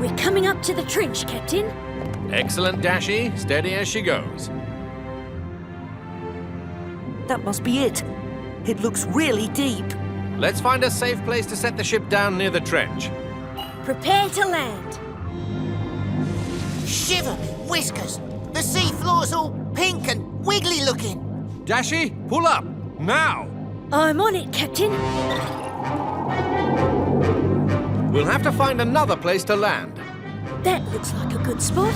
We're coming up to the trench, Captain. Excellent, Dashi. Steady as she goes. That must be it. It looks really deep. Let's find a safe place to set the ship down near the trench. Prepare to land. Shiver me whiskers! The sea floor's all pink and wiggly looking. Dashi, pull up! Now! I'm on it, Captain. We'll have to find another place to land. That looks like a good spot.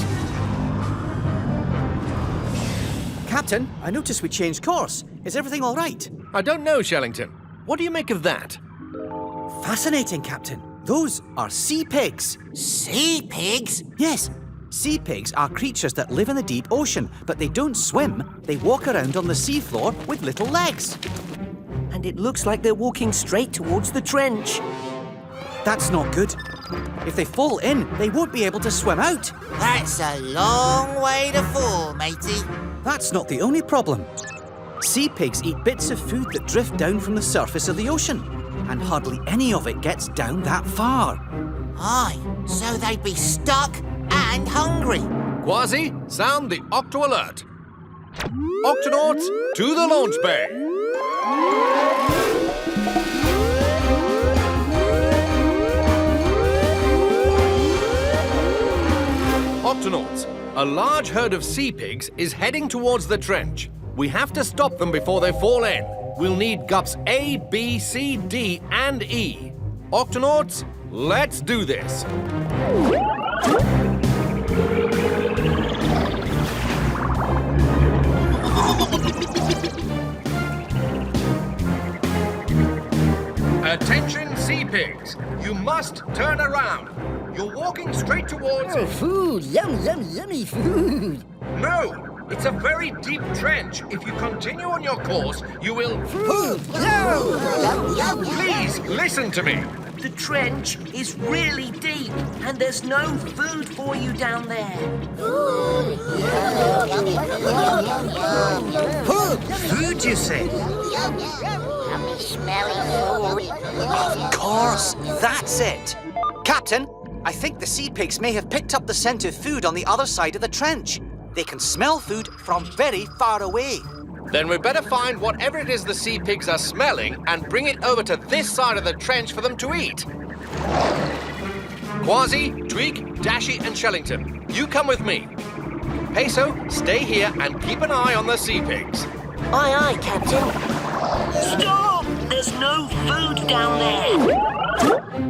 Captain, I noticed we changed course. Is everything all right? I don't know, Shellington. What do you make of that? Fascinating, Captain. Those are sea pigs. Sea pigs? Yes. Sea pigs are creatures that live in the deep ocean, but they don't swim. They walk around on the seafloor with little legs. And it looks like they're walking straight towards the trench. That's not good. If they fall in, they won't be able to swim out. That's a long way to fall, matey. That's not the only problem. Sea pigs eat bits of food that drift down from the surface of the ocean, and hardly any of it gets down that far. Aye, so they'd be stuck and hungry. Kwazii, sound the octo alert. Octonauts, to the launch bay. Octonauts, a large herd of sea pigs is heading towards the trench. We have to stop them before they fall in. We'll need Gups A, B, C, D, and E. Octonauts, let's do this. Attention, sea pigs. You must turn around. You're walking straight towards... Oh, food! Yum, yum, yummy food! No! It's a very deep trench. If you continue on your course, you will... Food! Yum! Yum, yum, Please, listen to me. The trench is really deep, and there's no food for you down there. Food! Food, you say? Yummy, smelly food! Of course, that's it. Captain, I think the sea pigs may have picked up the scent of food on the other side of the trench. They can smell food from very far away. Then we'd better find whatever it is the sea pigs are smelling and bring it over to this side of the trench for them to eat. Kwazii, Tweak, Dashi, and Shellington, you come with me. Peso, stay here and keep an eye on the sea pigs. Aye, aye, Captain. Stop! There's no food down there.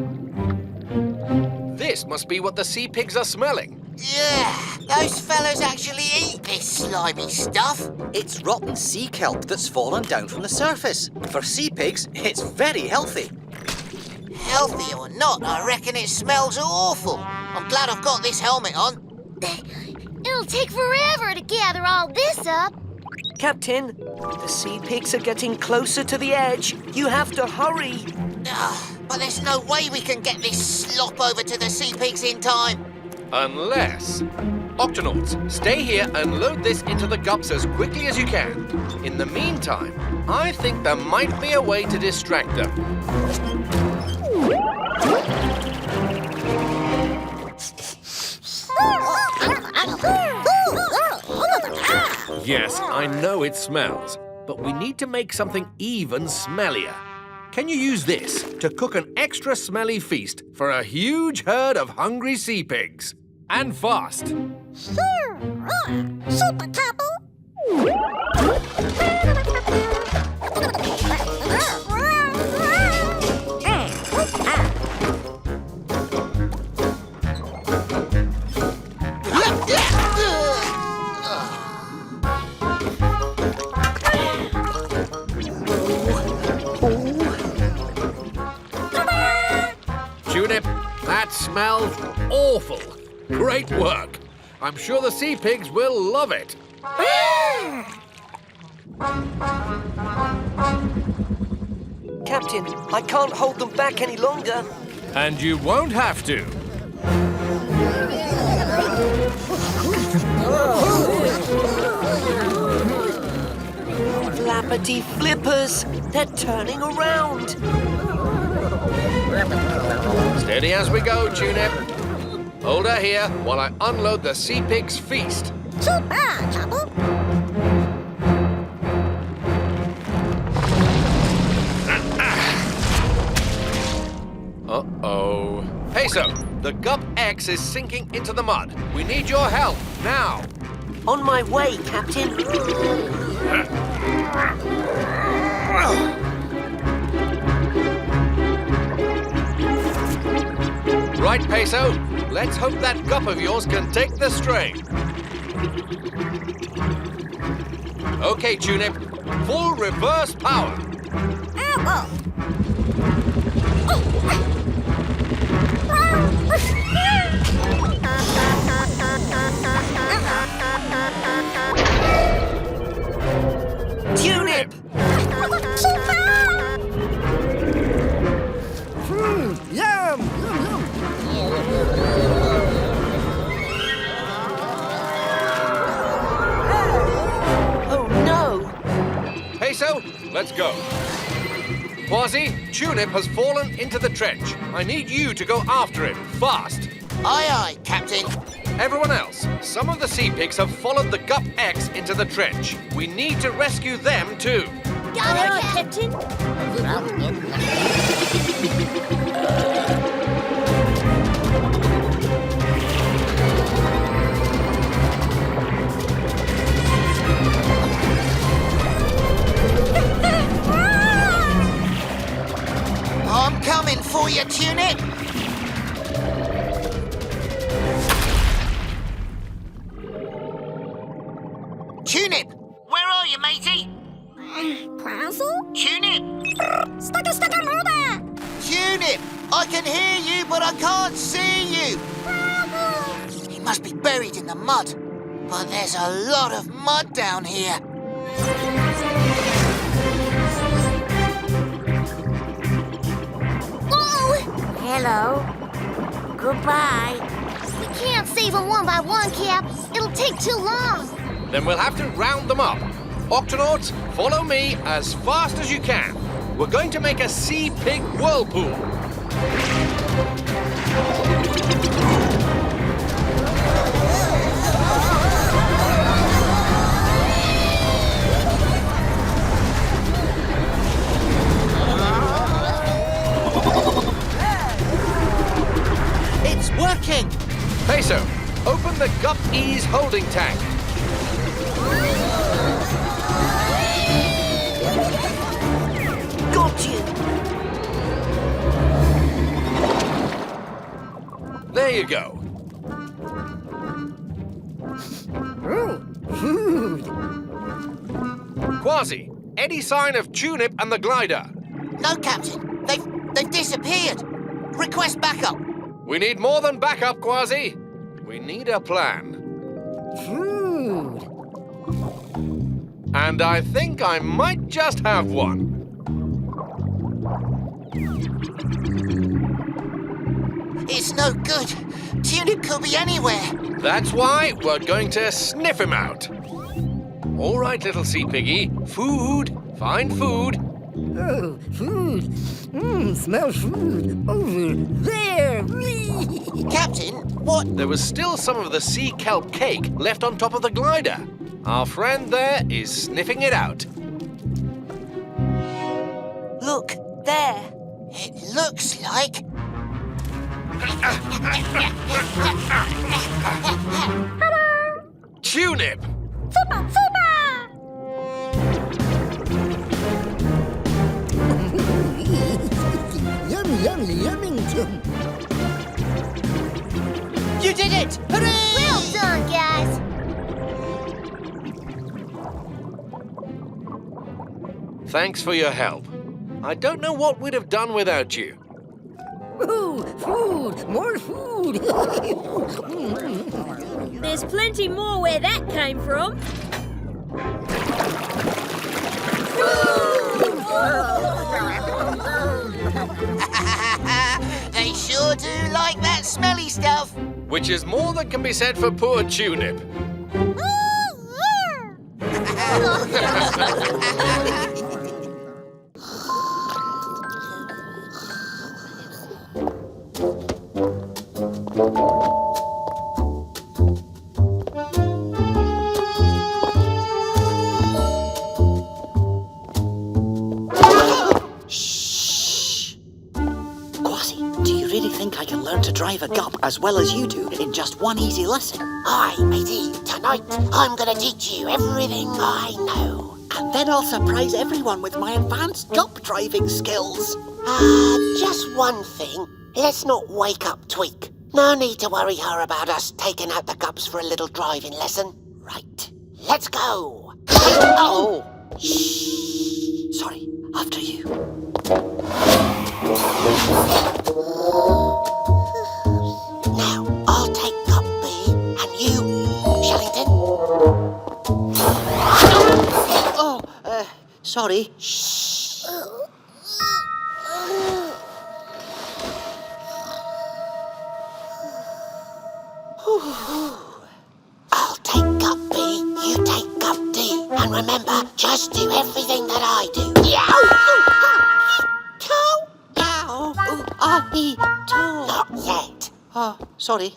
This must be what the sea pigs are smelling. Yeah, those fellas actually eat this slimy stuff. It's rotten sea kelp that's fallen down from the surface. For sea pigs, it's very healthy. Healthy or not, I reckon it smells awful. I'm glad I've got this helmet on. It'll take forever to gather all this up. Captain, the sea pigs are getting closer to the edge. You have to hurry. But there's no way we can get this slop over to the sea pigs in time. Unless... Octonauts, stay here and load this into the Gups as quickly as you can. In the meantime, I think there might be a way to distract them. Yes, I know it smells, but we need to make something even smellier. Can you use this to cook an extra smelly feast for a huge herd of hungry sea pigs? And fast. Sure. Super couple. Tulip, that smells awful. Great work. I'm sure the sea pigs will love it. Captain, I can't hold them back any longer. And you won't have to. Flappity flippers, they're turning around. Steady as we go, Tunip. Hold her here while I unload the sea pig's feast. Uh-oh. Peso, the Gup X is sinking into the mud. We need your help, now. On my way, Captain. Right, Peso. Let's hope that Gup of yours can take the strain. Okay, Tunip. Full reverse power. Tunip! Yum! Oh no! Peso, let's go. Kwazii, Tunip has fallen into the trench. I need you to go after him, fast. Aye, aye, Captain. Everyone else, some of the sea pigs have followed the Gup X into the trench. We need to rescue them too. Got Aye, it, aye, Captain. I'm coming for you, Tunip. Tunip, where are you, matey? Tunip! Tunip! I can hear you, but I can't see you! He must be buried in the mud. But there's a lot of mud down here. Whoa! Hello. Goodbye. We can't save them one by one, Cap. It'll take too long. Then we'll have to round them up. Octonauts, follow me as fast as you can. We're going to make a sea pig whirlpool. It's working! Peso, open the Gup E's holding tank. Got you! There you go. Kwazii, any sign of Tunip and the glider? No, Captain. They've disappeared. Request backup. We need more than backup, Kwazii. We need a plan. Food. And I think I might just have one. It's no good. Tunip could be anywhere. That's why we're going to sniff him out. All right, little sea piggy. Food. Find food. Oh, food. Smell food. Over there. Whee! Captain, what? There was still some of the sea kelp cake left on top of the glider. Our friend there is sniffing it out. Look, there! It looks like... Tunip! Yummy, yummy, yummington. You did it! Hooray! Well done, guys. Thanks for your help. I don't know what we'd have done without you. Ooh, food, more food. There's plenty more where that came from. They sure do like that smelly stuff. Which is more than can be said for poor Tunip. really think I can learn to drive a gup as well as you do in just one easy lesson? Aye, matey. Tonight, I'm gonna teach you everything I know. And then I'll surprise everyone with my advanced gup driving skills. Just one thing. Let's not wake up Tweak. No need to worry her about us taking out the gups for a little driving lesson. Right. Let's go. Oh! Shh! Sorry, after you. Now, I'll take Gup B, and you, Shellington. Oh, sorry. Shh. I'll take Gup B, you take Gup D, and remember, just do everything that I do. Yow! Not yet. Oh, sorry.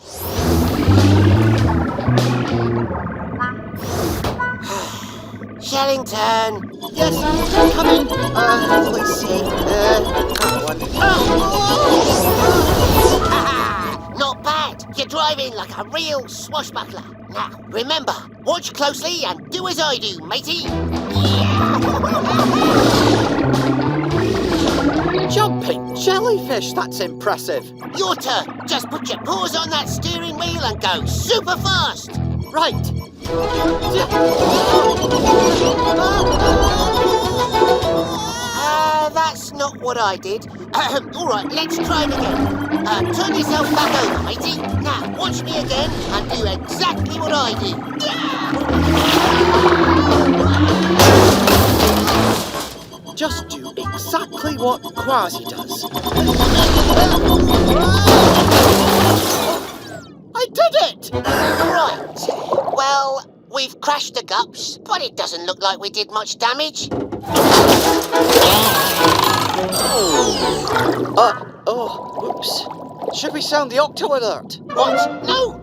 Shellington. Yes, I'm coming. Let's see. That one. Not bad. You're driving like a real swashbuckler. Now, remember, watch closely and do as I do, matey. Jumping jellyfish, that's impressive. Your turn. Just put your paws on that steering wheel and go super fast. Right. That's not what I did. All right, let's try it again. Turn yourself back over, matey. Now, watch me again and do exactly what I do. Just do exactly what Kwazii does. I did it! Right. Well, we've crashed the gups, but it doesn't look like we did much damage. Oops. Should we sound the octo alert? What? No!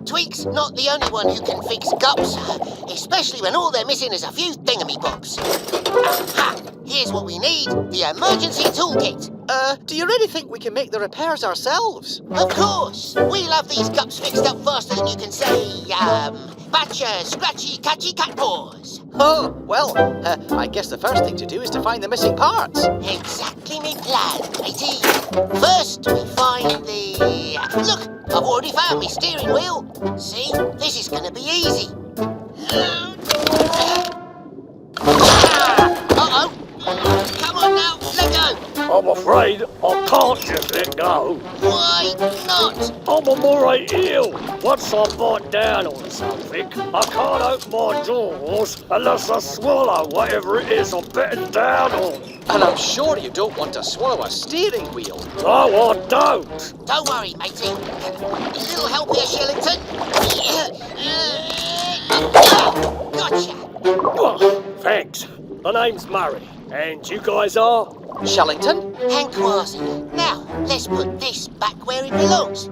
Tweak's not the only one who can fix gups, especially when all they're missing is a few thingamybobs. Here's what we need, the emergency toolkit. Do you really think we can make the repairs ourselves? Of course! We'll have these gups fixed up faster than you can say, batcher, scratchy, catchy cat paws. Oh, well, I guess the first thing to do is to find the missing parts. Exactly me plan, matey. First, we find the... Look, I've already found my steering wheel. See, this is going to be easy. Uh-oh. Come on now, let go. I'm afraid I can't just let go. Why not? I'm a moray eel. Once I bite down on something, I can't open my jaws unless I swallow whatever it is I'm betting down on. And I'm sure you don't want to swallow a steering wheel. No, I don't. Don't worry, matey. A little help here, Shellington. Gotcha. Oh, thanks. My name's Murray, and you guys are? Shellington? And Kwazii. Now, let's put this back where it belongs.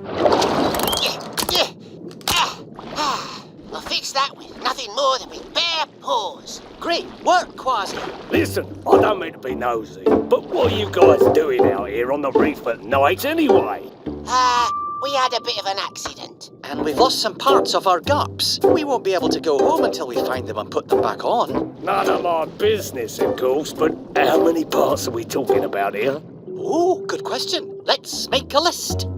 I'll fix that with nothing more than with bare paws. Great work, Kwazii. Listen, I don't mean to be nosy, but what are you guys doing out here on the reef at night anyway? We had a bit of an accident. And we've lost some parts of our gups. We won't be able to go home until we find them and put them back on. None of my business, of course, but how many parts are we talking about here? Oh, good question. Let's make a list.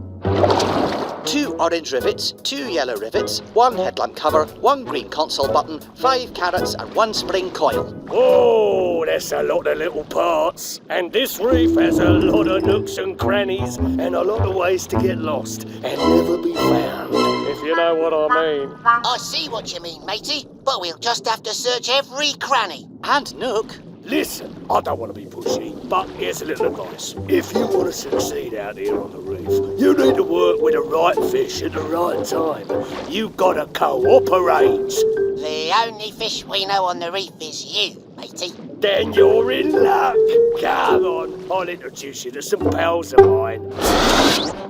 2 orange rivets, 2 yellow rivets, 1 headlamp cover, 1 green console button, 5 carrots and 1 spring coil. Oh, that's a lot of little parts. And this reef has a lot of nooks and crannies and a lot of ways to get lost and never be found, if you know what I mean. I see what you mean, matey, but we'll just have to search every cranny. And nook. Listen, I don't want to be pushy, but here's a little advice. If you want to succeed out here on the reef, you need to work with the right fish at the right time. You gotta cooperate. The only fish we know on the reef is you, matey. Then you're in luck. Come on, I'll introduce you to some pals of mine.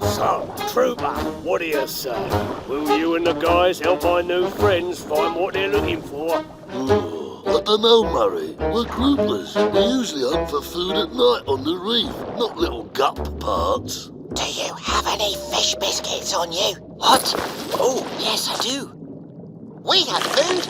So, Trooper, what do you say? Will you and the guys help my new friends find what they're looking for? I don't know, Murray. We're groupers. We usually hunt for food at night on the reef, not little gup parts. Do you have any fish biscuits on you? What? Oh, yes, I do. We have food.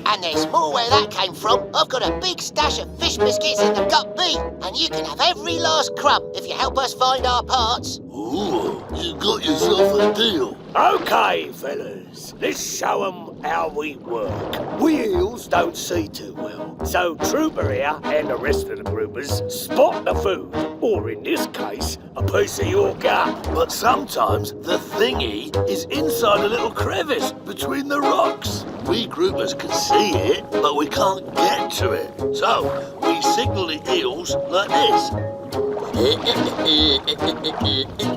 And there's more where that came from. I've got a big stash of fish biscuits in the Gup B, and you can have every last crumb if you help us find our parts. Ooh, you got yourself a deal. Okay, fellas, let's show 'em how we work. We eels don't see too well, so Trooper here and the rest of the groupers spot the food, or in this case, a piece of your gut. But sometimes the thingy is inside a little crevice between the rocks. We groupers can see it, but we can't get to it. So we signal the eels like this.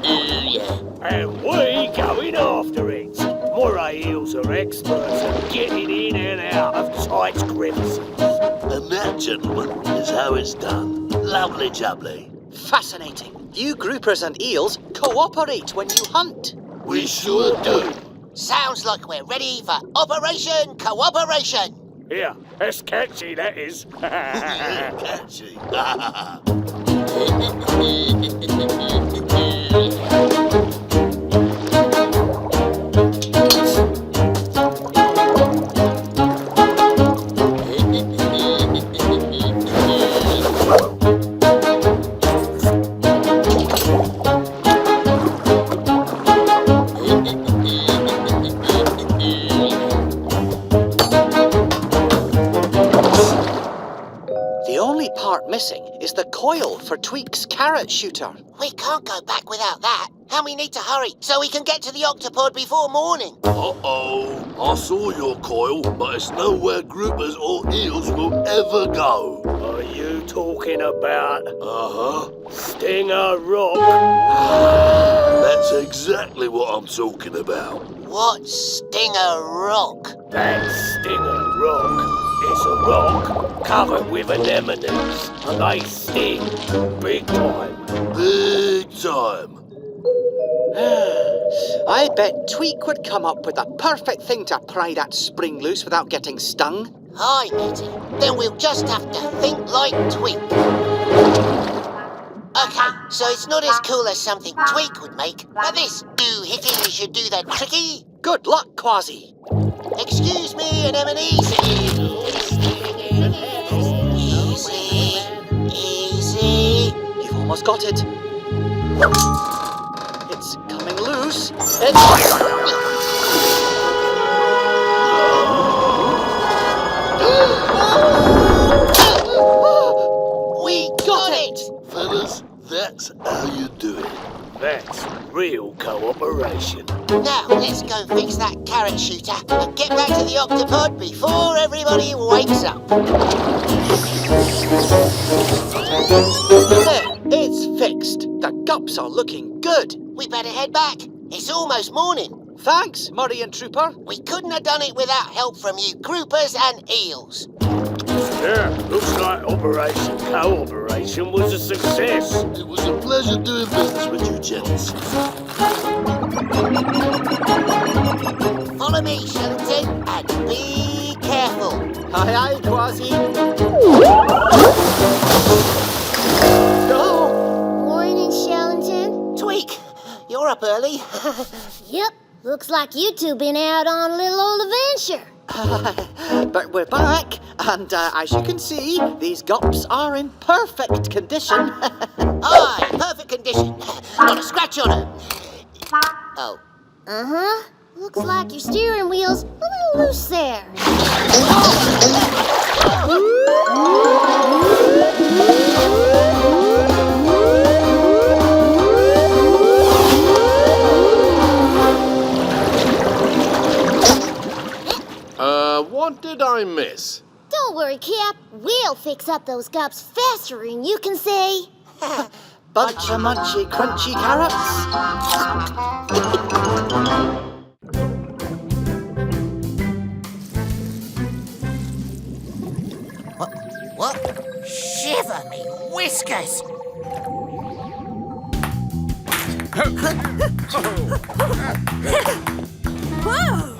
Yeah. And we going after it. Moray eels are experts at getting in and out of tight crevices. And that, gentlemen, is how it's done. Lovely jubbly. Fascinating. You groupers and eels cooperate when you hunt. We sure do. Sounds like we're ready for Operation Cooperation. Yeah, that's catchy, that is. Catchy. The only part missing is the coil for Tweak's carrot shooter. We can't go back without that. And we need to hurry so we can get to the Octopod before morning. Uh-oh. I saw your coil, but it's nowhere groupers or eels will ever go. Are you talking about Uh-huh. Stinger Rock? That's exactly what I'm talking about. What's Stinger Rock? That's Stinger Rock. It's a rock covered with anemones, and they sting big time. Big time. I bet Tweak would come up with the perfect thing to pry that spring loose without getting stung. Hi, matey. Then we'll just have to think like Tweak. Okay, so it's not as cool as something Tweak would make, but this doohickey should do the tricky. Good luck, Kwazii. Excuse me, anemones. Easy, easy. You've almost got it. It's coming loose. We got it! Fellas, that's how you do it. That's real cooperation. Now, let's go fix that carrot shooter and get back to the Octopod before everybody wakes up. There, it's fixed. The gups are looking good. We better head back. It's almost morning. Thanks, Murray and Trooper. We couldn't have done it without help from you groupers and eels. Yeah, looks like Operation Cooperation was a success. It was a pleasure doing business with you, gents. Follow me, Shellington, and be careful. Aye, aye, Kwazii. Oh! Morning, Shellington. Tweak, you're up early. Yep, looks like you two been out on a little old adventure. But we're back, and as you can see, these gups are in perfect condition. Aye, perfect condition. Not a scratch on her. Oh. Uh-huh. Looks like your steering wheel's a little loose there. What did I miss? Don't worry, Cap. We'll fix up those gups faster than you can say. Bunch of munchy, crunchy carrots. What? Shiver me whiskers! Whoa!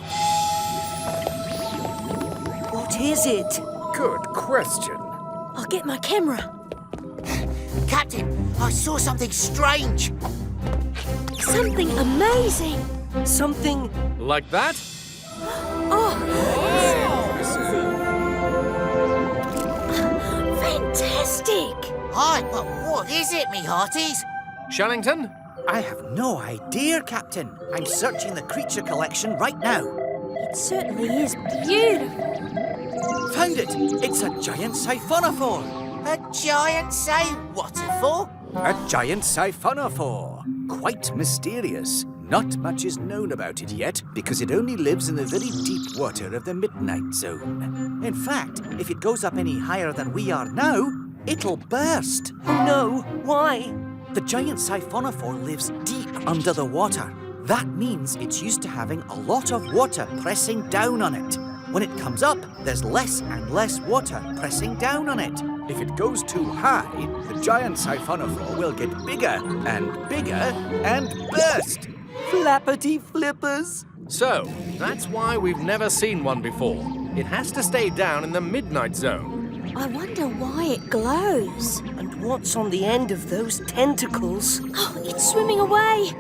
What is it? Good question. I'll get my camera. Captain, I saw something strange. Something amazing. Something... Like that? Oh, fantastic! Aye, but what is it, me hearties? Shellington? I have no idea, Captain. I'm searching the creature collection right now. It certainly is beautiful. Found it! It's a giant siphonophore. A giant say waterfall? A giant siphonophore. Quite mysterious. Not much is known about it yet because it only lives in the very deep water of the midnight zone. In fact, if it goes up any higher than we are now, it'll burst. Oh no, why? The giant siphonophore lives deep under the water. That means it's used to having a lot of water pressing down on it. When it comes up, there's less and less water pressing down on it. If it goes too high, the giant siphonophore will get bigger and bigger and burst. Flappity flippers. So, that's why we've never seen one before. It has to stay down in the midnight zone. I wonder why it glows. And what's on the end of those tentacles? Oh, it's swimming away.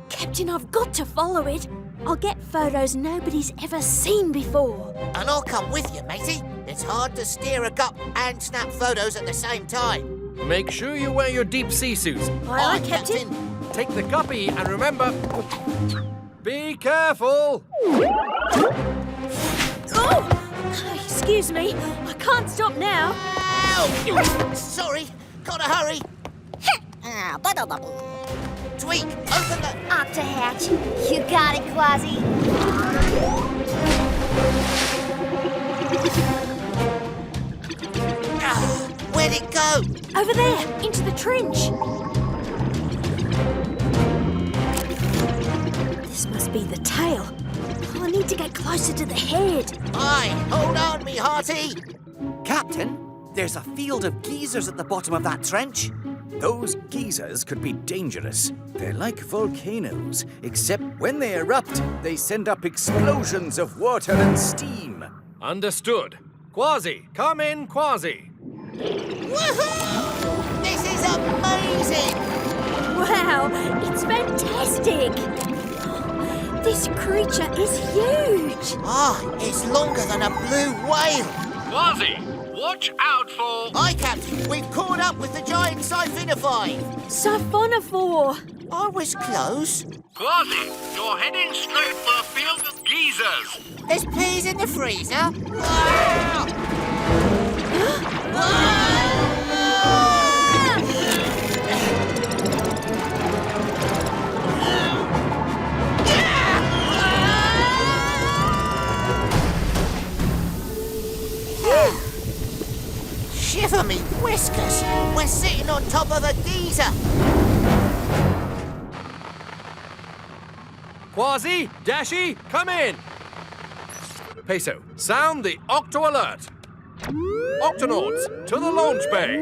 Captain, I've got to follow it. I'll get photos nobody's ever seen before. And I'll come with you, matey. It's hard to steer a gup and snap photos at the same time. Make sure you wear your deep sea suits. Aye, aye, Captain. Take the guppy and remember, be careful. Oh! Excuse me. I can't stop now. Ow! Sorry, gotta hurry. Tweak, open the... Octo hatch. You got it, Kwazii. Where'd it go? Over there, into the trench. This must be the tail. Oh, I need to get closer to the head. Aye, hold on, me hearty. Captain, there's a field of geysers at the bottom of that trench. Those geysers could be dangerous. They're like volcanoes, except when they erupt, they send up explosions of water and steam. Understood. Kwazii, come in, Kwazii. Woohoo! This is amazing! Wow, it's fantastic. This creature is huge. Ah, it's longer than a blue whale. Kwazii, watch out for... Aye, Captain, we've caught up with the giant siphonophore. Siphonophore. I was close. Kwazii, you're heading straight for a field of geysers. There's peas in the freezer. Wow! Shiver me whiskers! We're sitting on top of a geyser! Kwazii, Dashi, come in. Peso, sound the octo alert. Octonauts, to the launch bay.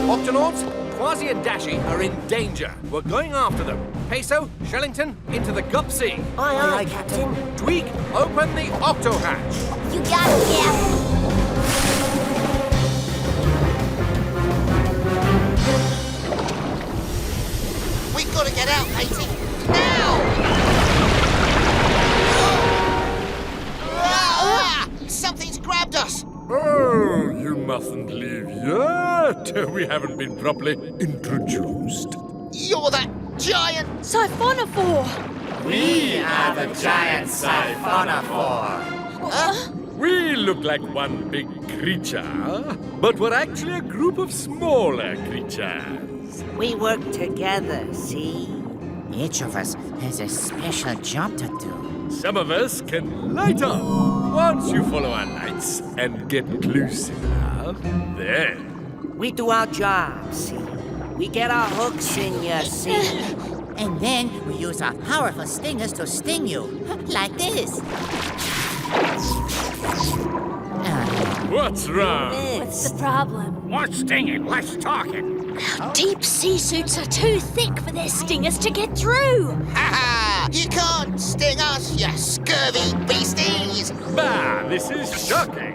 Octonauts, Kwazii and Dashi are in danger. We're going after them. Peso, Shellington, into the Gup C. Aye, aye, Captain. Tweak, open the octo hatch. You got it, Cap. We've got to get out, matey! Now! Something's grabbed us! Oh, you mustn't leave yet. We haven't been properly introduced. You're that giant... Siphonophore. We are the giant siphonophore. We look like one big creature, but we're actually a group of smaller creatures. We work together, see? Each of us has a special job to do. Some of us can light up. Once you follow our lights and get close enough, then... We do our job, see? We get our hooks in you, see? And then we use our powerful stingers to sting you, like this. What's wrong? What's the problem? What's stinging? Less talking. Our deep sea suits are too thick for their stingers to get through. Ha ha! You can't sting us, you scurvy beasties! Bah, this is shocking.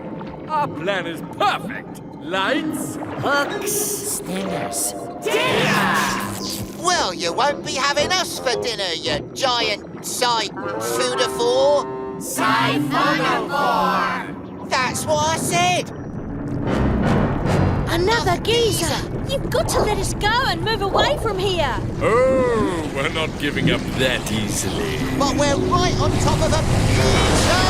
Our plan is perfect. Lights, Hooks. Stingers. Well, you won't be having us for dinner, you giant siphonophore. Siphonophore. That's what I said. Another geezer. You've got to let us go and move away from here. Oh, we're not giving up that easily. But we're right on top of a geezer!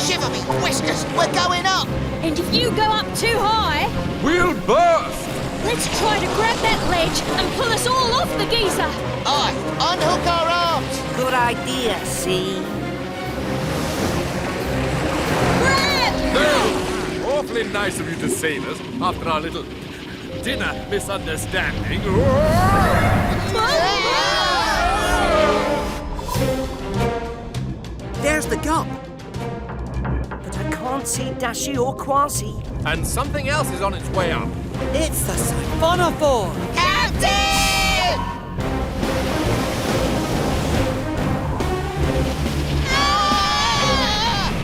Shiver me whiskers, we're going up! And if you go up too high, We'll burst! let's try to grab that ledge and pull us all off the geezer. Aye, unhook our arms! Good idea, see? Grab! Awfully nice of you to save us after our little dinner misunderstanding. There's the Gup. But I can't see Dashi or Kwazii. And something else is on its way up. It's the siphonophore. Captain!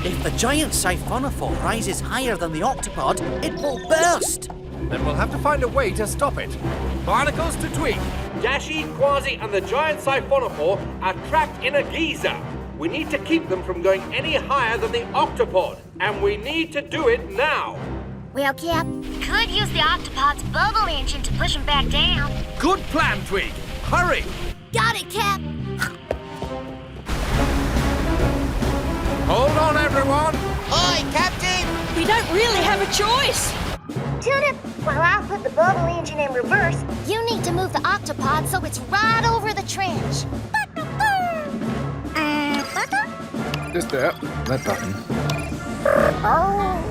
If the giant siphonophore rises higher than the octopod, it will burst. Then we'll have to find a way to stop it. Barnacles to tweak. Dashi, Kwazii, and the giant siphonophore are trapped in a geyser. We need to keep them from going any higher than the octopod, and we need to do it now. Well, Cap, could use the Octopod's bubble engine to push him back down. Good plan, Tweak. Hurry! Got it, Cap. Hold on, everyone. Aye, Captain! We don't really have a choice. Tuna, while I'll put the bubble engine in reverse, you need to move the Octopod so it's right over the trench. Just there, that button. Oh.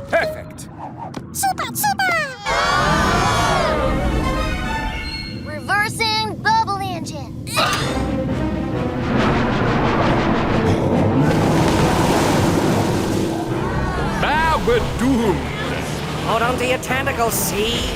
Perfect. Reversing bubble engine. Now we're doomed. Hold on to your tentacles, see?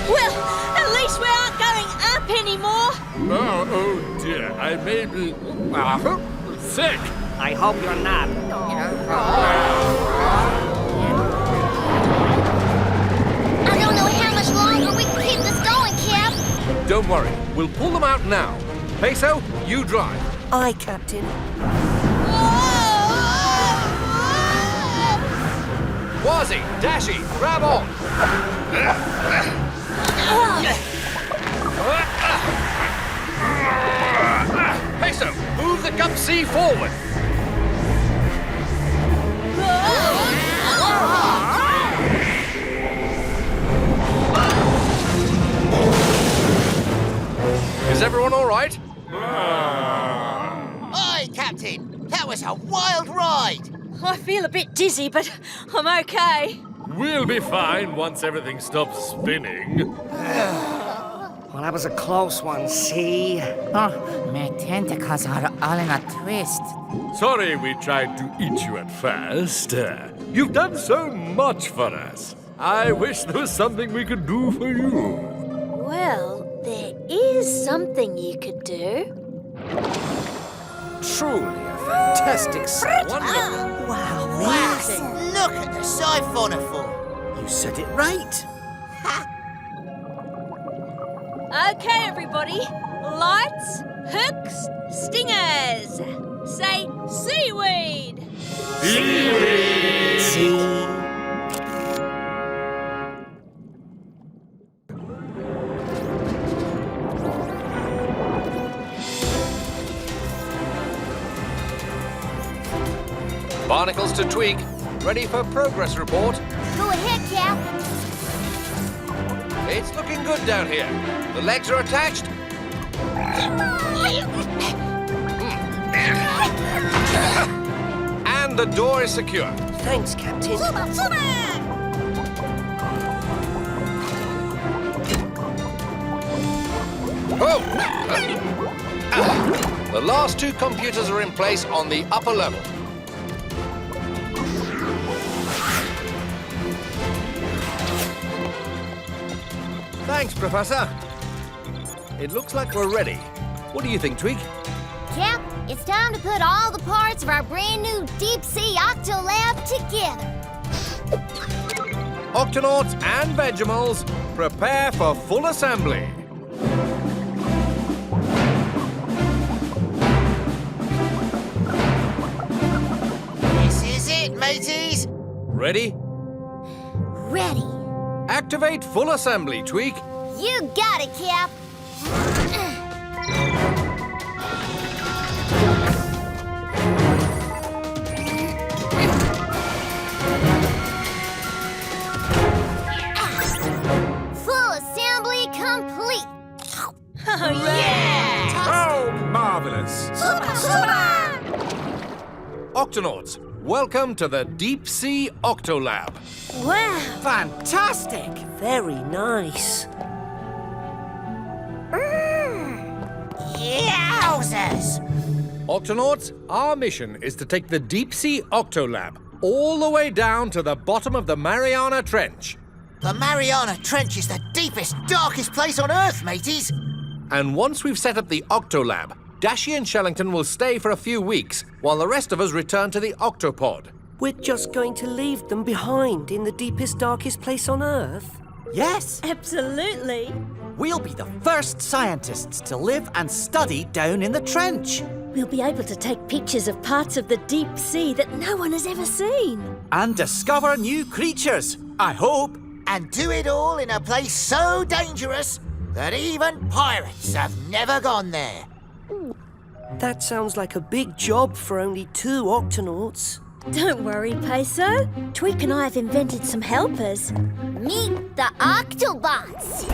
Well, at least we aren't going up anymore. Oh dear, I may be sick. I hope you're not. I don't know how much longer we can keep this going, Cap. Don't worry, we'll pull them out now. Peso, you drive. Aye, Captain. Kwazii, Dashi, grab on. Peso, move the Gup C forward. Is everyone all right? Aye, Captain! That was a wild ride! I feel a bit dizzy, but I'm okay. We'll be fine once everything stops spinning. Well, that was a close one, see? Oh, my tentacles are all in a twist. Sorry we tried to eat you at first. You've done so much for us. I wish there was something we could do for you. Well, there is something you could do. Truly a fantastic sight. Wonderful. Wow, amazing. Look at the siphonophore! You said it right. Okay, everybody. Lights, hooks, stingers. Say seaweed. Seaweed! See? Barnacles to tweak. Ready for progress report. Go ahead, Cap. It's looking good down here. The legs are attached. And the door is secure. Thanks, Captain. Oh! The last two computers are in place on the upper level. Thanks, Professor. It looks like we're ready. What do you think, Tweak? Cap, it's time to put all the parts of our brand new deep sea octo lab together. Octonauts and Vegemals, prepare for full assembly. This is it, mateys. Ready? Ready. Activate full assembly, Tweak. You got it, Cap. Full assembly complete. Oh, yeah! Oh, marvelous! Octonauts, welcome to the Deep Sea Octo Lab. Wow! Fantastic! Very nice. Yowzers! Octonauts, our mission is to take the Deep Sea Octo Lab all the way down to the bottom of the Mariana Trench. The Mariana Trench is the deepest, darkest place on Earth, mateys. And once we've set up the Octo Lab, Dashy and Shellington will stay for a few weeks while the rest of us return to the Octopod. We're just going to leave them behind in the deepest, darkest place on Earth? Yes, Absolutely. we'll be the first scientists to live and study down in the trench. We'll be able to take pictures of parts of the deep sea that no one has ever seen. And discover new creatures, I hope. And do it all in a place so dangerous that even pirates have never gone there. That sounds like a big job for only 2 Octonauts. Don't worry, Peso. Tweak and I have invented some helpers. Meet the Octobots.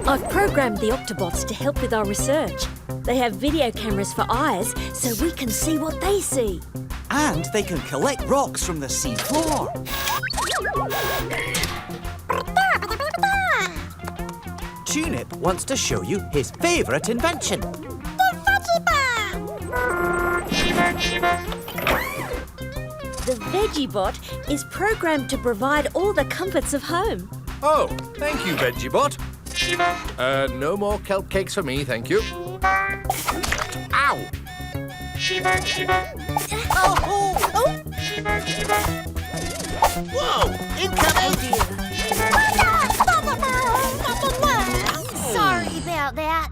I've programmed the Octobots to help with our research. They have video cameras for eyes so we can see what they see. And they can collect rocks from the sea floor. Tunip wants to show you his favourite invention. The VeggieBot is programmed to provide all the comforts of home. Oh, thank you, VeggieBot. No more kelp cakes for me, thank you. Ow! Whoa! Incoming! Sorry about that.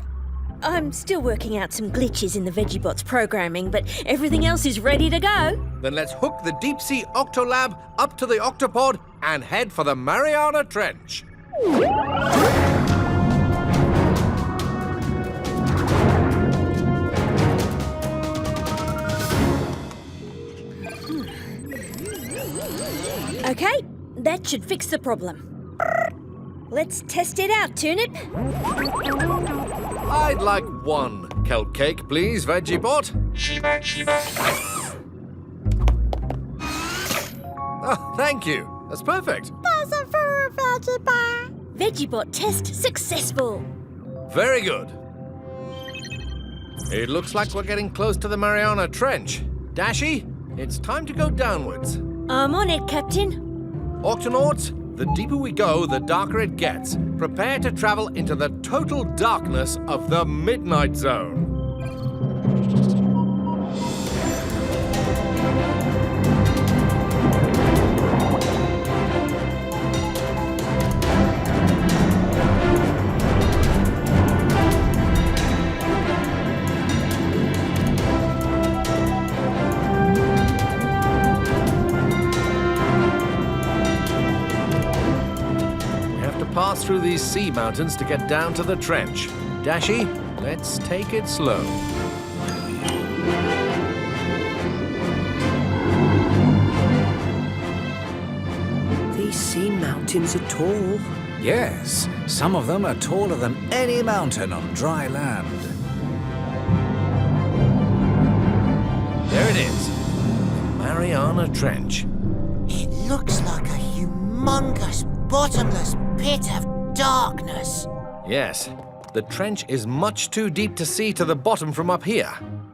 I'm still working out some glitches in the VeggieBot's programming, but everything else is ready to go. Then let's hook the Deep Sea Octo Lab up to the Octopod and head for the Mariana Trench. Okay, that should fix the problem. Let's test it out, Tunip. I'd like 1 kelp cake, please, VeggieBot. Oh, thank you. That's perfect. VeggieBot test successful. Very good. It looks like we're getting close to the Mariana Trench. Dashy, it's time to go downwards. I'm on it, Captain. Octonauts, the deeper we go, the darker it gets. Prepare to travel into the total darkness of the Midnight Zone. Pass through these sea mountains to get down to the trench. Dashy, let's take it slow. These sea mountains are tall. Yes, some of them are taller than any mountain on dry land. There it is. The Mariana Trench. It looks like a humongous, bottomless pit of darkness. Yes, the trench is much too deep to see to the bottom from up here.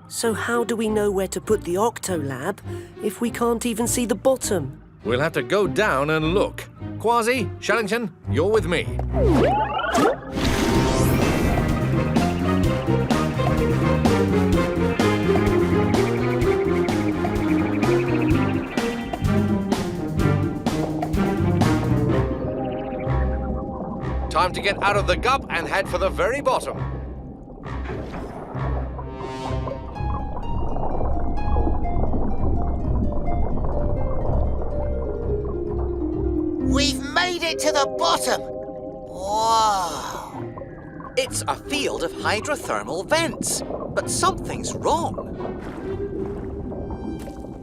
So how do we know where to put the Octolab if we can't even see the bottom? We'll have to go down and look. Kwazii, Shellington, you're with me. Time to get out of the Gup and head for the very bottom. We've made it to the bottom. Whoa. It's a field of hydrothermal vents, but something's wrong.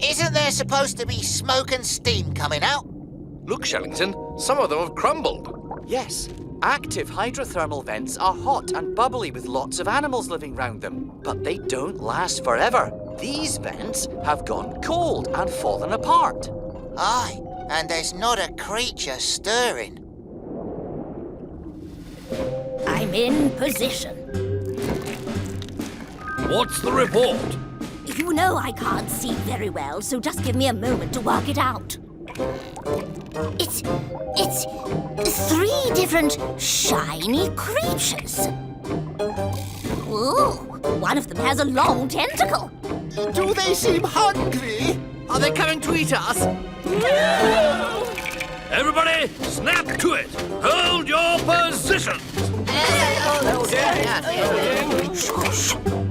Isn't there supposed to be smoke and steam coming out? Look, Shellington, some of them have crumbled. Yes, active hydrothermal vents are hot and bubbly with lots of animals living round them, but they don't last forever. These vents have gone cold and fallen apart. Aye, and there's not a creature stirring. I'm in position. What's the report? You know I can't see very well, so just give me a moment to work it out. It's 3 different shiny creatures. Ooh, one of them has a long tentacle. Do they seem hungry? Are they coming to eat us? Everybody, snap to it. Hold your positions.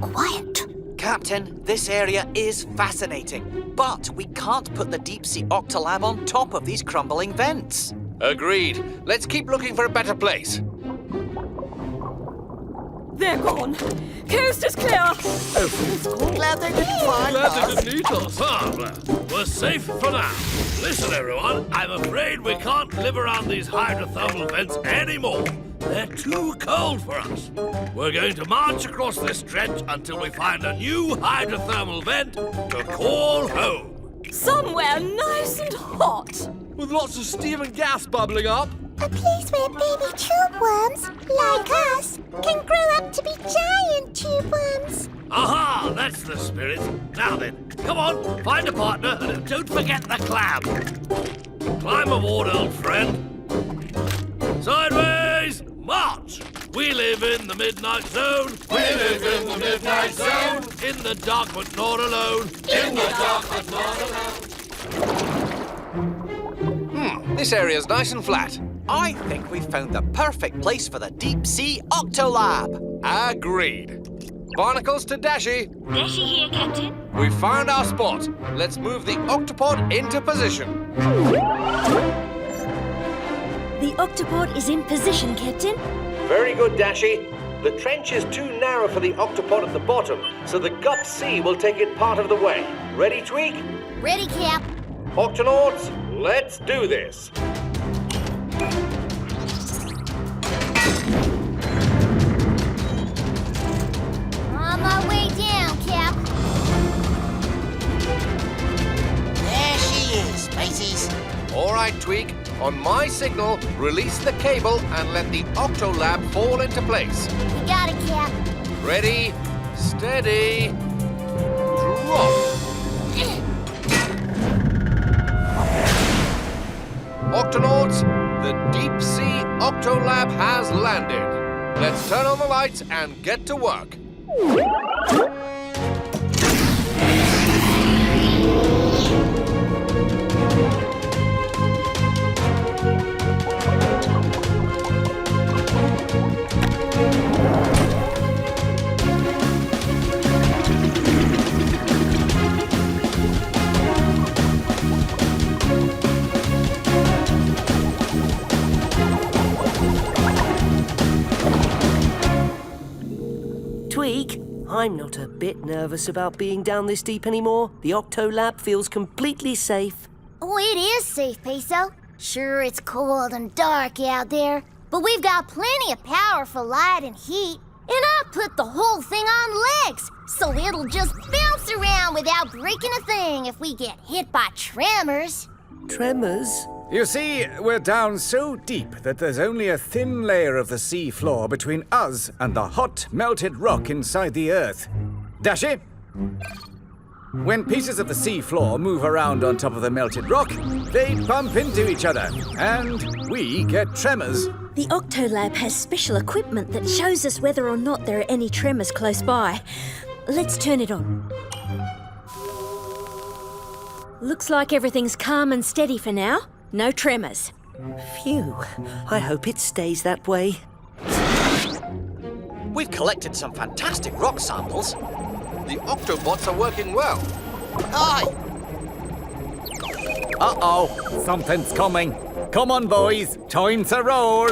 Quiet. Captain, this area is fascinating, but we can't put the deep-sea Octolab on top of these crumbling vents. Agreed. Let's keep looking for a better place. They're gone. Coast is clear. Glad they didn't find us. Didn't eat us. We're safe for now. Listen, everyone, I'm afraid we can't live around these hydrothermal vents anymore. They're too cold for us. We're going to march across this trench until we find a new hydrothermal vent to call home. Somewhere nice and hot. With lots of steam and gas bubbling up. A place where baby tube worms, like us, can grow up to be giant tube worms. Aha! That's the spirit. Now then, come on, find a partner and don't forget the clam. Climb aboard, old friend. Sideways, march! We live in the midnight zone. We live in the midnight zone. In the dark but not alone. In the dark but not alone. This area's nice and flat. I think we've found the perfect place for the deep-sea Octolab. Agreed. Barnacles to Dashi. Dashi here, Captain. We found our spot. Let's move the Octopod into position. The Octopod is in position, Captain. Very good, Dashi. The trench is too narrow for the Octopod at the bottom, so the Gup C will take it part of the way. Ready, Tweak? Ready, Cap. Octonauts, let's do this. On my way down, Cap. There she is, mateys. All right, Tweak. On my signal, release the cable and let the Octolab fall into place. We got it, Cap. Ready, steady, drop. Octonauts, the deep-sea Octolab has landed. Let's turn on the lights and get to work. Tweak, I'm not a bit nervous about being down this deep anymore. The Octolab feels completely safe. Oh, it is safe, Peso. Sure, it's cold and dark out there, but we've got plenty of power for light and heat. And I put the whole thing on legs, so it'll just bounce us around without breaking a thing if we get hit by tremors. Tremors? You see, we're down so deep that there's only a thin layer of the sea floor between us and the hot, melted rock inside the earth. Dashi? When pieces of the sea floor move around on top of the melted rock, they bump into each other, and we get tremors. The Octolab has special equipment that shows us whether or not there are any tremors close by. Let's turn it on. Looks like everything's calm and steady for now. No tremors. Phew. I hope it stays that way. We've collected some fantastic rock samples. The Octobots are working well. Hi! Uh-oh, something's coming. Come on, boys, time to roll.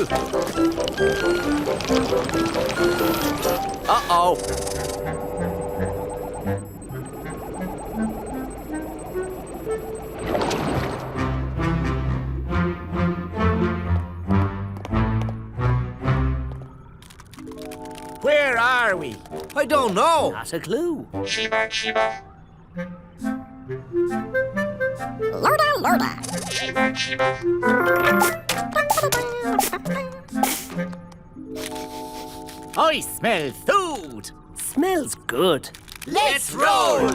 Uh-oh. Where are we? I don't know. Not a clue. Loda, loda. I smell food. Smells good. Let's roll.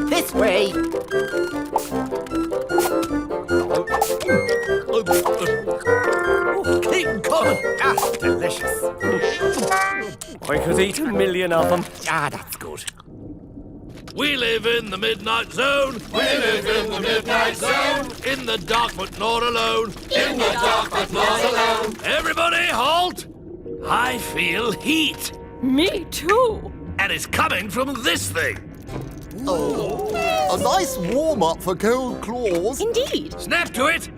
This way. Keep coming. Ah, delicious. I could eat a million of them. Ah, that's good. We live in the midnight zone. We live in the midnight zone. In the dark but not alone. In the dark but not alone. Everybody halt! I feel heat. Me too. And it's coming from this thing. Oh, a nice warm-up for cold claws. Indeed. Snap to it.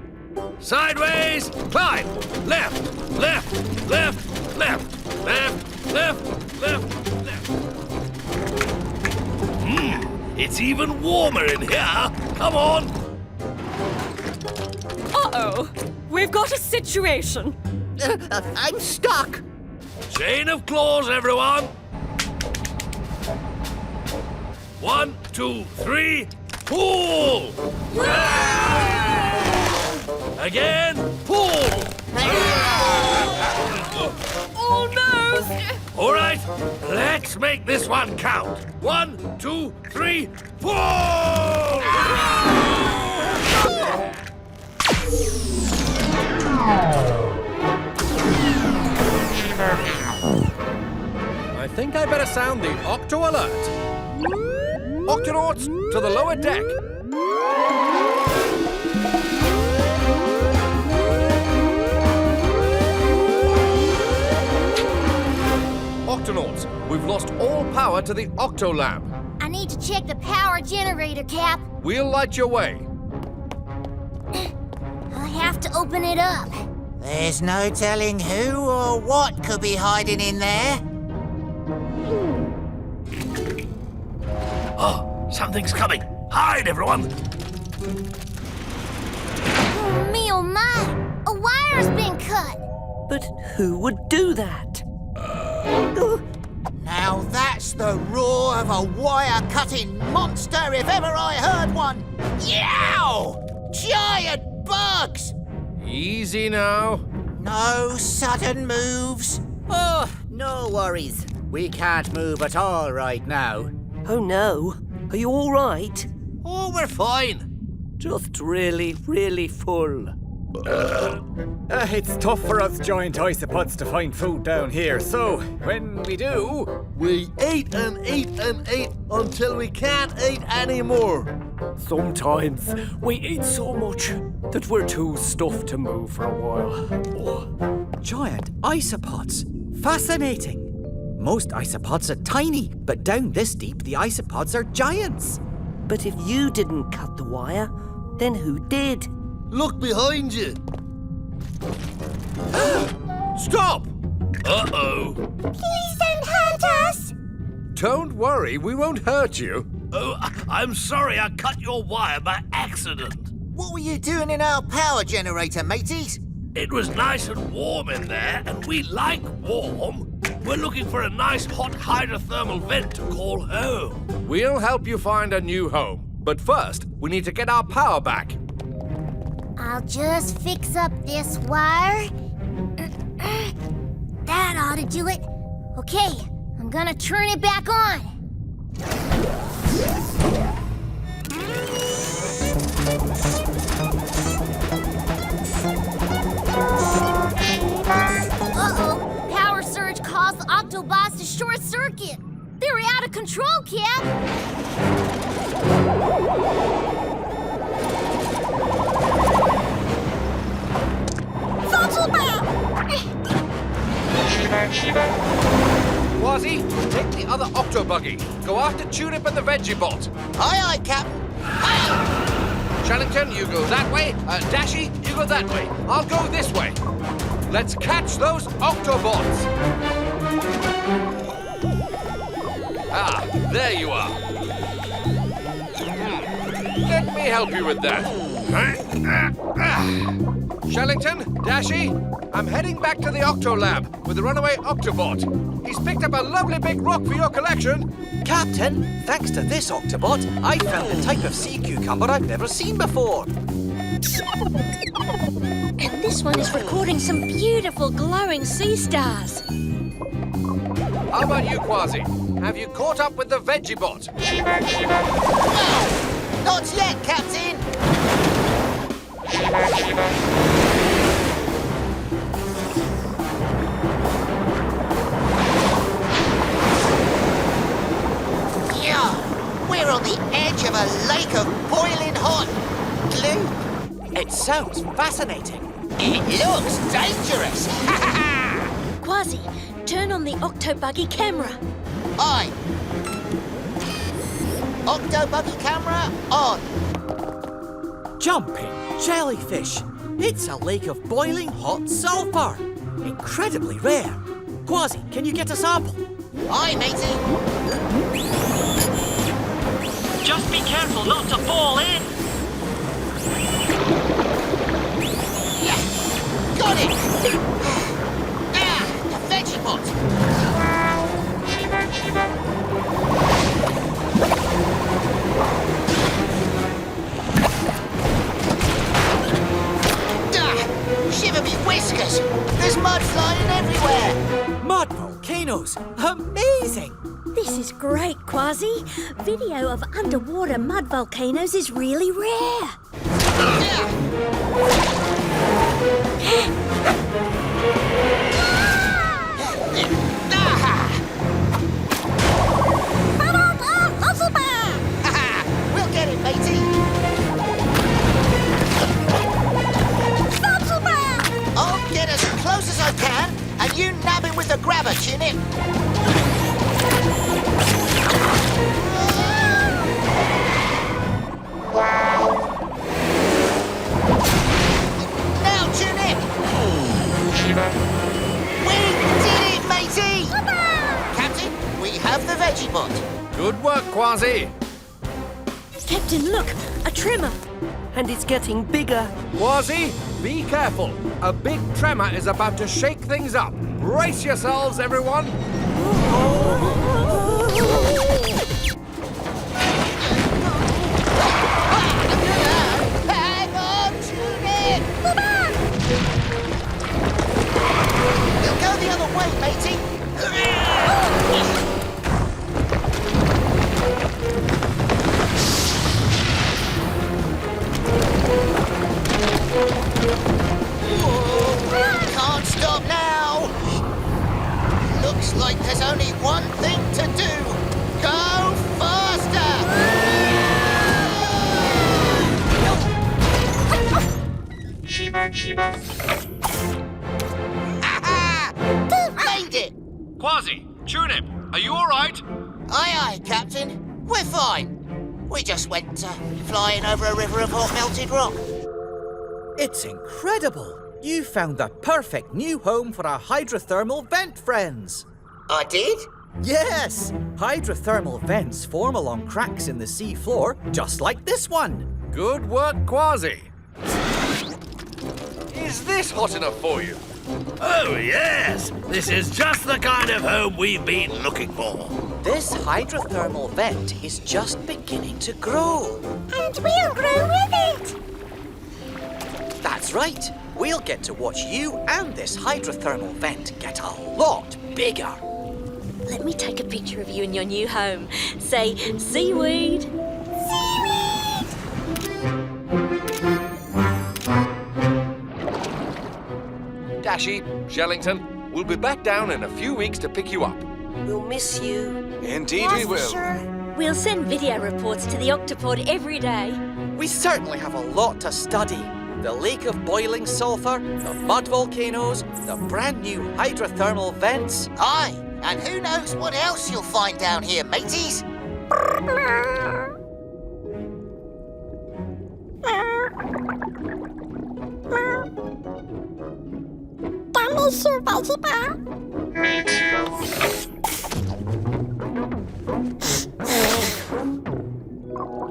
Sideways. Climb. Left. Left. Left. Left. Left. Left. Left. Left. It's even warmer in here. Come on. Uh-oh. We've got a situation. I'm stuck. Chain of claws, everyone. 1, 2, 3, pull! Again, pull! Oh, no! All right, let's make this one count. 1, 2, 3, pull! I think I better sound the Octo alert. Octonauts, to the lower deck. Octonauts, we've lost all power to the Octolab. I need to check the power generator, Cap. We'll light your way. I have to open it up. There's no telling who or what could be hiding in there. Oh, something's coming. Hide, everyone. Oh, me oh my! A wire's been cut. But who would do that? Now that's the roar of a wire-cutting monster if ever I heard one. Yow! Giant bugs! Easy now. No sudden moves. Oh, no worries. We can't move at all right now. Oh no. Are you all right? Oh, we're fine. Just really, really full. It's tough for us giant isopods to find food down here, so when we do... We eat and eat and eat until we can't eat anymore. Sometimes we eat so much that we're too stuffed to move for a while. Giant isopods. Fascinating. Most isopods are tiny, but down this deep, the isopods are giants. But if you didn't cut the wire, then who did? Look behind you. Stop! Uh-oh. Please don't hurt us. Don't worry, we won't hurt you. Oh, I'm sorry I cut your wire by accident. What were you doing in our power generator, mateys? It was nice and warm in there, and we like warm. We're looking for a nice hot hydrothermal vent to call home. We'll help you find a new home. But first, we need to get our power back. I'll just fix up this wire. That ought to do it. Okay, I'm gonna turn it back on. Uh-oh, power surge caused the Octobots to short circuit. They're out of control, Cat. Kwazii, take the other octo buggy. Go after Tulip and the Veggie Bot. Aye, aye, Captain. Shellington, you go that way. Dashi, you go that way. I'll go this way. Let's catch those Octobots. Ah, there you are. Let me help you with that. Shellington, Dashi, I'm heading back to the Octo Lab with the runaway Octobot. He's picked up a lovely big rock for your collection. Captain, thanks to this Octobot, I found a type of sea cucumber I've never seen before. And this one is recording some beautiful glowing sea stars. How about you, Kwazii? Have you caught up with the Veggie Bot? Not yet, Captain. Yeah, we're on the edge of a lake of boiling hot glue. It sounds fascinating. It looks dangerous. Kwazii, turn on the Octobuggy camera. Aye. Octo buggy camera on. Jumping jellyfish. It's a lake of boiling hot sulfur. Incredibly rare. Kwazii, can you get a sample? Aye, matey. Just be careful not to fall in. Yeah, got it. Ah, the Veggie Bot. Shiver me whiskers! There's mud flying everywhere! Mud volcanoes! Amazing! This is great, Kwazii. Video of underwater mud volcanoes is really rare. We'll get it, matey! I'll get as close as I can, and you nab him with the grabber, Tulip. Now, Tulip! We did it, matey! Captain, we have the Veggie Bot. Good work, Kwazii. Captain, look, a tremor. And it's getting bigger. Kwazii, be careful. A big tremor is about to shake things up. Brace yourselves, everyone. Hang on, Tulip! We'll go the other way, matey. Can't stop now! Looks like there's only one thing to do. Go faster! Made it! Kwazii, Tulip, are you all right? Aye, aye, Captain. We're fine. We just went flying over a river of hot melted rock. It's incredible. You found the perfect new home for our hydrothermal vent friends. I did? Yes! Hydrothermal vents form along cracks in the sea floor, just like this one. Good work, Kwazii. Is this hot enough for you? Oh, yes. This is just the kind of home we've been looking for. This hydrothermal vent is just beginning to grow. And we'll grow with it. That's right. We'll get to watch you and this hydrothermal vent get a lot bigger. Let me take a picture of you in your new home. Say, seaweed. Seaweed! Dashy, Shellington, we'll be back down in a few weeks to pick you up. We'll miss you. Indeed we will. Sure. We'll send video reports to the Octopod every day. We certainly have a lot to study. The lake of boiling sulfur, the mud volcanoes, the brand new hydrothermal vents. Aye, and who knows what else you'll find down here, mateys?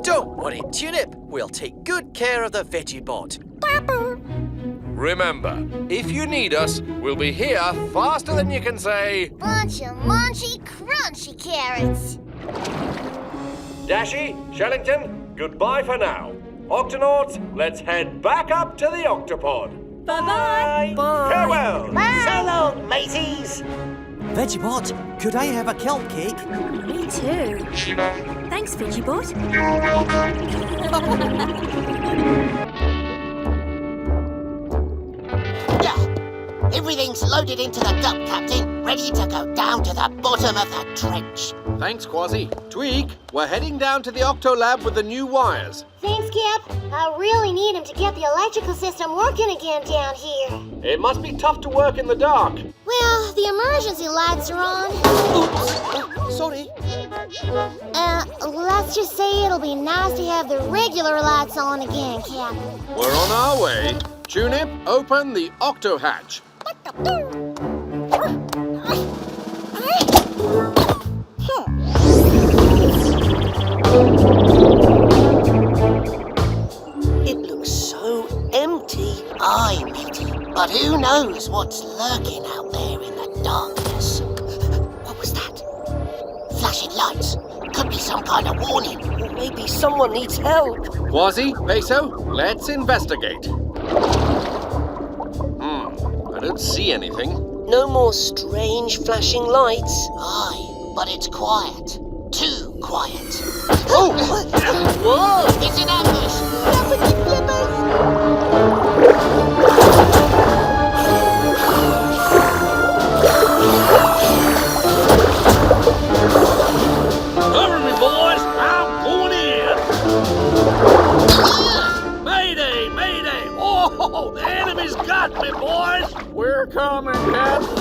Don't worry, Tulip. We'll take good care of the veggie bot. Remember, if you need us, we'll be here faster than you can say. Bunch of munchy, crunchy carrots. Dashy, Shellington, goodbye for now. Octonauts, let's head back up to the Octopod. Bye-bye. Bye. Farewell. So long, mateys. Veggiebot, could I have a kelp cake? Me too. Thanks, Veggiebot. Everything's loaded into the Gup, Captain, ready to go down to the bottom of the trench. Thanks, Kwazii. Tweak, we're heading down to the Octo lab with the new wires. Thanks, Cap. I really need him to get the electrical system working again down here. It must be tough to work in the dark. Well, the emergency lights are on. Oops. Sorry. Let's just say it'll be nice to have the regular lights on again, Cap. We're on our way. Tunip, open the Octo hatch. It looks so empty. Aye, matey, but who knows what's lurking out there in the darkness? What was that? Flashing lights. Could be some kind of warning. Or maybe someone needs help. Kwazii, Peso, let's investigate. I don't see anything. No more strange flashing lights. Aye, but it's quiet. Too quiet. Oh! Whoa! It's an ambush! Cover me, boys. I'm going in. Mayday, mayday. Oh, the enemy's got me, boys. We're coming, Captain.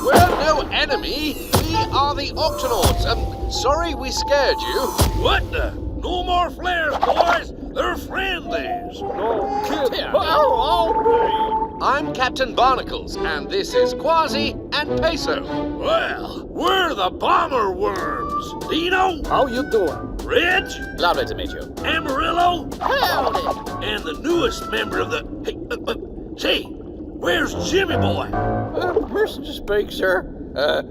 We're no enemy. We are the Octonauts. Sorry we scared you. What the? No more flares, boys. They're friendlies. No kidding. Oh, I'm Captain Barnacles, and this is Kwazii and Peso. Well, we're the bomber worms. Dino? how you doing? Reg? Lovely to meet you. Amarillo? Howdy! And the newest member of the... Hey, say, where's Jimmy boy? Permission to speak, sir.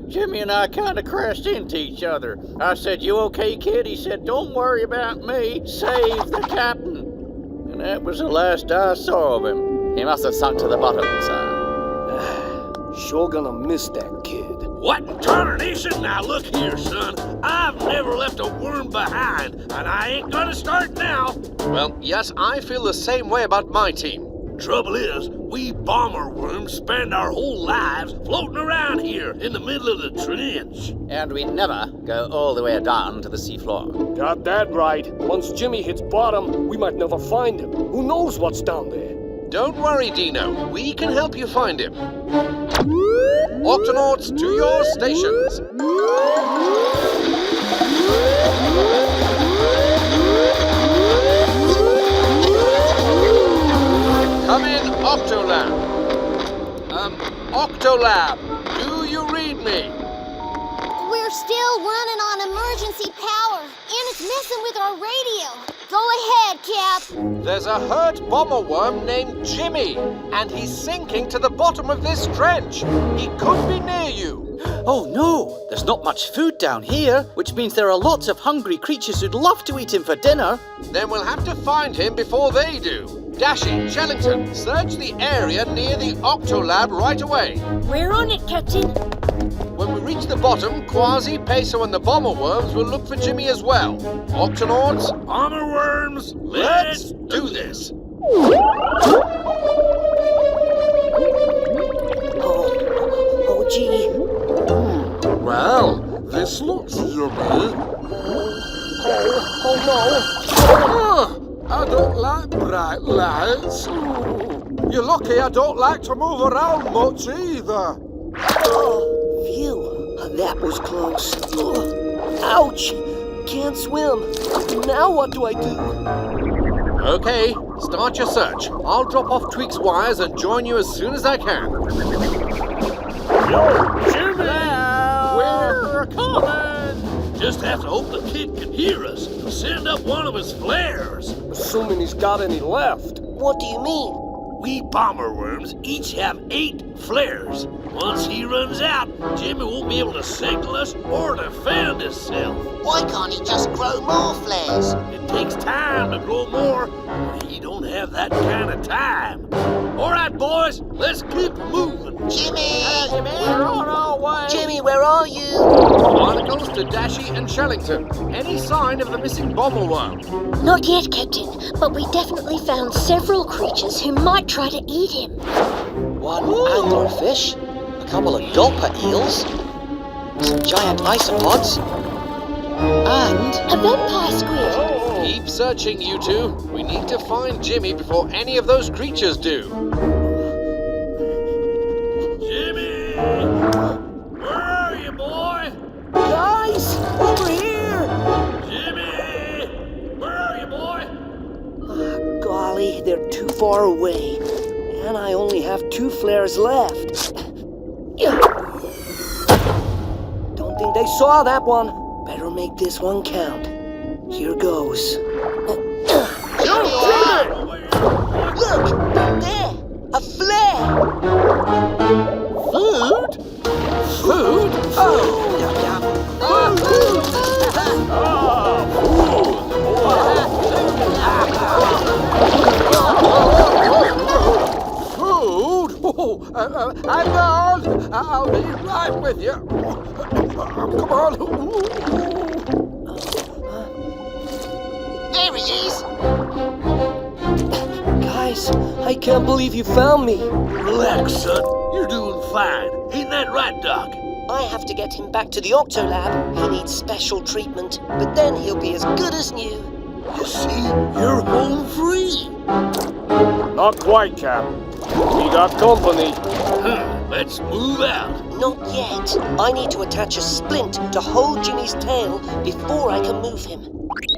Jimmy and I kind of crashed into each other. I said, "You okay, kid?" He said, "Don't worry about me. Save the captain." And that was the last I saw of him. He must have sunk to the bottom, sir. Sure gonna miss that kid. What in tarnation? Now look here, son. I've never left a worm behind, and I ain't gonna start now. Well, yes, I feel the same way about my team. Trouble is, we bomber worms spend our whole lives floating around here in the middle of the trench. And we never go all the way down to the seafloor. Got that right. Once Jimmy hits bottom, we might never find him. Who knows what's down there? Don't worry, Dino. We can help you find him. Octonauts, to your stations. Come in, Octolab. Octolab, do you read me? We're still running on emergency power, and it's messing with our radio. Go ahead, Cap. There's a hurt bomber worm named Jimmy, and he's sinking to the bottom of this trench. He could be near you. Oh no, there's not much food down here, which means there are lots of hungry creatures who'd love to eat him for dinner. Then we'll have to find him before they do. Dashi, Shellington, search the area near the Octo Lab right away. We're on it, Captain. When we reach the bottom, Kwazii, Peso, and the bomber worms will look for Jimmy as well. Octonauts, Armor worms, let's do this. Oh, gee. Well, this looks yummy. Oh, I don't like bright lights. You're lucky I don't like to move around much either. no. Phew, that was close. Ouch! Can't swim. Now what do I do? Okay, start your search. I'll drop off Tweak's wires and join you as soon as I can. Yo, Jimmy! We're coming! Just have to hope the kid can hear us and send up one of his flares. Assuming he's got any left. What do you mean? We bomber worms each have 8 flares. Once he runs out, Jimmy won't be able to signal us or defend himself. Why can't he just grow more flares? It takes time to grow more, and he don't have that kind of time. All right, boys, let's keep moving. Jimmy! We're on our way! Jimmy, where are you? Barnacles to Dashi and Shellington. Any sign of the missing bomber worm? Not yet, Captain, but we definitely found several creatures who might try to eat him. One anglerfish, a couple of gulper eels, some giant isopods, and A vampire squid. Keep searching, you two. We need to find Jimmy before any of those creatures do. Jimmy! Where are you, boy? guys, over here! Jimmy! Where are you, boy? Golly, they're too far away, and I only have 2 flares left. Don't think they saw that one. Better make this one count. Here goes. Look! There! A flare! Food? Food? Food? Hang on! I'll be right with you. Come on. There he is! Guys, I can't believe you found me. Relax, son. You're doing fine. Ain't that right, Doc? I have to get him back to the Octo Lab. He needs special treatment, but then he'll be as good as new. You see, you're home free. Not quite, Cap. We got company. Let's move out. Not yet. I need to attach a splint to hold Jimmy's tail before I can move him.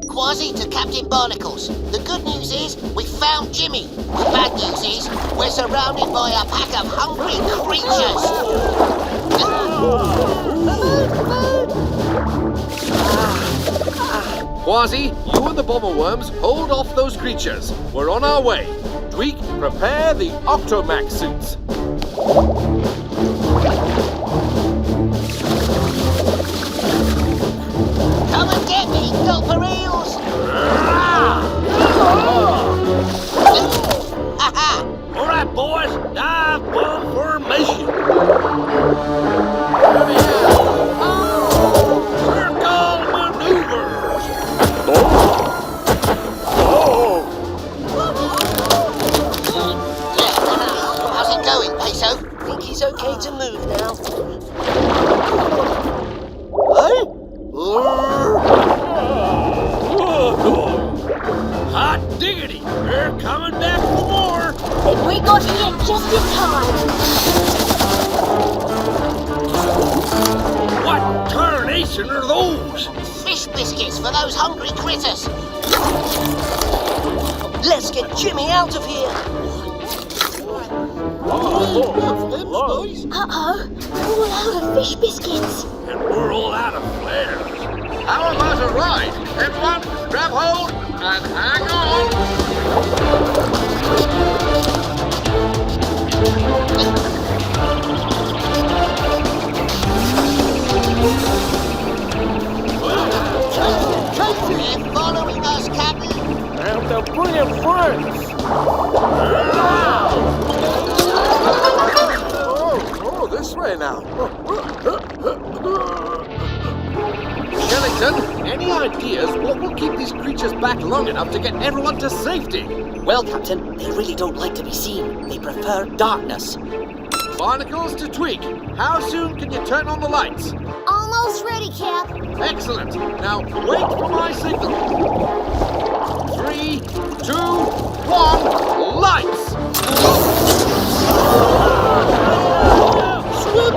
Kwazii to Captain Barnacles. The good news is we found Jimmy. The bad news is we're surrounded by a pack of hungry creatures. Kwazii, you and the bomber worms hold off those creatures. We're on our way. Tweak, prepare the Octomax suits. Come and get me, gulper eels! All right, boys, dive bomb formation. Circle maneuvers. How's it going, Peso? Think he's okay to move now? Hot diggity, they're coming back for more. And we got here just in time. What tarnation are those? Fish biscuits for those hungry critters. Let's get Jimmy out of here. Uh-oh. All out of fish biscuits. And we're all out of flares. How about a ride? Everyone, grab hold And hang on! They're following us, Captain. And they're bringing friends. Oh, this way now. Shellington, any ideas what will keep these creatures back long enough to get everyone to safety? Well, Captain, they really don't like to be seen. They prefer darkness. Barnacles to Tweak, how soon can you turn on the lights? Almost ready, Cap. Excellent. Now wait for my signal. 3, 2, 1, lights! Swim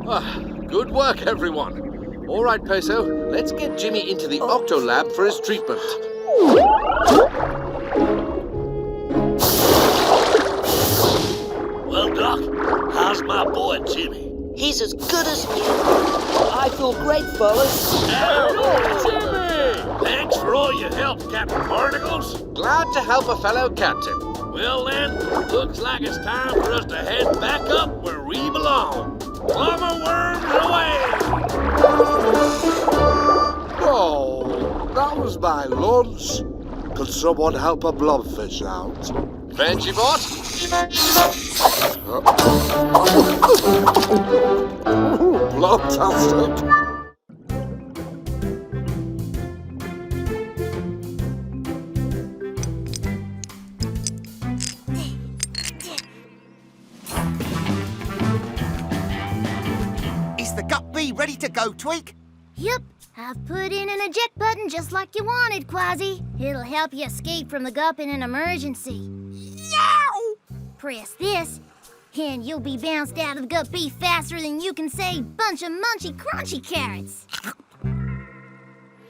away! Good work, everyone. All right, Peso, let's get Jimmy into the Octo lab for his treatment. Well, Doc, how's my boy Jimmy? He's as good as new. I feel great, fellas. Jimmy! Thanks for all your help, Captain Barnacles. Glad to help a fellow captain. Well then, looks like it's time for us to head back up where we belong. Plumber worms away! Oh, that was my lunch. Could someone help a blobfish out? Veggie bot? Fantastic. Is the Gup B ready to go, Tweak? Yep, I've put in an eject button just like you wanted, Kwazii. It'll help you escape from the Gup in an emergency. Yow! Press this, and you'll be bounced out of the Gup B faster than you can say bunch of munchy crunchy carrots.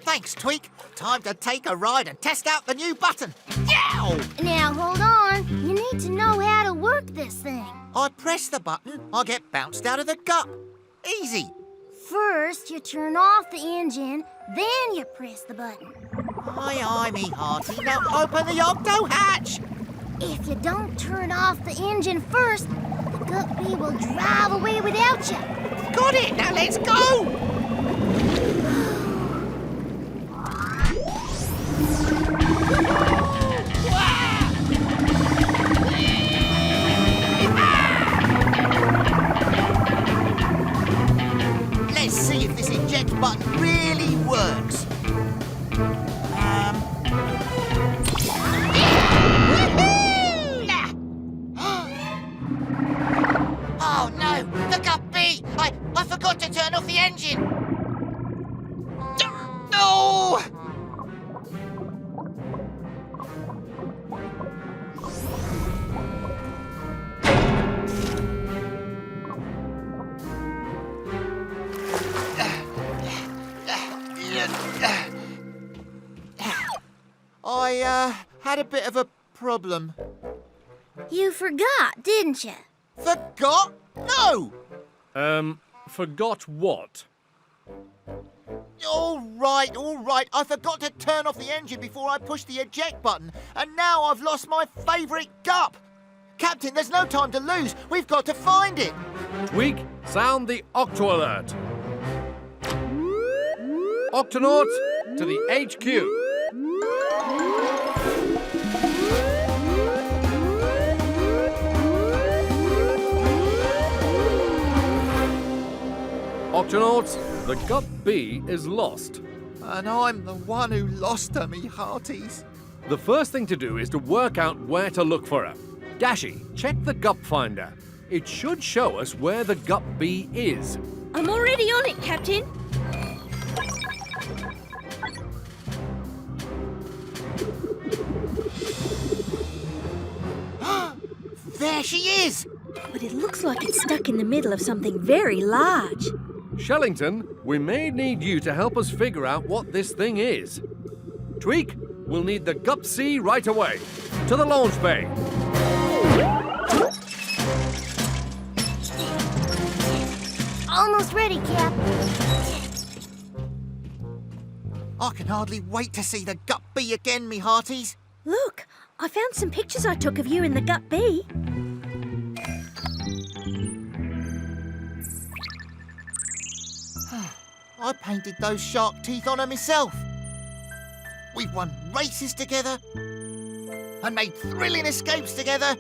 Thanks, Tweak. Time to take a ride and test out the new button. Yow! Now hold on, you need to know how to work this thing. I press the button, I get bounced out of the Gup. Easy. First, you turn off the engine, then you press the button. Aye, me hearty. Now open the octo hatch. If you don't turn off the engine first, the Gup B will drive away without you. Got it. Now let's go. Let's see if this eject button really works. Oh no, the Gup B! I forgot to turn off the engine. No! I had a bit of a problem. You forgot, didn't you? Forgot? No! Forgot what? All right. I forgot to turn off the engine before I pushed the eject button, and now I've lost my favourite Gup. Captain, there's no time to lose. We've got to find it. Tweak, sound the Octo alert. Octonauts to the HQ. Octonauts, the Gup B is lost. And I'm the one who lost her, me hearties. The first thing to do is to work out where to look for her. Dashi, check the Gup finder. It should show us where the Gup B is. I'm already on it, Captain. There she is! But it looks like it's stuck in the middle of something very large. Shellington, we may need you to help us figure out what this thing is. Tweak, we'll need the Gup C right away. To the launch bay. Almost ready, Cap. I can hardly wait to see the Gup B again, me hearties. Look, I found some pictures I took of you in the Gup B. I painted those shark teeth on her myself. We've won races together and made thrilling escapes together.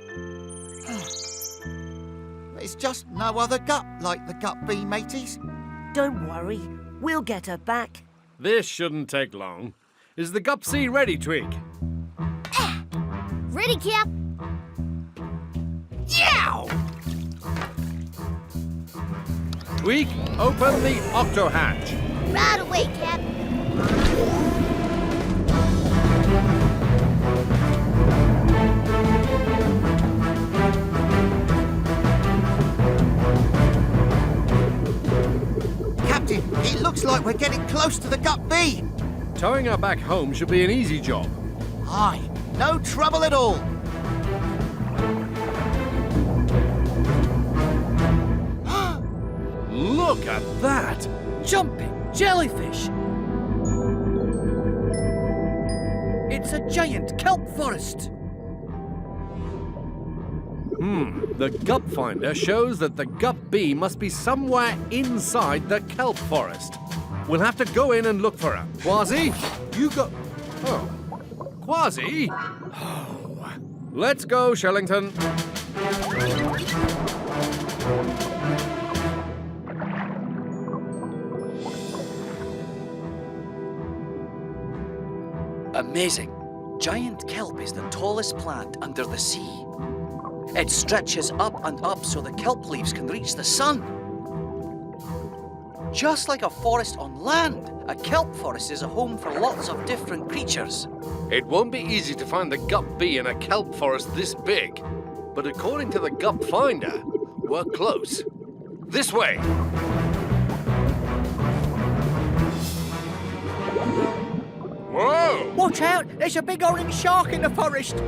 There's just no other Gup like the Gup B, mateys. Don't worry, we'll get her back. This shouldn't take long. Is the Gup C ready, Twig? Ready, Cap? Yow! Twig, open the octo hatch. Right away, Cap. Captain, it looks like we're getting close to the Gup B. Towing her back home should be an easy job. Aye, no trouble at all. Look at that! Jumping jellyfish! It's a giant kelp forest! The Gup finder shows that the Gup B must be somewhere inside the kelp forest. We'll have to go in and look for her. Kwazii, you go... Oh. Kwazii? Oh. Let's go, Shellington. Amazing. Giant kelp is the tallest plant under the sea. It stretches up and up so the kelp leaves can reach the sun. Just like a forest on land, a kelp forest is a home for lots of different creatures. It won't be easy to find the Gup B in a kelp forest this big. But according to the Gup finder, we're close. This way. Whoa! Watch out! There's a big orange shark in the forest!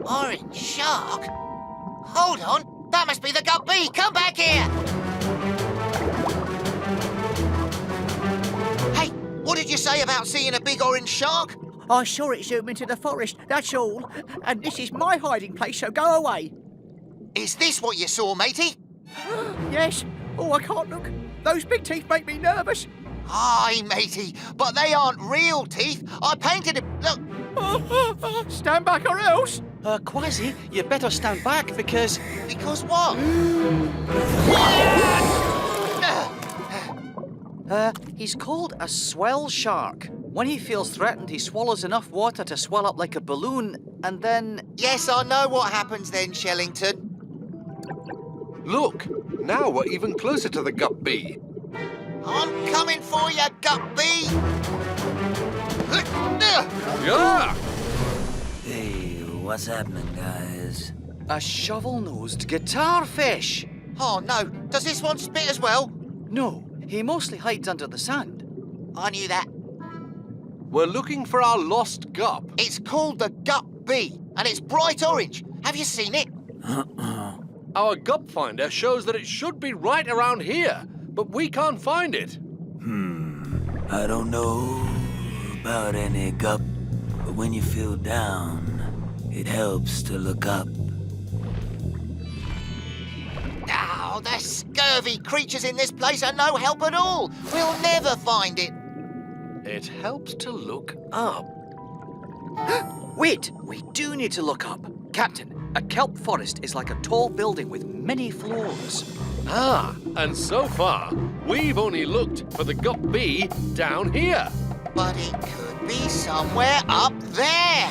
Orange shark? Hold on, that must be the Gup B. Come back here. Hey, what did you say about seeing a big orange shark? I saw it zoom into the forest, that's all. And this is my hiding place, so go away. Is this what you saw, matey? Yes. Oh, I can't look. Those big teeth make me nervous. Aye, matey, but they aren't real teeth. I painted it. Look. Stand back or else. Kwazii, you better stand back because... Because what? He's called a swell shark. When he feels threatened, he swallows enough water to swell up like a balloon, and then... Yes, I know what happens then, Shellington. Look, now we're even closer to the Gup B. I'm coming for you, Gup B. Yeah! Hey, what's happening, guys? A shovel-nosed guitar fish. Oh, no. Does this one spit as well? No, he mostly hides under the sand. I knew that. We're looking for our lost Gup. It's called the Gup B, and it's bright orange. Have you seen it? Our Gup finder shows that it should be right around here, but we can't find it. I don't know about any Gup, but when you feel down, it helps to look up. Oh, the scurvy creatures in this place are no help at all. We'll never find it. It helps to look up. Wait, we do need to look up. Captain, a kelp forest is like a tall building with many floors. Ah, and so far, we've only looked for the Gup B down here. But it could be somewhere up there.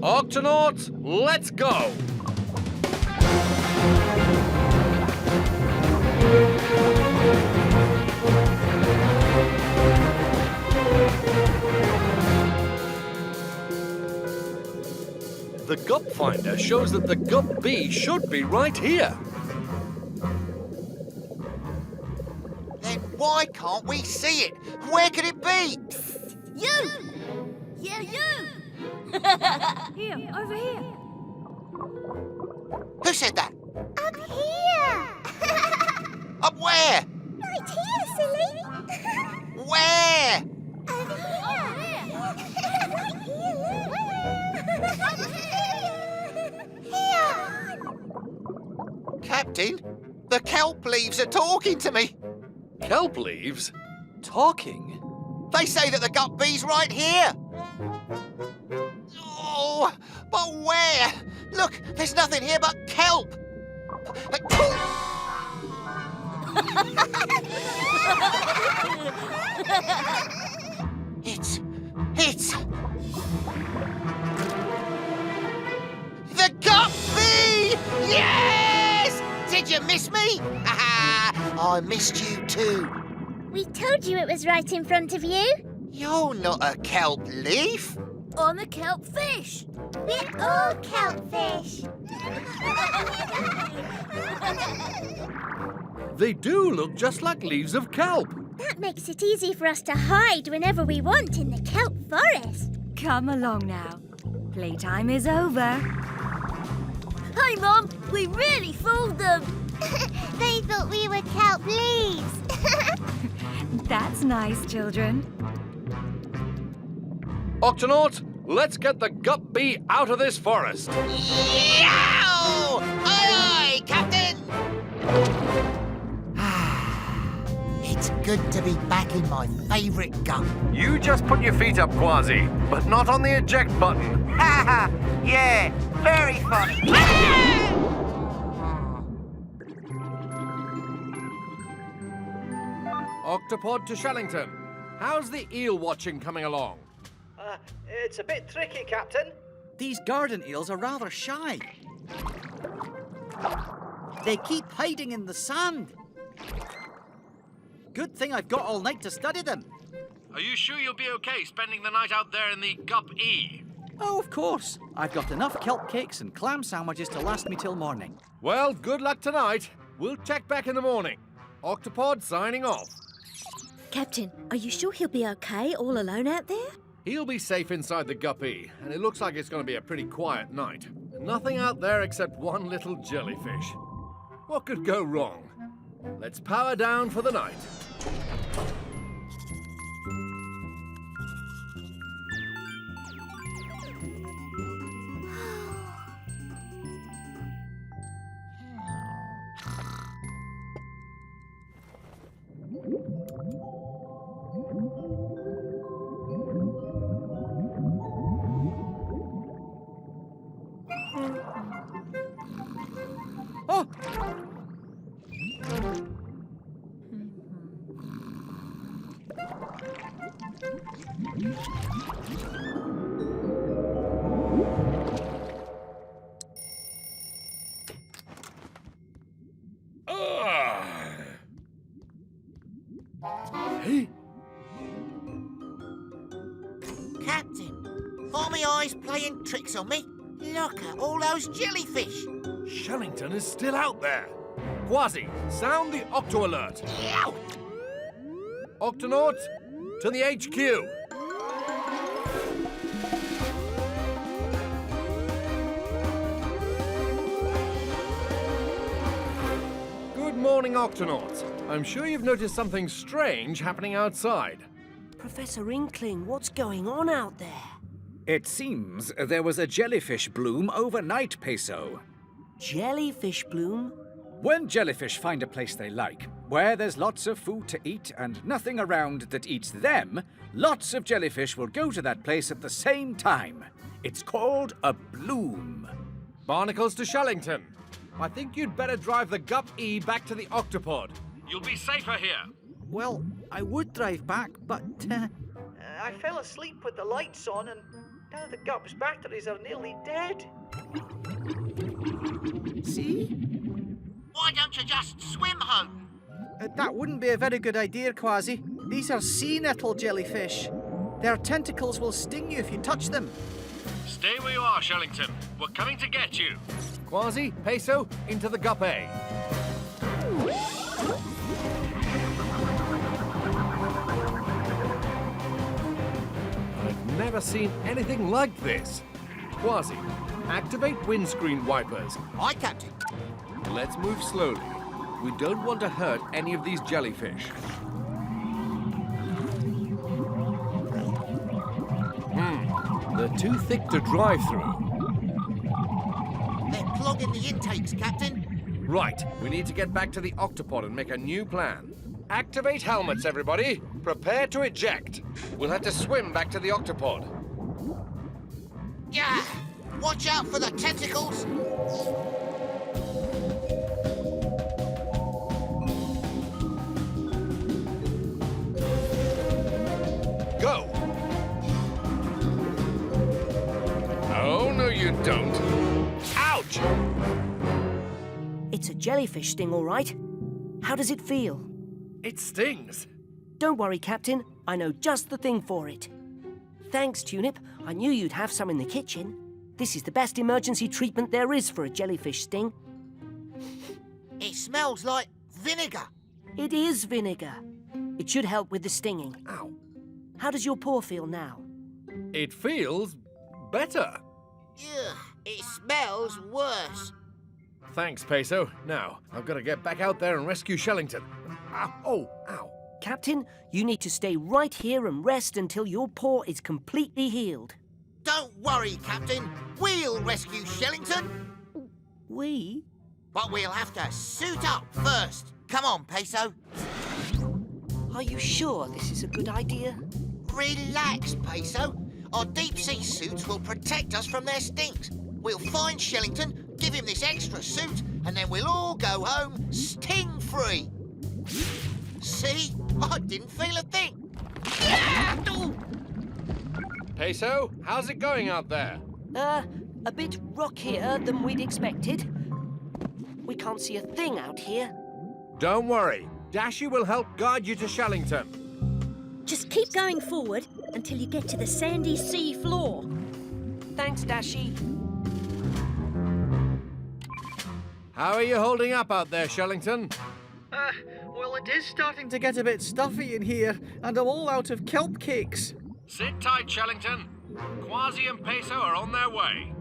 Octonauts, let's go! The Gup finder shows that the Gup B should be right here. Then why can't we see it? Where could it be? You! Yeah, you! Here, over here. Who said that? Up here! Up where? Right here, silly! Captain. The kelp leaves are talking to me. Kelp leaves? Talking? They say that the Gup B's right here. Oh, but where? Look, there's nothing here but kelp. It's the Gup B! Yes! Did you miss me? I missed you too. We told you it was right in front of you. You're not a kelp leaf. I'm a kelp fish. We're all kelp fish. They do look just like leaves of kelp. That makes it easy for us to hide whenever we want in the kelp forest. Come along now. Playtime is over. Hi, Mum. We really fooled them. They thought we were kelp leaves. That's nice, children. Octonauts, let's get the Gup B out of this forest. Yow! Aye, aye, Captain! It's good to be back in my favourite Gup. You just put your feet up, Kwazii, but not on the eject button. Ha ha! Yeah, very funny. Octopod to Shellington. How's the eel watching coming along? It's a bit tricky, Captain. These garden eels are rather shy. They keep hiding in the sand. Good thing I've got all night to study them. Are you sure you'll be okay spending the night out there in the Gup E? Oh, of course. I've got enough kelp cakes and clam sandwiches to last me till morning. Well, good luck tonight. We'll check back in the morning. Octopod signing off. Captain, are you sure he'll be okay all alone out there? He'll be safe inside the Gup E, and it looks like it's going to be a pretty quiet night. Nothing out there except one little jellyfish. What could go wrong? Let's power down for the night. Oh! Hey! Captain, are my eyes playing tricks on me? Look at all those jellyfish. Shellington is still out there. Kwazii, sound the octo alert. Yow! Octonauts, to the HQ. Good morning, Octonauts. I'm sure you've noticed something strange happening outside. Professor Inkling, what's going on out there? It seems there was a jellyfish bloom overnight, Peso. Jellyfish bloom? When jellyfish find a place they like, where there's lots of food to eat and nothing around that eats them, lots of jellyfish will go to that place at the same time. It's called a bloom. Barnacles to Shellington. I think you'd better drive the Gup E back to the Octopod. You'll be safer here. Well, I would drive back, but I fell asleep with the lights on and now the Gup's batteries are nearly dead. See? Why don't you just swim home? That wouldn't be a very good idea, Kwazii. These are sea nettle jellyfish. Their tentacles will sting you if you touch them. Stay where you are, Shellington. We're coming to get you. Kwazii, Peso, into the Gup A. I've never seen anything like this. Kwazii, activate windscreen wipers. Aye, Captain. Let's move slowly. We don't want to hurt any of these jellyfish. They're too thick to drive through. They're clogging the intakes, Captain. Right, we need to get back to the Octopod and make a new plan. Activate helmets, everybody. Prepare to eject. We'll have to swim back to the Octopod. Yeah! Watch out for the tentacles! Go! Oh, no you don't. Ouch! It's a jellyfish sting, all right. How does it feel? It stings. Don't worry, Captain. I know just the thing for it. Thanks, Tunip. I knew you'd have some in the kitchen. This is the best emergency treatment there is for a jellyfish sting. It smells like vinegar. It is vinegar. It should help with the stinging. Ow. How does your paw feel now? It feels better. Ugh, it smells worse. Thanks, Peso. Now, I've got to get back out there and rescue Shellington. Ow. Oh, ow. Captain, you need to stay right here and rest until your paw is completely healed. Don't worry, Captain. We'll rescue Shellington. We? But we'll have to suit up first. Come on, Peso. Are you sure this is a good idea? Relax, Peso. Our deep-sea suits will protect us from their stings. We'll find Shellington, give him this extra suit, and then we'll all go home sting-free. See? I didn't feel a thing. Peso, how's it going out there? A bit rockier than we'd expected. We can't see a thing out here. Don't worry. Dashi will help guide you to Shellington. Just keep going forward until you get to the sandy sea floor. Thanks, Dashi. How are you holding up out there, Shellington? Well, it is starting to get a bit stuffy in here, and I'm all out of kelp cakes. Sit tight, Shellington. Kwazii and Peso are on their way.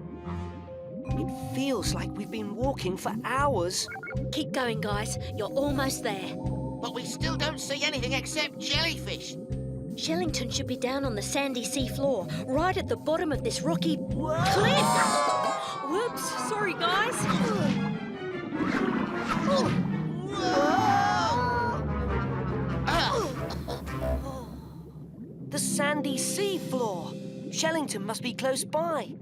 It feels like we've been walking for hours. Keep going, guys. You're almost there. But we still don't see anything except jellyfish. Shellington should be down on the sandy sea floor, right at the bottom of this rocky cliff. Whoops, sorry, guys. The sandy sea floor. Shellington must be close by.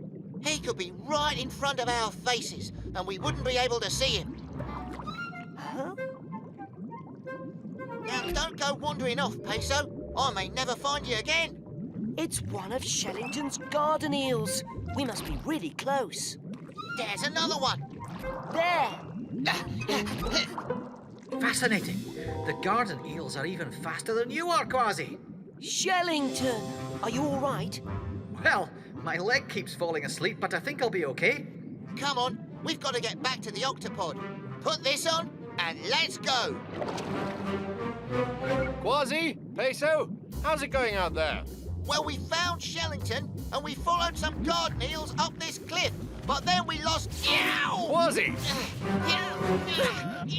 He could be right in front of our faces, and we wouldn't be able to see him. Huh? Now, don't go wandering off, Peso. I may never find you again. It's one of Shellington's garden eels. We must be really close. There's another one. There. Fascinating. The garden eels are even faster than you are, Kwazii. Shellington, are you all right? Well, my leg keeps falling asleep, but I think I'll be okay. Come on, we've got to get back to the Octopod. Put this on, and let's go. Kwazii, Peso, how's it going out there? Well, we found Shellington, and we followed some garden eels up this cliff. But then we lost... Kwazii!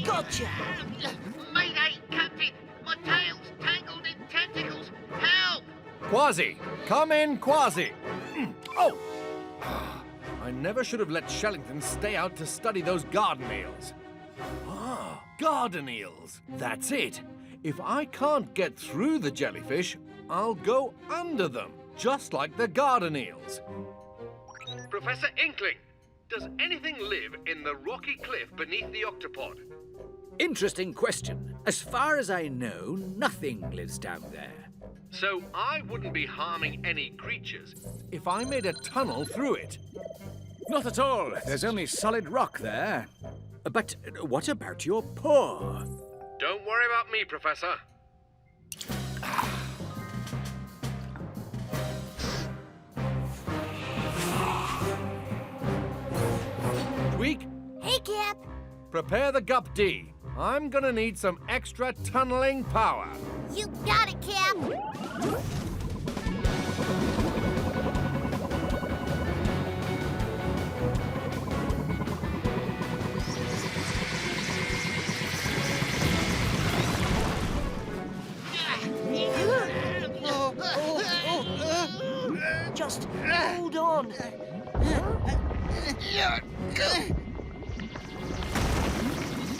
Gotcha! Mayday, Captain! My tail's tangled in tentacles! Help! Kwazii! Come in, Kwazii! Oh! I never should have let Shellington stay out to study those garden eels. Ah, garden eels! That's it! If I can't get through the jellyfish, I'll go under them, just like the garden eels. Professor Inkling, does anything live in the rocky cliff beneath the Octopod? Interesting question. As far as I know, nothing lives down there. So I wouldn't be harming any creatures. If I made a tunnel through it. Not at all. There's only solid rock there. But what about your paw? Don't worry about me, Professor. Tweak, Hey, Cap. prepare the Gup D. I'm gonna need some extra tunneling power. You got it, Cap. Just hold on.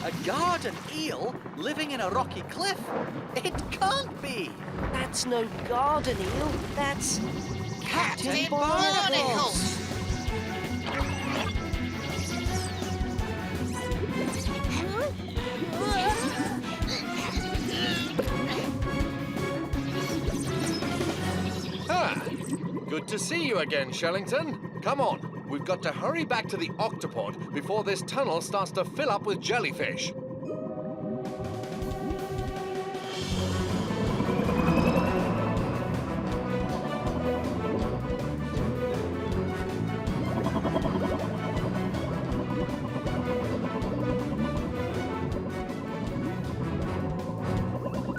A garden eel living in a rocky cliff? It can't be! That's no garden eel, that's Captain Barnacles! Good to see you again, Shellington. Come on, we've got to hurry back to the Octopod before this tunnel starts to fill up with jellyfish.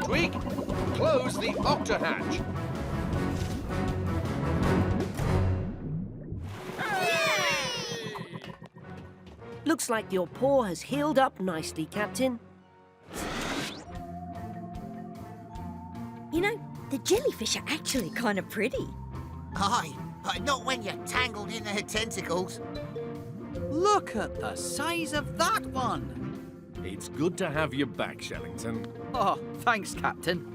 Tweak, close the octo hatch. Looks like your paw has healed up nicely, Captain. You know, the jellyfish are actually kind of pretty. Aye, but not when you're tangled in their tentacles. Look at the size of that one! It's good to have you back, Shellington. Oh, thanks, Captain.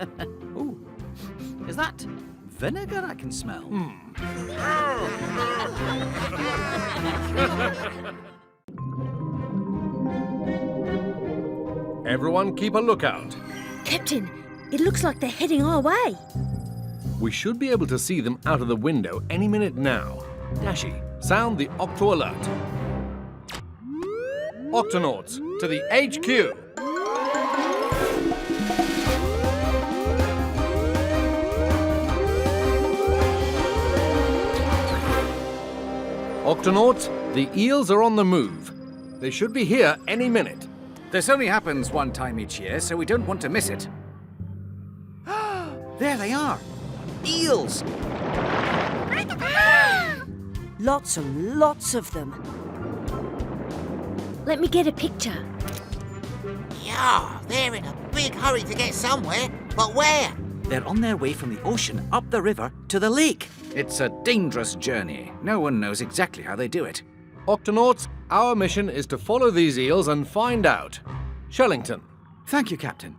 Ooh, is that vinegar I can smell? Everyone keep a lookout. Captain, it looks like they're heading our way. We should be able to see them out of the window any minute now. Dashi, sound the octo alert. Octonauts, to the HQ! Octonauts, the eels are on the move. They should be here any minute. This only happens one time each year, so we don't want to miss it. There they are! Eels! Lots and lots of them. Let me get a picture. Yeah, they're in a big hurry to get somewhere, but where? They're on their way from the ocean up the river to the lake. It's a dangerous journey. No one knows exactly how they do it. Octonauts, our mission is to follow these eels and find out. Shellington. Thank you, Captain.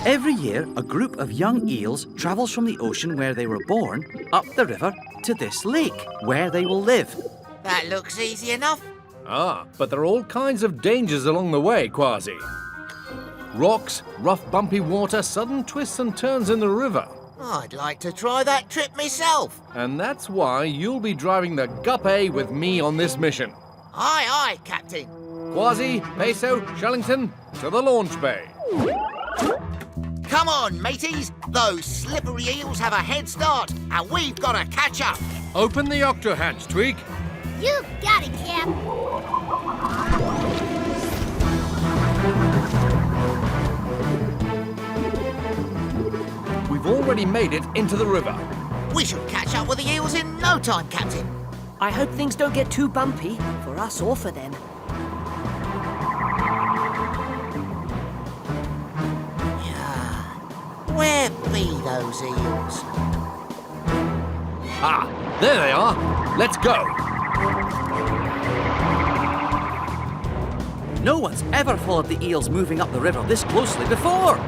Every year, a group of young eels travels from the ocean where they were born up the river to this lake, where they will live. That looks easy enough. Ah, but there are all kinds of dangers along the way, Kwazii. Rocks, rough bumpy water, sudden twists and turns in the river. I'd like to try that trip myself. And that's why you'll be driving the Gup A with me on this mission. Aye, aye, Captain. Kwazii, Peso, Shellington, to the launch bay. Come on, mateys. Those slippery eels have a head start, and we've got to catch up. Open the octo hatch, Tweak. You got it, Cap. We've already made it into the river. We should catch up with the eels in no time, Captain. I hope things don't get too bumpy, for us or for them. Yeah. Where be those eels? Ah, there they are. Let's go. No one's ever followed the eels moving up the river this closely before.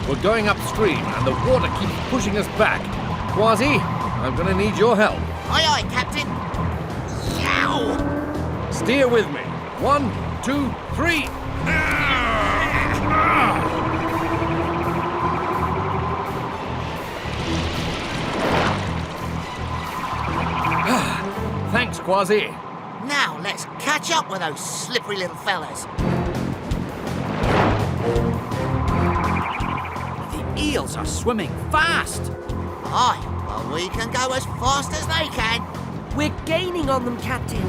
We're going upstream, and the water keeps pushing us back. Kwazii, I'm going to need your help. Aye, aye, Captain. Yow! Steer with me. 1, 2, 3. Thanks, Kwazii. Now let's catch up with those slippery little fellas. Eels are swimming fast. Aye, well, we can go as fast as they can. We're gaining on them, Captain.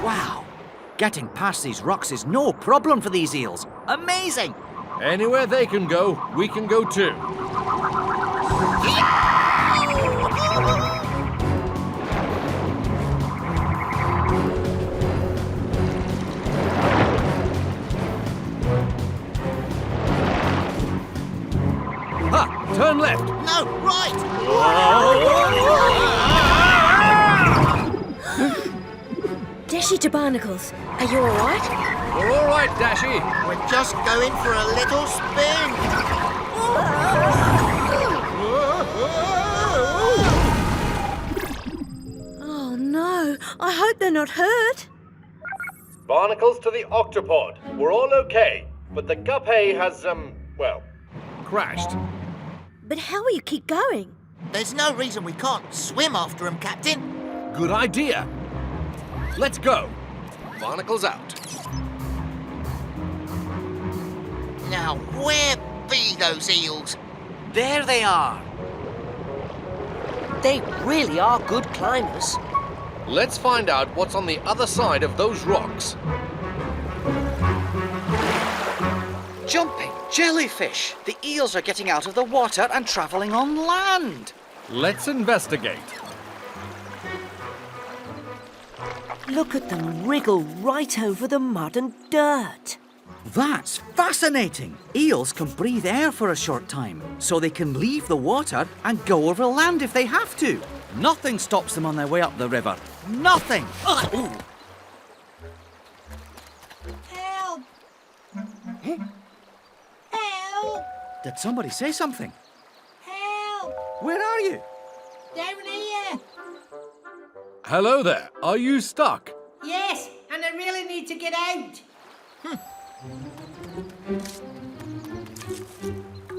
Wow. Getting past these rocks is no problem for these eels. Amazing. Anywhere they can go, we can go too. Turn left. left. No, right! Dashi to Barnacles, are you all right? We're all right, Dashi. We're just going for a little spin. Oh no, I hope they're not hurt. Barnacles to the Octopod. We're all okay, but the Gup A has, Crashed. But how will you keep going? There's no reason we can't swim after him, Captain. Good idea. Let's go. Barnacles out. Now, where be those eels? There they are. They really are good climbers. Let's find out what's on the other side of those rocks. Jumping jellyfish. The eels are getting out of the water and travelling on land. Let's investigate. Look at them wriggle right over the mud and dirt. That's fascinating. Eels can breathe air for a short time, so they can leave the water and go over land if they have to. Nothing stops them on their way up the river. Nothing. Ooh. Help! Help! Did somebody say something? Help! Where are you? Down here! Hello there. Are you stuck? Yes, and I really need to get out.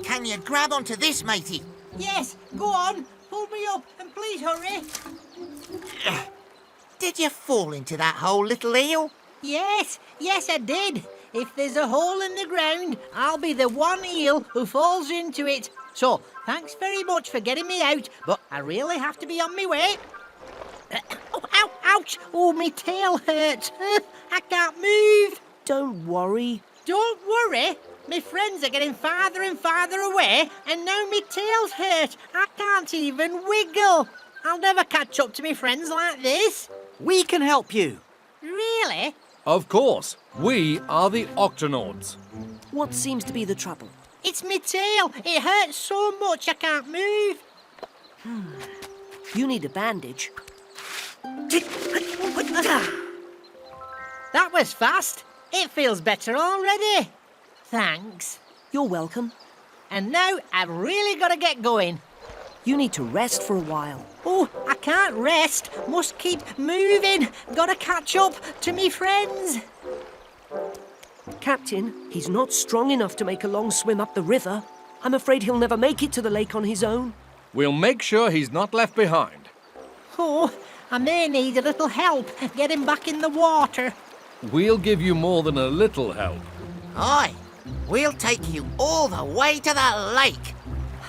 Can you grab onto this, matey? Yes, go on. Pull me up and please hurry. Did you fall into that hole, little eel? Yes, I did. If there's a hole in the ground, I'll be the one eel who falls into it. So, thanks very much for getting me out, but I really have to be on my way. Oh, ow, ouch! Oh, my tail hurts. I can't move. Don't worry. Don't worry. My friends are getting farther and farther away, and now my tail's hurt. I can't even wiggle. I'll never catch up to my friends like this. We can help you. Really? Of course. We are the Octonauts. What seems to be the trouble? It's my tail. It hurts so much I can't move. You need a bandage. That was fast. It feels better already. Thanks. You're welcome. And now I've really got to get going. You need to rest for a while. Oh, I can't rest. Must keep moving. Gotta catch up to me friends. Captain, he's not strong enough to make a long swim up the river. I'm afraid he'll never make it to the lake on his own. We'll make sure he's not left behind. Oh, I may need a little help getting back in the water. We'll give you more than a little help. Aye, we'll take you all the way to the lake.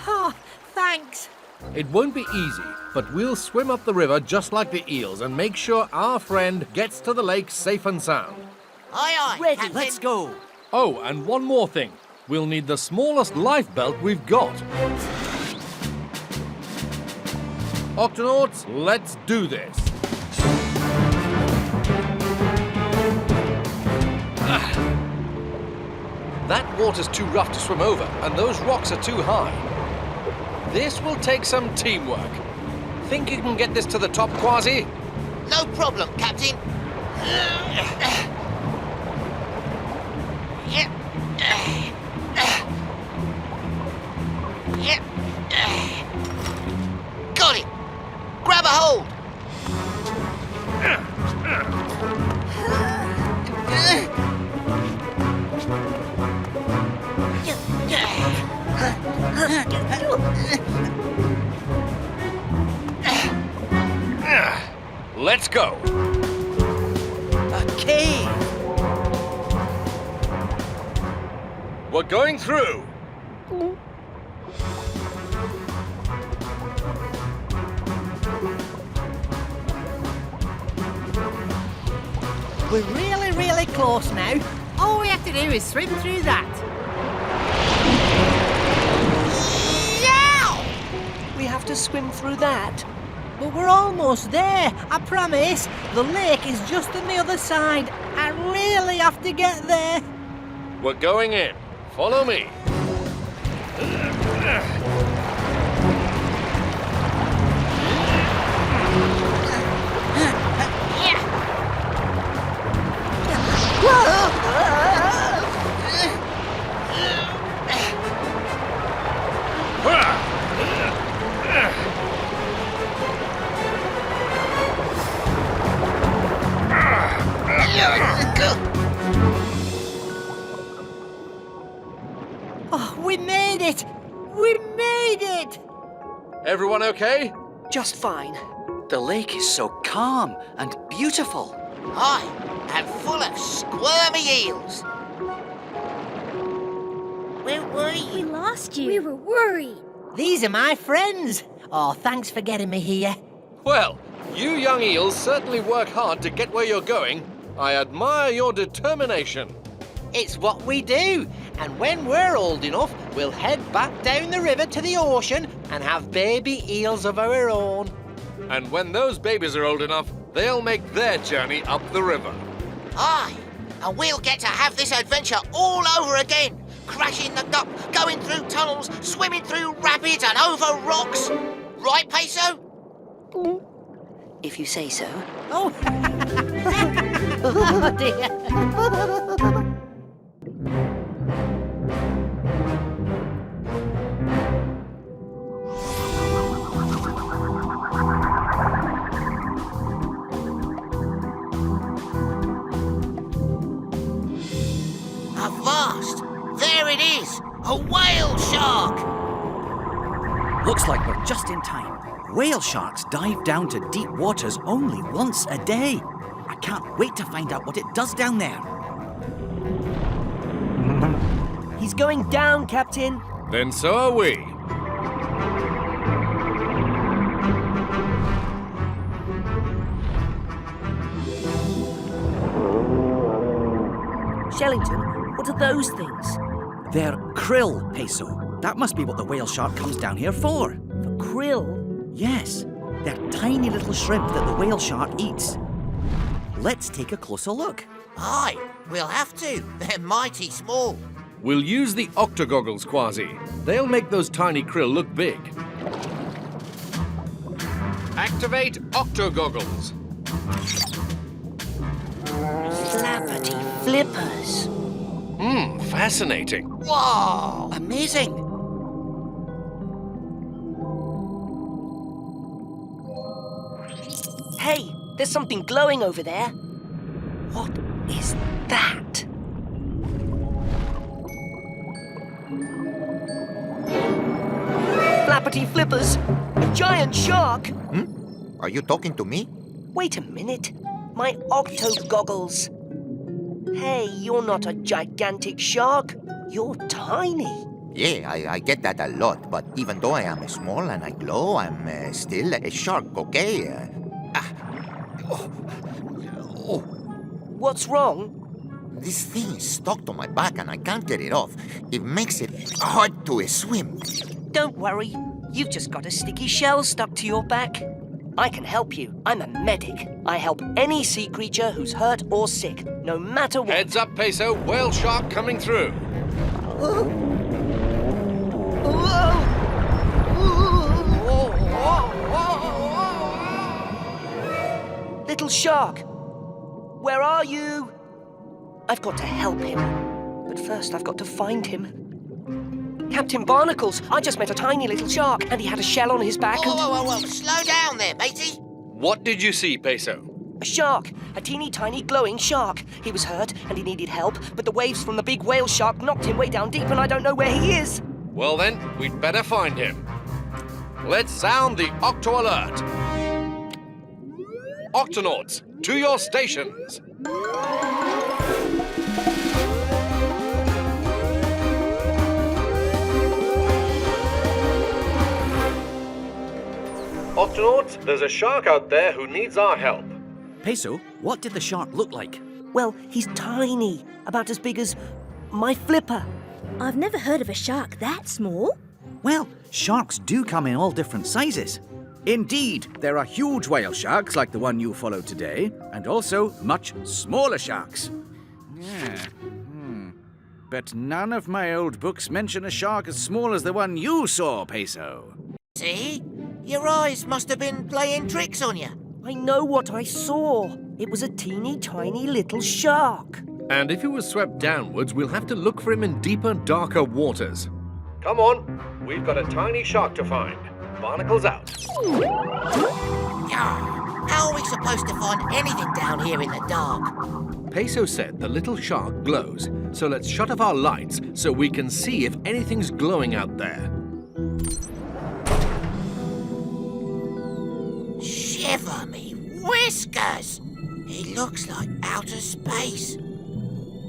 Oh, thanks. It won't be easy, but we'll swim up the river just like the eels and make sure our friend gets to the lake safe and sound. Aye, aye, Ready. Captain. Let's go. Oh, and one more thing. We'll need the smallest life belt we've got. Octonauts, let's do this. That water's too rough to swim over, and those rocks are too high. This will take some teamwork. Think you can get this to the top, Kwazii? No problem, Captain. Got it. Grab a hold. Let's go. A cave. We're going through. We're really, really close now. All we have to do is swim through that. Yow! We have to swim through that. But we're almost there, I promise. The lake is just on the other side. I really have to get there. We're going in. Follow me. Everyone okay? Just fine. The lake is so calm and beautiful. Aye, and full of squirmy eels. Where were you? We lost you. We were worried. These are my friends. Oh, thanks for getting me here. Well, you young eels certainly work hard to get where you're going. I admire your determination. It's what we do. And when we're old enough, we'll head back down the river to the ocean and have baby eels of our own. And when those babies are old enough, they'll make their journey up the river. Aye, and we'll get to have this adventure all over again. Crashing the Gup, going through tunnels, swimming through rapids and over rocks. Right, Peso? If you say so. Oh, oh dear. Avast! There it is! A whale shark! Looks like we're just in time. Whale sharks dive down to deep waters only once a day. I can't wait to find out what it does down there. He's going down, Captain. Then so are we. Shellington, what are those things? They're krill, Peso. That must be what the whale shark comes down here for. For krill? Yes, they're tiny little shrimp that the whale shark eats. Let's take a closer look. Aye, we'll have to. They're mighty small. We'll use the octogoggles, Kwazii. They'll make those tiny krill look big. Activate octogoggles. Flappity flippers. Fascinating. Whoa! Amazing! Hey, there's something glowing over there. What is that? Flappity flippers! A giant shark! Are you talking to me? Wait a minute. My octo goggles. Hey, you're not a gigantic shark. You're tiny. Yeah, I get that a lot, but even though I am small and I glow, I'm still a shark, okay? What's wrong? This thing is stuck to my back and I can't get it off. It makes it hard to swim. Don't worry. You've just got a sticky shell stuck to your back. I can help you. I'm a medic. I help any sea creature who's hurt or sick, no matter what. Heads up, Peso. Whale shark coming through. Little shark, where are you? I've got to help him. But first I've got to find him. Captain Barnacles, I just met a tiny little shark and he had a shell on his back and... Whoa, slow down there, matey. What did you see, Peso? A shark, a teeny tiny glowing shark. He was hurt and he needed help, but the waves from the big whale shark knocked him way down deep and I don't know where he is. Well then, we'd better find him. Let's sound the octo alert. Octonauts, to your stations. Octonauts, there's a shark out there who needs our help. Peso, what did the shark look like? Well, he's tiny, about as big as my flipper. I've never heard of a shark that small. Well, sharks do come in all different sizes. Indeed, there are huge whale sharks like the one you followed today, and also much smaller sharks. But none of my old books mention a shark as small as the one you saw, Peso. See? Your eyes must have been playing tricks on you. I know what I saw. It was a teeny tiny little shark. And if he was swept downwards, we'll have to look for him in deeper, darker waters. Come on, we've got a tiny shark to find. Barnacles out. How are we supposed to find anything down here in the dark? Peso said the little shark glows, so let's shut off our lights so we can see if anything's glowing out there. shiver me whiskers! It looks like outer space.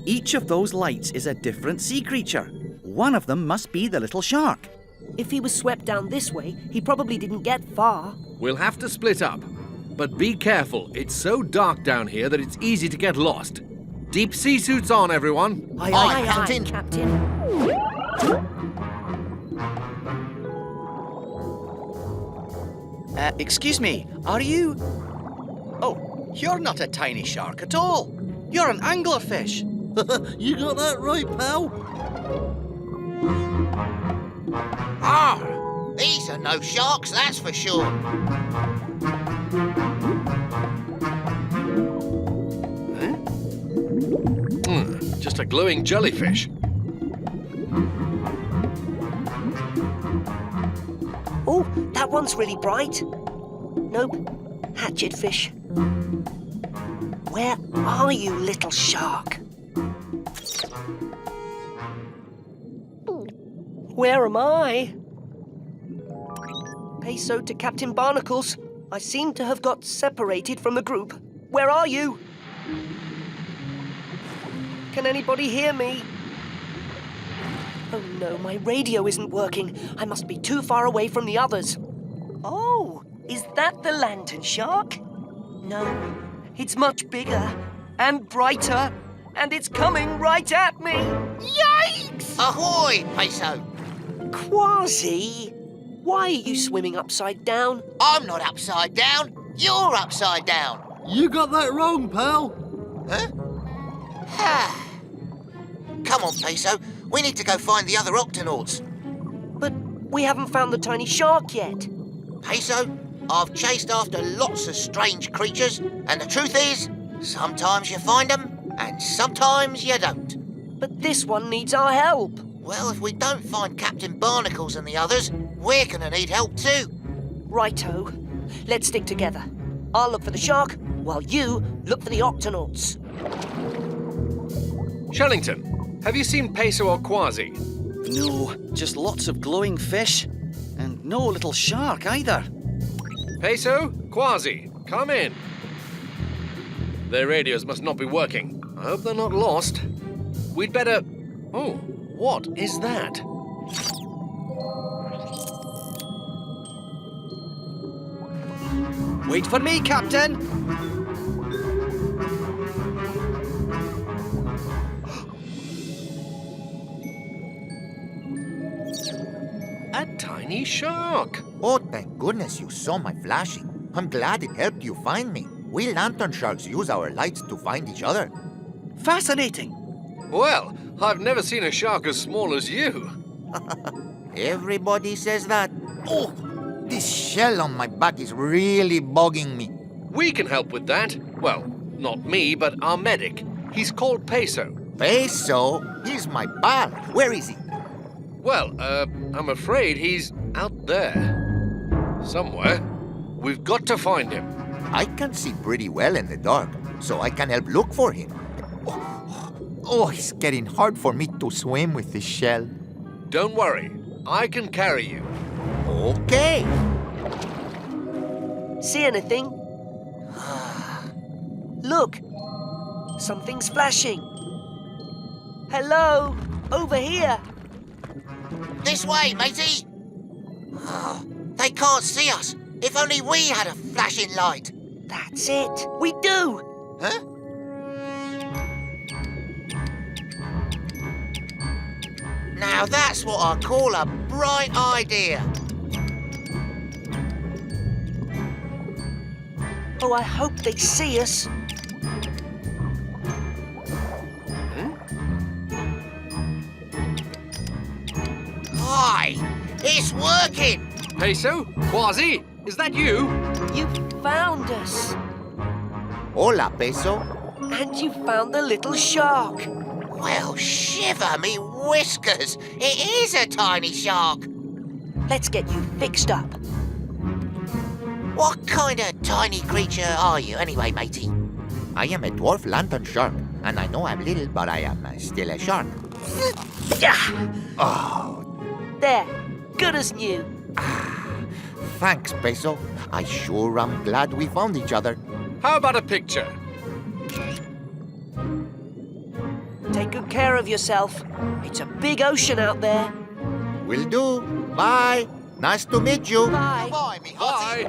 Each of those lights is a different sea creature. One of them must be the little shark. If he was swept down this way, he probably didn't get far. We'll have to split up. But be careful. It's so dark down here that it's easy to get lost. Deep sea suits on, everyone. Aye, Captain. Excuse me, are you... Oh, you're not a tiny shark at all. You're an anglerfish. You got that right, pal. Ah, these are no sharks, that's for sure. Just a glowing jellyfish. Oh, that one's really bright. Nope, hatchet fish. Where are you, little shark? Where am I? Peso to Captain Barnacles. I seem to have got separated from the group. Where are you? Can anybody hear me? Oh no, my radio isn't working. I must be too far away from the others. Oh, is that the lantern shark? No, it's much bigger and brighter, and it's coming right at me. Yikes! Ahoy, Peso! Kwazii, why are you swimming upside down? I'm not upside down. You're upside down. You got that wrong, pal. Huh? Come on, Peso. We need to go find the other Octonauts. But we haven't found the tiny shark yet. Peso, I've chased after lots of strange creatures, and the truth is, sometimes you find them, and sometimes you don't. But this one needs our help. Well, if we don't find Captain Barnacles and the others, we're gonna need help too. Righto. Let's stick together. I'll look for the shark, while you look for the Octonauts. Shellington, have you seen Peso or Kwazii? No, just lots of glowing fish. And no little shark either. Peso, Kwazii, come in. Their radios must not be working. I hope they're not lost. We'd better... Oh, what is that? Wait for me, Captain. A tiny shark. Oh, thank goodness you saw my flashing. I'm glad it helped you find me. We lantern sharks use our lights to find each other. Fascinating. Well, I've never seen a shark as small as you. Everybody says that. Oh, this shell on my back is really bugging me. We can help with that. Well, not me, but our medic. He's called Peso. Peso? He's my pal. Where is he? Well, I'm afraid he's out there. Somewhere. We've got to find him. I can see pretty well in the dark, so I can help look for him. Oh, it's getting hard for me to swim with this shell. Don't worry. I can carry you. Okay. See anything? Look. Something's flashing. Hello? Over here. This way, matey. Oh, they can't see us. If only we had a flashing light. That's it. We do. Huh? Now that's what I call a bright idea. Oh, I hope they see us. Hi, it's working. Peso? Kwazii? Is that you? You found us. Hola, Peso. And you found the little shark. Well, shiver me whiskers. It is a tiny shark. Let's get you fixed up. What kind of tiny creature are you anyway, matey? I am a dwarf lantern shark, and I know I'm little, but I am still a shark. Yeah. Oh. There. Good as new. Thanks, Peso. I sure am glad we found each other. How about a picture? Take good care of yourself. It's a big ocean out there. Will do. Bye. Nice to meet you. Bye. Bye, me hearty.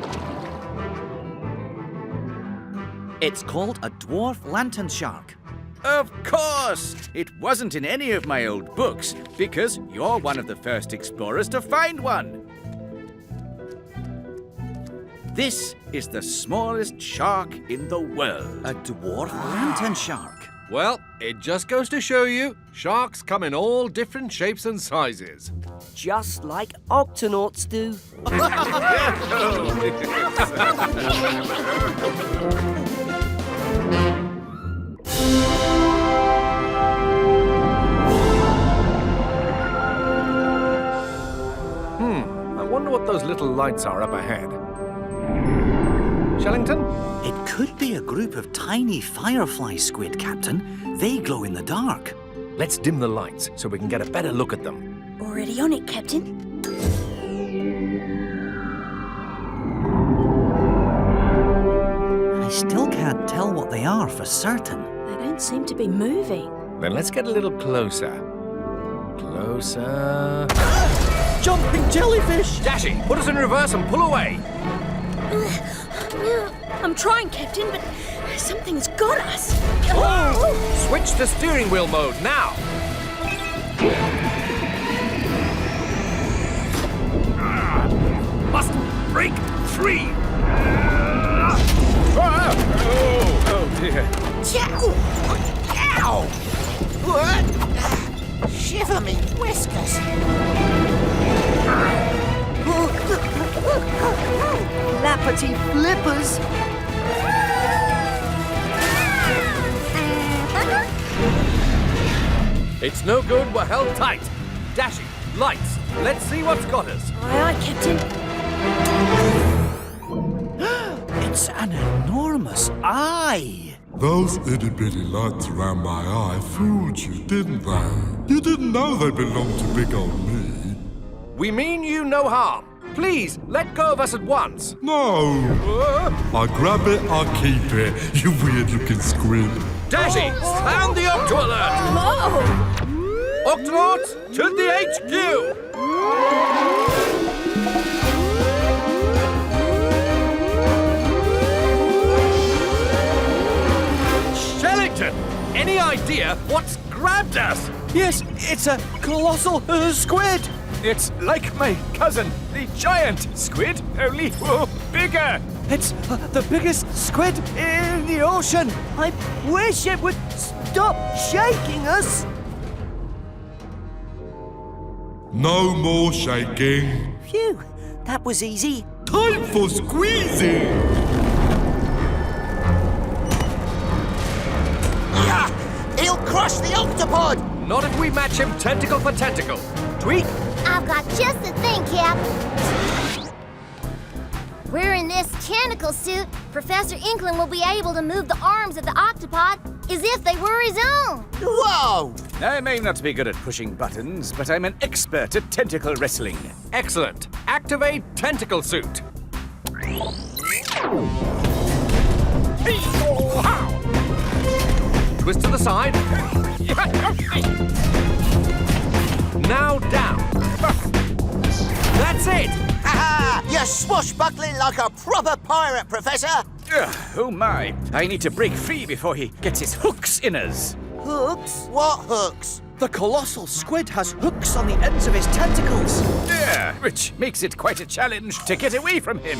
It's called a dwarf lantern shark. Of course! It wasn't in any of my old books, because you're one of the first explorers to find one. This is the smallest shark in the world. A dwarf lantern shark. Well, it just goes to show you, sharks come in all different shapes and sizes. Just like Octonauts do. I wonder what those little lights are up ahead. Shellington? It could be a group of tiny firefly squid, Captain. They glow in the dark. Let's dim the lights so we can get a better look at them. Already on it, Captain. I still can't tell what they are for certain. They don't seem to be moving. Then let's get a little closer. Closer. Jumping jellyfish! Dashy, put us in reverse and pull away. I'm trying, Captain, but something's got us. Whoa! Switch to steering wheel mode now. Must break free. Oh dear. Ow! What? Shiver me whiskers. Lappity flippers. It's no good, we're held tight. Dashy, lights, let's see what's got us. Aye, aye, Captain. It's an enormous eye. Those itty-bitty lights around my eye fooled you, didn't they? You didn't know they belonged to big old me. We mean you no harm. Please, let go of us at once. No! I grab it, I keep it, you weird-looking squid. Dashy, sound the octo alert! Octonauts, to the HQ! Shellington, any idea what's grabbed us? Yes, it's a colossal squid. It's like my cousin, the giant squid, only bigger. It's the biggest squid in the ocean. I wish it would stop shaking us. No more shaking. Phew, that was easy. Time for squeezing! Yeah! He'll crush the octopod! Not if we match him tentacle for tentacle. Tweak? I've got just the thing, Cap. Wearing this tentacle suit, Professor Inkling will be able to move the arms of the octopod as if they were his own. Whoa! I may not be good at pushing buttons, but I'm an expert at tentacle wrestling. Excellent. Activate tentacle suit. Twist to the side. Now down. That's it. Ha! You're swashbuckling like a proper pirate, Professor. Oh my, I need to break free before he gets his hooks in us. Hooks? What hooks? The colossal squid has hooks on the ends of his tentacles. Yeah, which makes it quite a challenge to get away from him.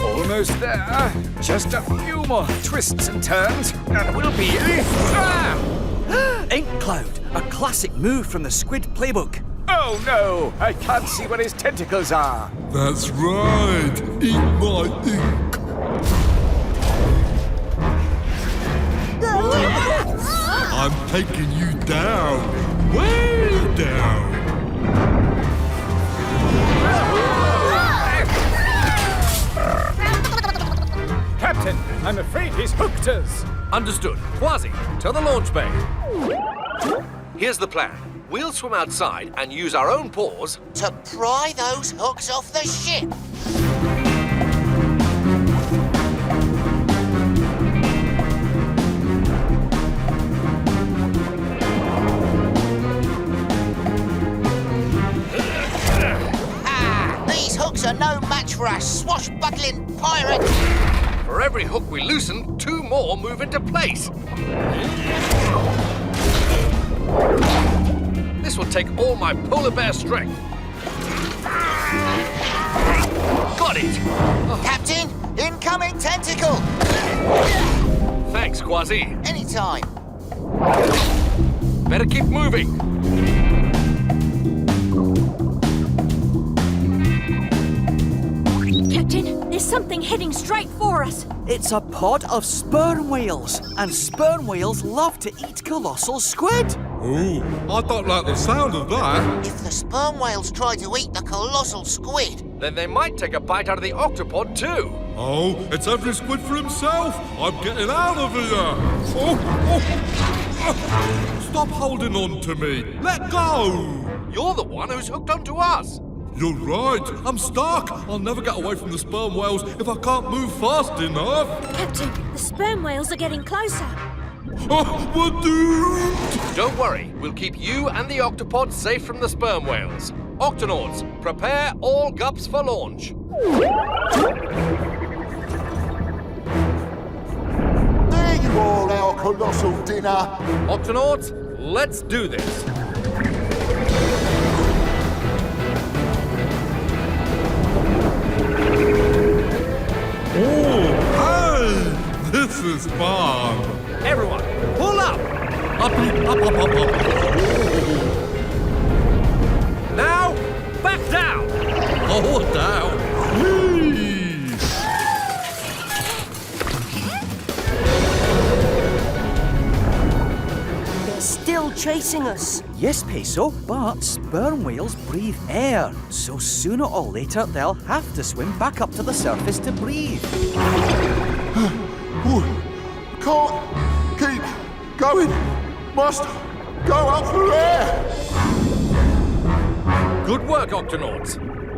Almost there. Just a few more twists and turns, and we'll be... Ink Cloud, a classic move from the squid playbook. Oh no, I can't see where his tentacles are. That's right. Eat my ink. I'm taking you down. Way down. Captain, I'm afraid he's hooked us. Understood. Kwazii, to the launch bay. Here's the plan. We'll swim outside and use our own paws To pry those hooks off the ship. These hooks are no match for a swashbuckling pirate. For every hook we loosen, 2 more move into place. This will take all my polar bear strength. Got it! Captain, incoming tentacle. Thanks, Kwazii. Anytime. Better keep moving. Captain, there's something heading straight for us. It's a pod of sperm whales, and sperm whales love to eat colossal squid. Ooh, I don't like the sound of that. If the sperm whales try to eat the colossal squid, Then they might take a bite out of the octopod too. Oh, it's every squid for himself. I'm getting out of here. Stop holding on to me. Let go. You're the one who's hooked onto us. You're right. I'm stuck. I'll never get away from the sperm whales if I can't move fast enough. Captain, the sperm whales are getting closer. We're doomed. Don't worry, we'll keep you and the octopod safe from the sperm whales. Octonauts, prepare all gups for launch. There you are, our colossal dinner. Octonauts, let's do this. Oh, hey, this is fun. Everyone, pull up. Up. Now, back down. Oh, down. Whee! They're still chasing us. Yes, Peso, but sperm whales breathe air, so sooner or later they'll have to swim back up to the surface to breathe. Can't keep going. Must go up for air. Good work, Octonauts.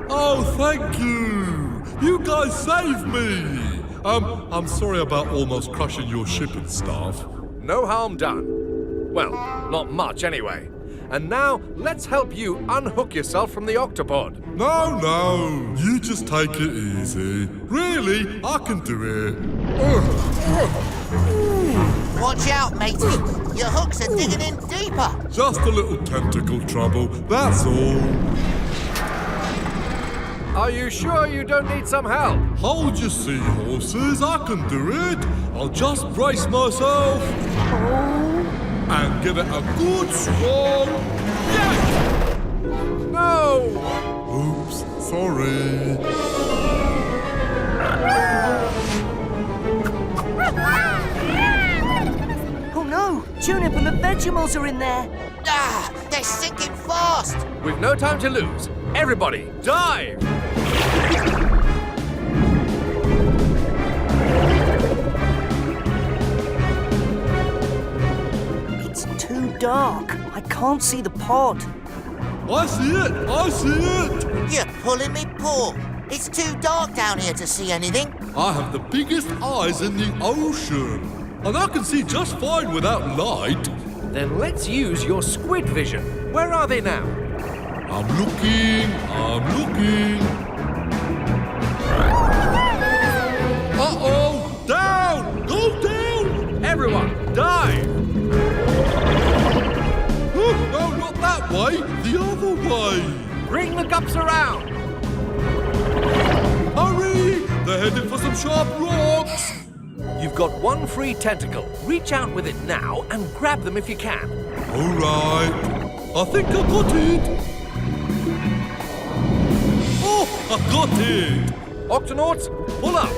Oh, thank you. You guys saved me. I'm sorry about almost crushing your ship and stuff. No harm done. Well, not much anyway. And now, let's help you unhook yourself from the octopod. No, you just take it easy. Really, I can do it. watch out, matey. Your hooks are digging in deeper. Just a little tentacle trouble, that's all. Are you sure you don't need some help? Hold your seahorses, I can do it. I'll just brace myself. And give it a good strong yank. No! Oops, sorry. Oh no! Tunip and the Vegemals are in there. Ah, they're sinking fast. We've no time to lose. Everybody, dive! It's too dark. I can't see the pod. I see it! You're pulling me paw. It's too dark down here to see anything. I have the biggest eyes in the ocean. And I can see just fine without light. Then let's use your squid vision. Where are they now? I'm looking. Uh-oh! Down! Go down! Everyone, dive! Oh, no, not that way. The other way. Bring the gups around. Hurry! They're headed for some sharp rocks. You've got one free tentacle. Reach out with it now and grab them if you can. All right. I think I got it. Oh, I got it. Octonauts, pull up.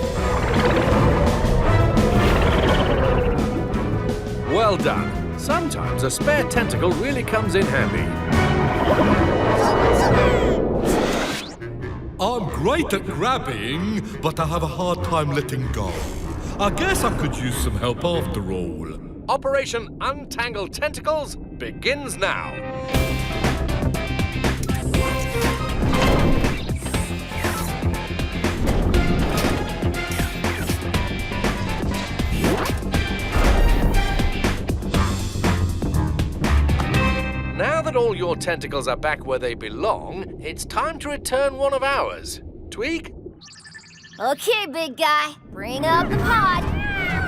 Well done. Sometimes a spare tentacle really comes in handy. I'm great at grabbing, but I have a hard time letting go. I guess I could use some help after all. Operation Untangle Tentacles begins now. all your tentacles are back where they belong, it's time to return one of ours. Tweak? Okay, big guy. Bring up the pod.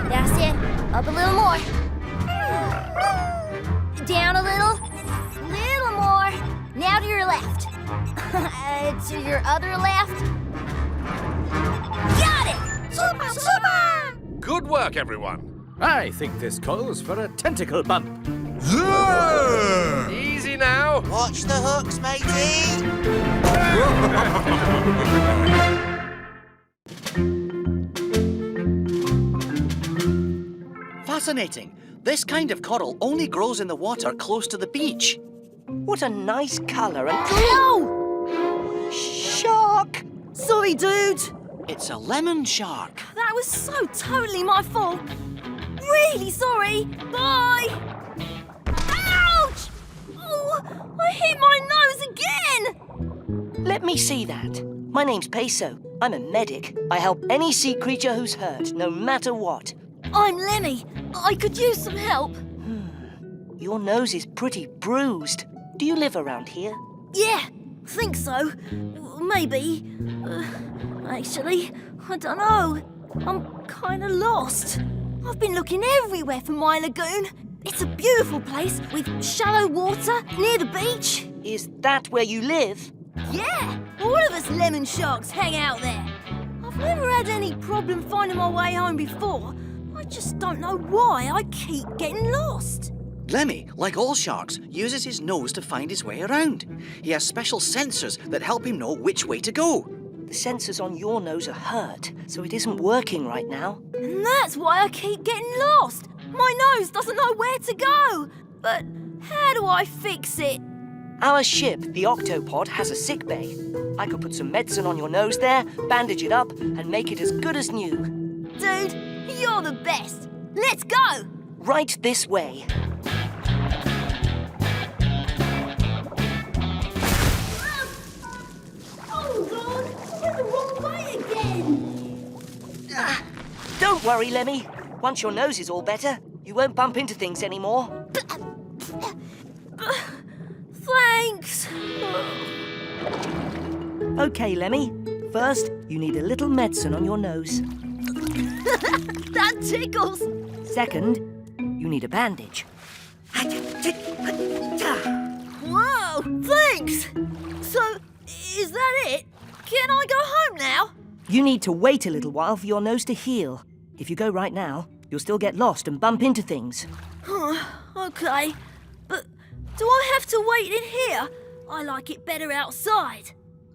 That's it. Up a little more. Down a little. Little more. Now to your left. To your other left. Got it! Super, super! Good work, everyone. I think this calls for a tentacle bump. Yeah! Easy now. Watch the hooks, matey! Fascinating. This kind of coral only grows in the water close to the beach. What a nice colour and... Ow! Shark! Sorry, dude. It's a lemon shark. That was so totally my fault. Really sorry. Bye. Ouch! Oh, I hit my nose again. Let me see that. My name's Peso. I'm a medic. I help any sea creature who's hurt, no matter what. I'm Lemmy. I could use some help. Your nose is pretty bruised. Do you live around here? Yeah, think so. Maybe. Actually, I don't know. I'm kind of lost. I've been looking everywhere for my lagoon. It's a beautiful place with shallow water near the beach. Is that where you live? Yeah, all of us lemon sharks hang out there. I've never had any problem finding my way home before. I just don't know why I keep getting lost. Lemmy, like all sharks, uses his nose to find his way around. He has special sensors that help him know which way to go. The sensors on your nose are hurt, so it isn't working right now. And that's why I keep getting lost. My nose doesn't know where to go. But how do I fix it? Our ship, the Octopod, has a sick bay. I could put some medicine on your nose there, bandage it up, and make it as good as new. Dude, you're the best. Let's go. Right this way. Don't worry, Lemmy. Once your nose is all better, you won't bump into things anymore. Thanks. Okay, Lemmy. First, you need a little medicine on your nose. That tickles. Second, you need a bandage. Whoa, thanks. So, is that it? Can I go home now? You need to wait a little while for your nose to heal. If you go right now, you'll still get lost and bump into things. Okay, but do I have to wait in here? I like it better outside.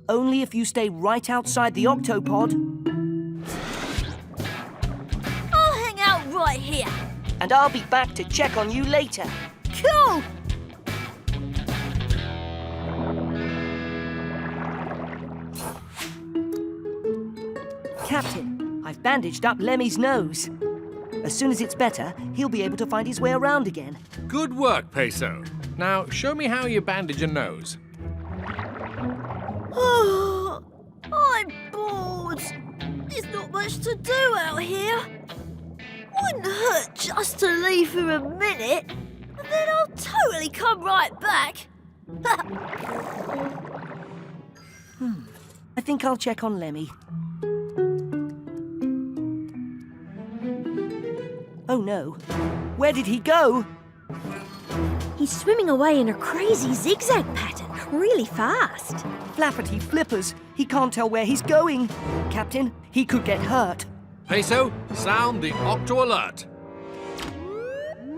Only if you stay right outside the Octopod. I'll hang out right here. And I'll be back to check on you later. Cool! Captain, I've bandaged up Lemmy's nose. As soon as it's better, he'll be able to find his way around again. Good work, Peso. Now, show me how you bandage a nose. Oh, I'm bored. There's not much to do out here. Wouldn't hurt just to leave for a minute, and then I'll totally come right back. I think I'll check on Lemmy. Oh no. Where did he go? He's swimming away in a crazy zigzag pattern, really fast. Flappity flippers. He can't tell where he's going. Captain, he could get hurt. Peso, sound the octo alert.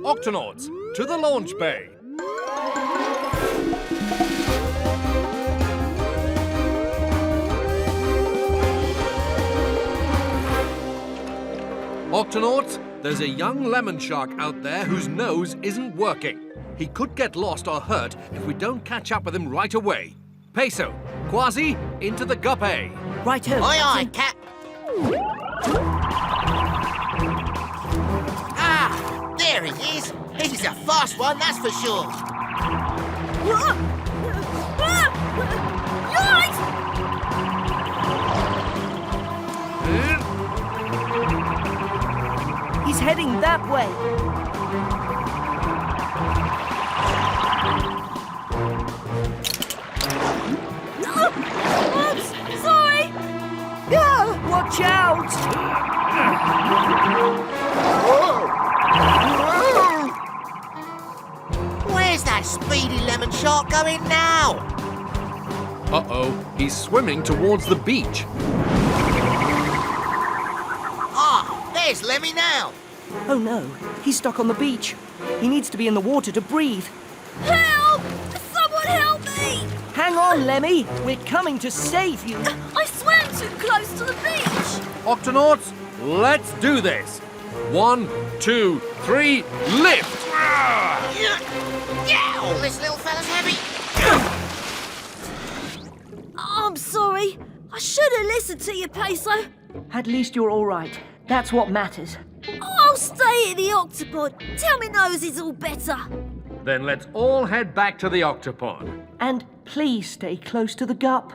Octonauts, to the launch bay. Octonauts, there's a young lemon shark out there whose nose isn't working. He could get lost or hurt if we don't catch up with him right away. Peso, Kwazii, into the Gup A. Right-o. Aye, aye, Cap. Ah, there he is. He's a fast one, that's for sure. Yikes! He's heading that way. Watch out! Where's that speedy lemon shark going now? Uh-oh, he's swimming towards the beach. Ah, there's Lemmy now. Oh no, he's stuck on the beach. He needs to be in the water to breathe. Help! Someone help me! Hang on, Lemmy. We're coming to save you. I swam too close to the beach. Octonauts, let's do this. 1, 2, 3, lift! Yeah, this little fella's heavy. I'm sorry. I should have listened to you, Peso. At least you're all right. That's what matters. I'll stay at the Octopod. Tell me nose is all better. Then let's all head back to the Octopod. And please stay close to the Gup.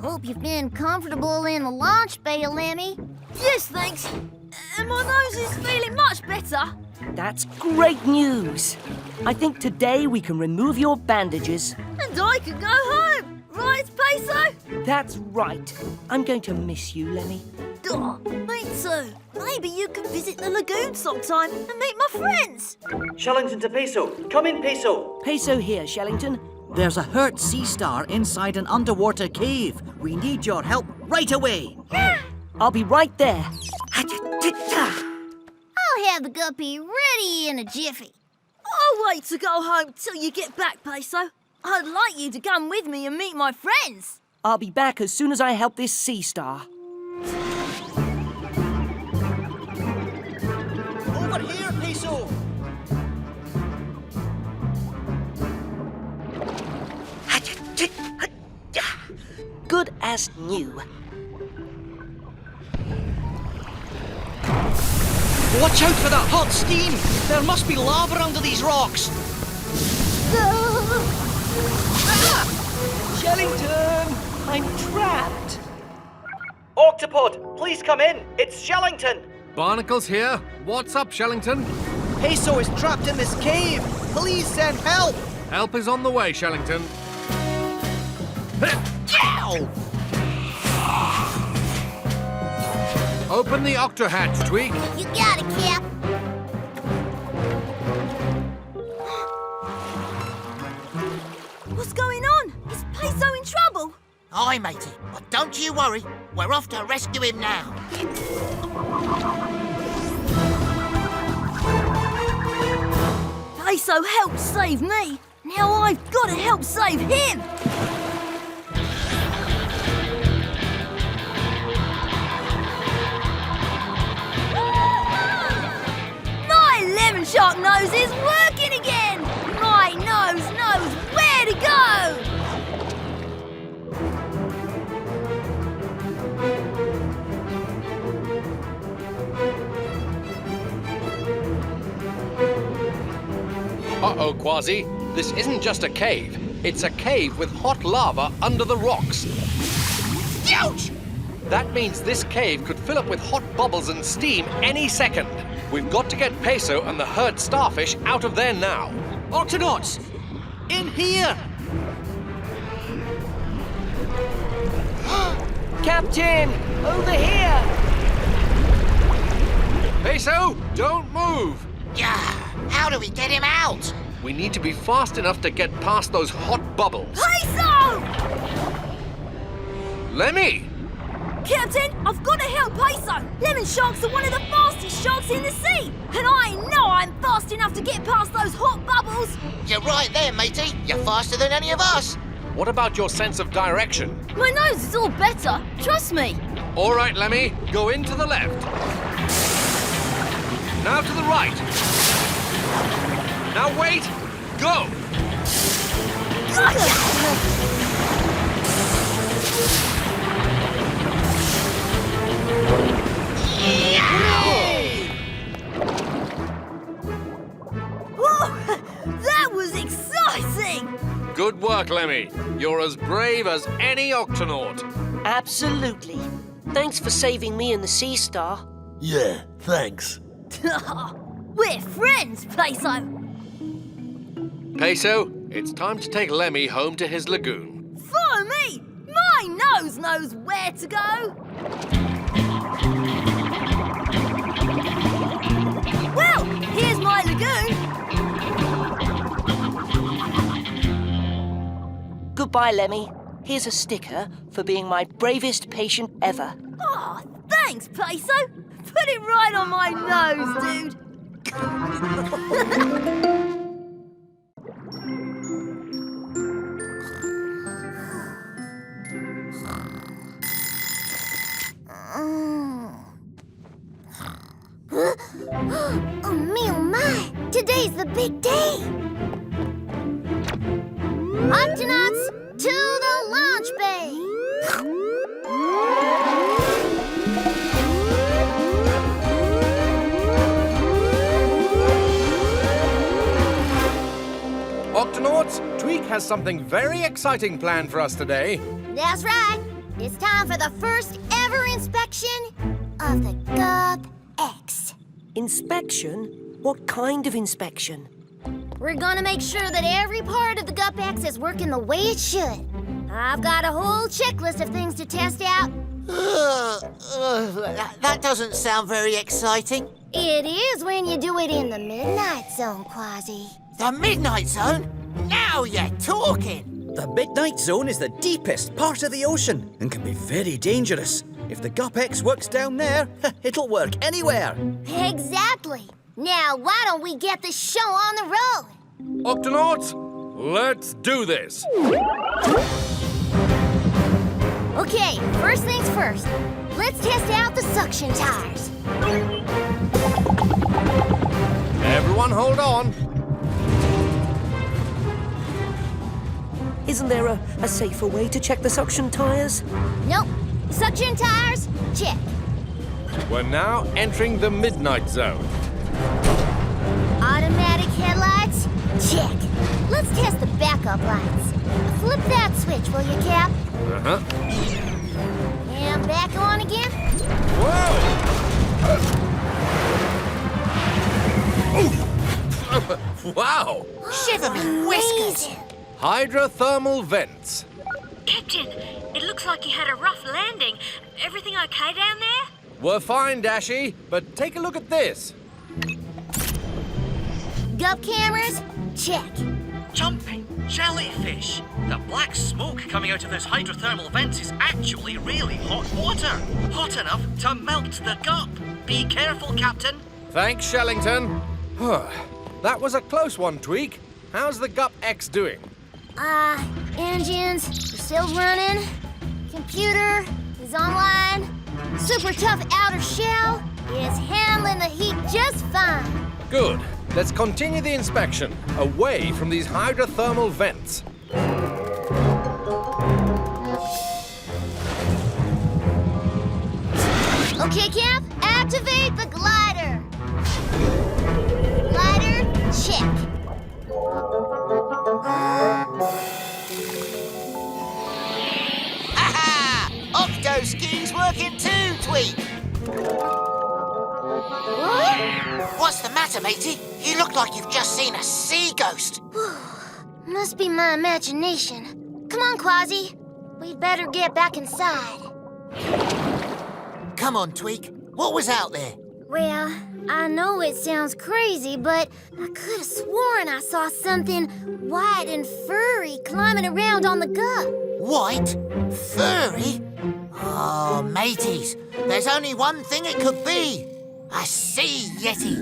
Hope you've been comfortable in the launch bay, Lemmy. Yes, thanks. And my nose is feeling much better. That's great news. I think today we can remove your bandages. And I can go home. Right, Peso? That's right. I'm going to miss you, Lemmy. Oh, me too. Maybe you can visit the lagoon sometime and meet my friends. Shellington to Peso. Come in, Peso. Peso here, Shellington. There's a hurt sea star inside an underwater cave. We need your help right away. I'll be right there. I'll have the guppy ready in a jiffy. I'll wait to go home till you get back, Peso. I'd like you to come with me and meet my friends. I'll be back as soon as I help this sea star. Over here, Peso. Good as new. Watch out for that hot steam. There must be lava under these rocks. Shellington! I'm trapped! Octopod, please come in. It's Shellington. Barnacles here. What's up, Shellington? Peso is trapped in this cave. Please send help. Help is on the way, Shellington. Open the octo hatch, Tweak. You got it, Cap. What's going on? Is Peso in trouble? Aye, matey, but don't you worry. We're off to rescue him now. Peso helped save me. Now I've got to help save him. My lemon shark nose is working again. My nose knows where to go. Uh-oh, Kwazii. This isn't just a cave. It's a cave with hot lava under the rocks. Ouch! That means this cave could fill up with hot bubbles and steam any second. We've got to get Peso and the hurt starfish out of there now. Octonauts, in here. Captain, over here! Peso, don't move! Yeah, how do we get him out? We need to be fast enough to get past those hot bubbles. Peso! Lemmy! Captain, I've got to help Peso. Lemon sharks are one of the fastest sharks in the sea. And I know I'm fast enough to get past those hot bubbles. You're right there, matey. You're faster than any of us. What about your sense of direction? My nose is all better. Trust me. All right, Lemmy, go in to the left. Now to the right. Now wait, go! Whoa, that was exciting! Good work, Lemmy. You're as brave as any Octonaut. Absolutely. Thanks for saving me and the sea star. Yeah, thanks. We're friends, Peso. Peso, It's time to take Lemmy home to his lagoon. Follow me! My nose knows where to go! Well, here's my lagoon! Goodbye, Lemmy. Here's a sticker for being my bravest patient ever. Oh, thanks, Peso! Put it right on my nose, dude! Oh, me oh my! Today's the big day! Octonauts, to the launch bay! Octonauts, Tweak has something very exciting planned for us today. That's right. It's time for the first ever inspection of the Gup X. Inspection? What kind of inspection? We're gonna make sure that every part of the Gup X is working the way it should. I've got a whole checklist of things to test out. That doesn't sound very exciting. It is when you do it in the Midnight Zone, Kwazii. The Midnight Zone? Now you're talking! The Midnight Zone is the deepest part of the ocean and can be very dangerous. If the Gup X works down there, it'll work anywhere. Exactly. Now, why don't we get the show on the road? Octonauts, let's do this. Okay, first things first. Let's test out the suction tires. Everyone hold on. Isn't there a safer way to check the suction tires? Nope. Suction tires, check. We're now entering the Midnight Zone. Automatic headlights, check. Let's test the backup lights. Flip that switch, will you, Cap? Uh-huh. And back on again. Whoa! Wow! Shiver me whiskers! Hydrothermal vents. Captain, it looks like you had a rough landing. Everything okay down there? We're fine, Dashy, but take a look at this. Gup cameras, check. Jumping jellyfish. The black smoke coming out of those hydrothermal vents is actually really hot water. Hot enough to melt the gup. Be careful, Captain. Thanks, Shellington. That was a close one, Tweak. How's the Gup X doing? Engines are still running. Computer is online. Super tough outer shell is handling the heat just fine. Good. Let's continue the inspection, away from these hydrothermal vents. Okay, Cap, activate the glider. Glider, check. Aha! Octo ski's working too, Tweak! What? What's the matter, matey? You look like you've just seen a sea ghost. Must be my imagination. Come on, Kwazii. We'd better get back inside. Come on, Tweak. What was out there? Well, I know it sounds crazy, but I could have sworn I saw something white and furry climbing around on the Gup. White? Furry? Oh, mateys, there's only one thing it could be. A sea yeti.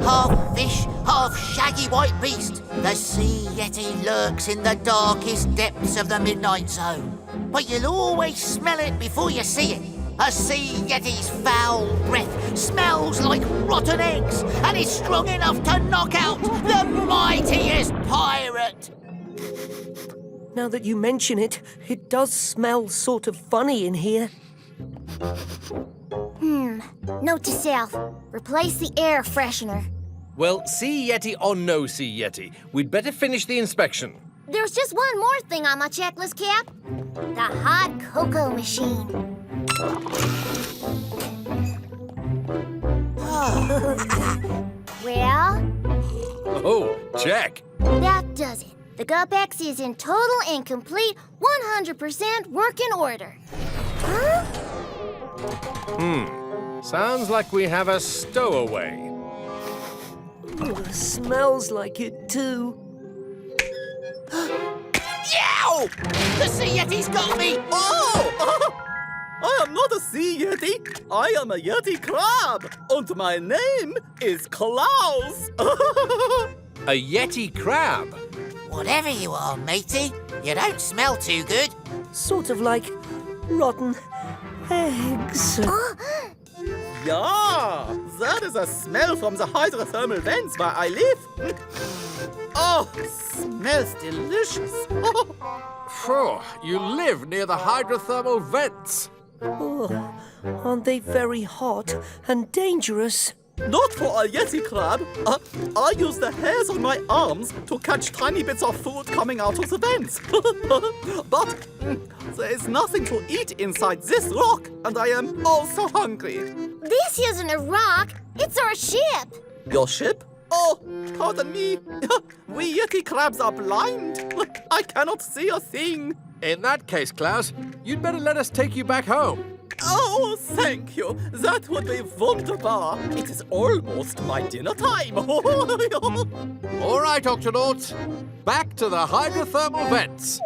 Half fish, half shaggy white beast. The sea yeti lurks in the darkest depths of the Midnight Zone. But you'll always smell it before you see it. A sea yeti's foul breath smells like rotten eggs and is strong enough to knock out the mightiest pirate. Now that you mention it, it does smell sort of funny in here. Note to self, replace the air freshener. Well, sea yeti or no sea yeti, we'd better finish the inspection. There's just one more thing on my checklist, Cap. The hot cocoa machine. Oh, check. That does it. The Gup X is in total and complete 100% working order. Huh? Sounds like we have a stowaway. Smells like it too. Yow! The sea yeti's got me! I am not a sea yeti. I am a yeti crab. And my name is Klaus. A yeti crab? Whatever you are, matey, you don't smell too good. Sort of like rotten eggs. Yeah, that is a smell from the hydrothermal vents where I live. Oh, smells delicious. Phew, you live near the hydrothermal vents. Oh, aren't they very hot and dangerous? Not for a yeti crab. I use the hairs on my arms to catch tiny bits of food coming out of the vents. But there is nothing to eat inside this rock, and I am also hungry. This isn't a rock, it's our ship. Your ship? Oh, pardon me. We yeti crabs are blind. I cannot see a thing. In that case, Klaus, you'd better let us take you back home. Oh, thank you. That would be wunderbar. It is almost my dinner time. All right, Octonauts. Back to the hydrothermal vents.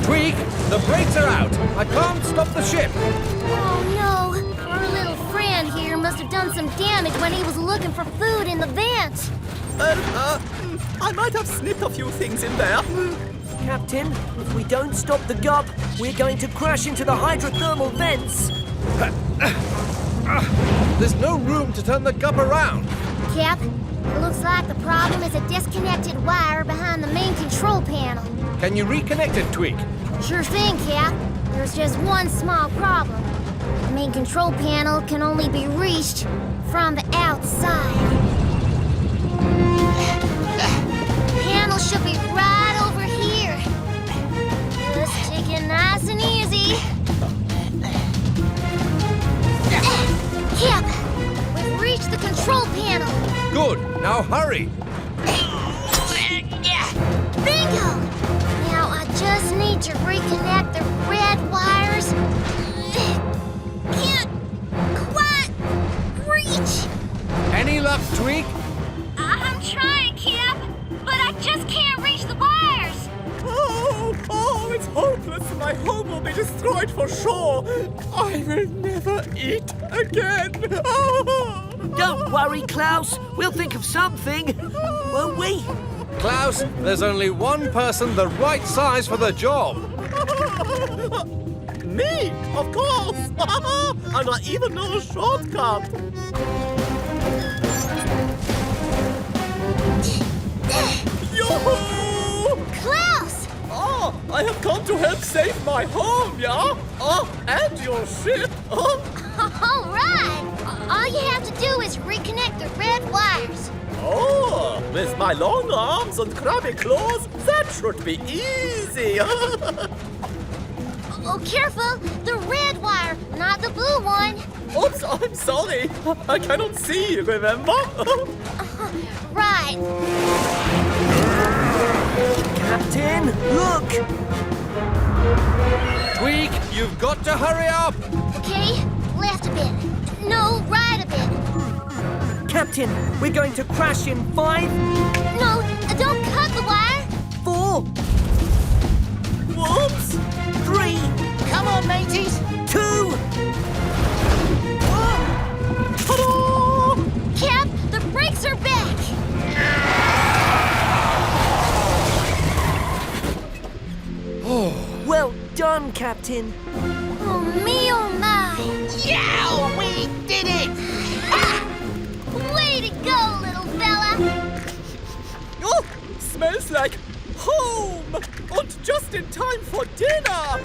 Tweak, the brakes are out. I can't stop the ship. Oh no, our little friend here must have done some damage when he was looking for food in the vent. I might have snipped a few things in there. Captain, if we don't stop the Gup, we're going to crash into the hydrothermal vents. There's no room to turn the Gup around. Cap, it looks like the problem is a disconnected wire behind the main control panel. Can you reconnect it, Tweak? Sure thing, Cap. There's just one small problem. The main control panel can only be reached from the outside. Panel should be right over here. Just take it nice and easy. Cap, we've reached the control panel. Good. Now hurry. Bingo! Now I just need to reconnect the red wires. Can't quite reach. Any luck, Tweak? I'm trying, Cap, but I just can't reach the wires. Oh, it's hopeless. My home will be destroyed for sure. I will never eat again. Don't worry, Klaus. We'll think of something, won't we? Klaus, there's only one person the right size for the job. Me, of course. And I even know a shortcut. Yoo-hoo! Klaus! Oh, I have come to help save my home, yeah? Oh, and your ship. All right. All you have to do is reconnect the red wires. Oh, with my long arms and crabby claws, that should be easy. Oh, careful! The red wire, not the blue one. Oops, I'm sorry. I cannot see, remember? Right. Captain, look! Tweak, you've got to hurry up. Okay, left a bit. No, right a bit. Captain, we're going to crash in 5... No, don't cut the wire. 4... Whoops! 3... Come on, mateys! 2... Ta-da! Cap, the brakes are back. Well done, Captain. Oh, me, oh, my. Yow! We did it! Way to go, little fella. Oh, smells like home! And just in time for dinner!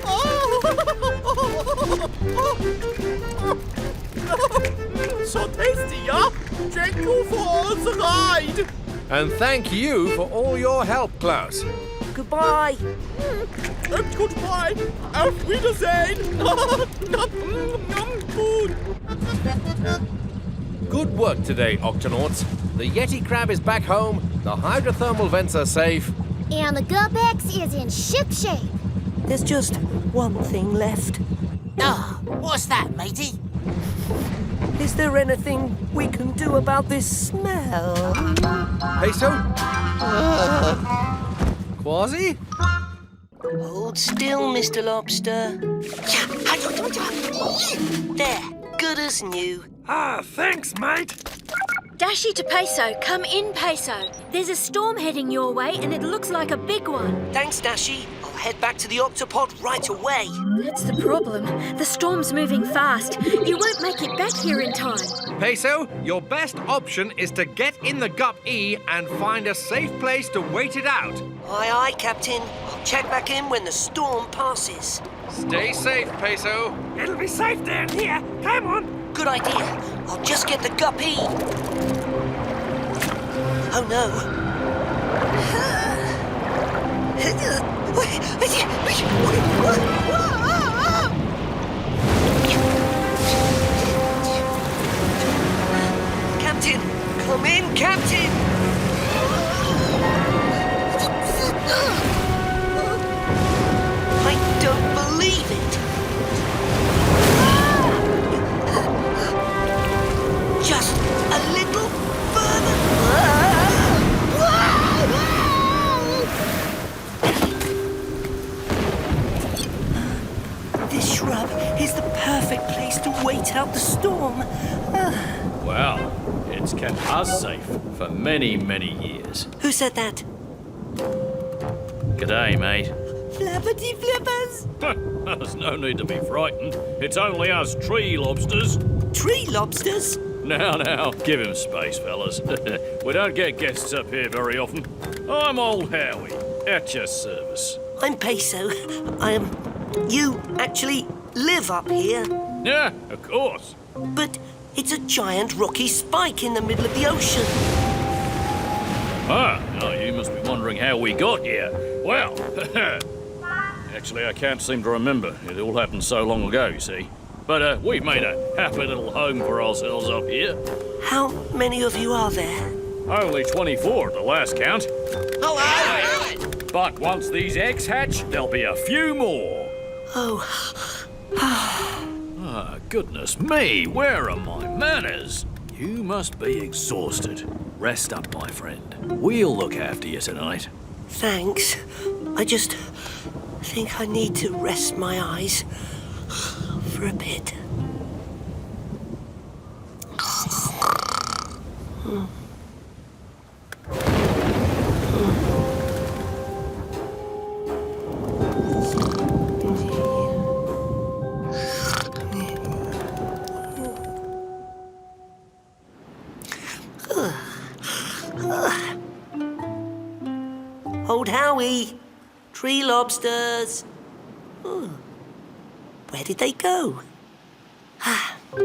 So tasty, yeah? Thank you for all the ride! And thank you for all your help, Klaus. Goodbye. Goodbye. Goodbye. Auf Wiedersehen. Good work today, Octonauts. The Yeti crab is back home, the hydrothermal vents are safe. And the Gup X is in shipshape. There's just one thing left. Oh, what's that, matey? Is there anything we can do about this smell? Peso? Kwazii? Hold still, Mr. Lobster. There, good as new. Ah, thanks, mate. Dashi to Peso, come in, Peso. There's a storm heading your way and it looks like a big one. Thanks, Dashi. I'll head back to the Octopod right away. That's the problem. The storm's moving fast. You won't make it back here in time. Peso, your best option is to get in the Gup E and find a safe place to wait it out. Aye, aye, Captain. I'll check back in when the storm passes. Stay safe, Peso. It'll be safe down here. Come on. Good idea. I'll just get the Gup E. Oh no. Captain! Come in, Captain! I don't believe it! Just a little further! This shrub is the perfect place to wait out the storm. Well, it's kept us safe for many, many years. Who said that? G'day, mate. Flappity flippers! There's no need to be frightened. It's only us tree lobsters. Tree lobsters? Now, give him space, fellas. We don't get guests up here very often. I'm old Howie, at your service. I'm Peso. You actually live up here? Yeah, of course. But it's a giant rocky spike in the middle of the ocean. Ah, now you must be wondering how we got here. Well, actually, I can't seem to remember. It all happened so long ago, you see. But we've made a happy little home for ourselves up here. How many of you are there? Only 24 at the last count. Oh, But once these eggs hatch, there'll be a few more. Oh. Ah, goodness me, where are my manners? You must be exhausted. Rest up, my friend. We'll look after you tonight. Thanks. I just think I need to rest my eyes for a bit. Old Howie, tree lobsters. Oh. Where did they go?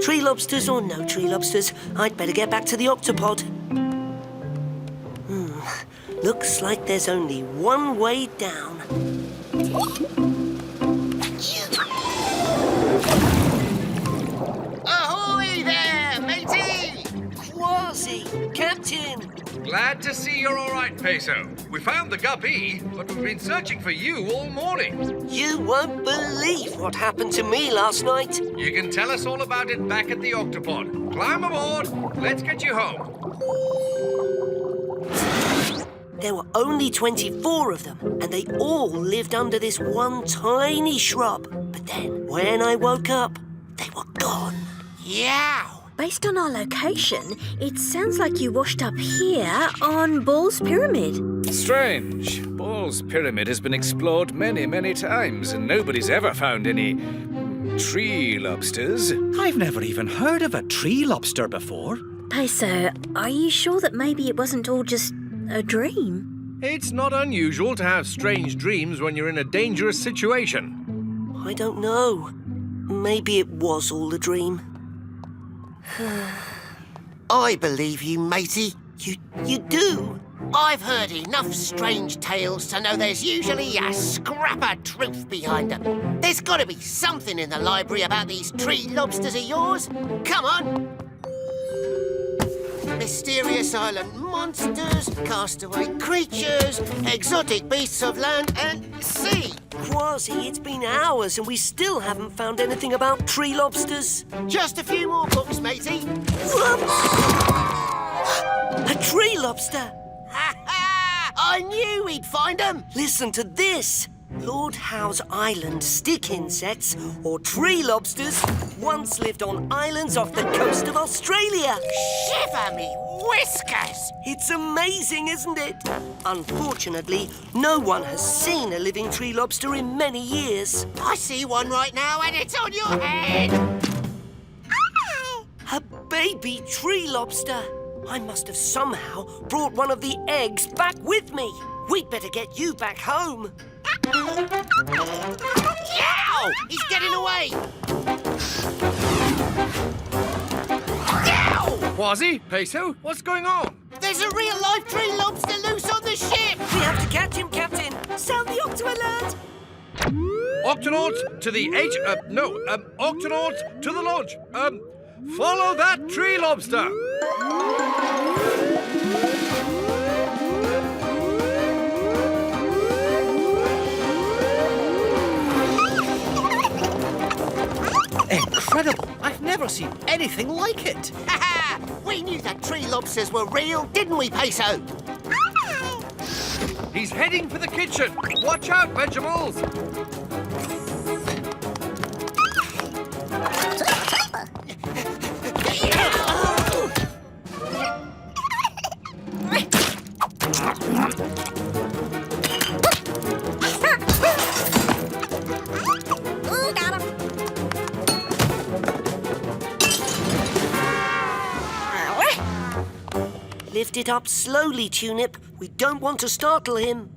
Tree lobsters or no tree lobsters, I'd better get back to the Octopod. Looks like there's only one way down. Ahoy there, matey! Kwazii, Captain! Glad to see you're all right, Peso. We found the Gup E, but we've been searching for you all morning. You won't believe what happened to me last night. You can tell us all about it back at the Octopod. Climb aboard. Let's get you home. There were only 24 of them, and they all lived under this one tiny shrub. But then, when I woke up, they were gone. Yow! Based on our location, it sounds like you washed up here on Ball's Pyramid. Strange. Ball's Pyramid has been explored many, many times, and nobody's ever found any tree lobsters. I've never even heard of a tree lobster before. Peso, are you sure that maybe it wasn't all just a dream? It's not unusual to have strange dreams when you're in a dangerous situation. I don't know. Maybe it was all a dream. I believe you, matey. You do? I've heard enough strange tales to know there's usually a scrap of truth behind them. There's got to be something in the library about these tree lobsters of yours. Come on. Mysterious island monsters, castaway creatures, exotic beasts of land and sea. Kwazii, it's been hours and we still haven't found anything about tree lobsters. Just a few more books, matey. A tree lobster! I knew we'd find them. Listen to this. Lord Howe's island stick insects, or tree lobsters, once lived on islands off the coast of Australia. Shiver me whiskers! It's amazing, isn't it? Unfortunately, no one has seen a living tree lobster in many years. I see one right now and it's on your head! A baby tree lobster. I must have somehow brought one of the eggs back with me. We'd better get you back home. Yow! He's getting away! Yow! Kwazii, Peso, what's going on? There's a real-life tree lobster loose on the ship! We have to catch him, Captain. Sound the octo alert! Octonauts to the Octonauts to the lodge. Follow that tree lobster. Incredible! I've never seen anything like it. We knew that tree lobsters were real, didn't we, Peso? He's heading for the kitchen. Watch out, vegetables. Lift it up slowly, Tunip. We don't want to startle him.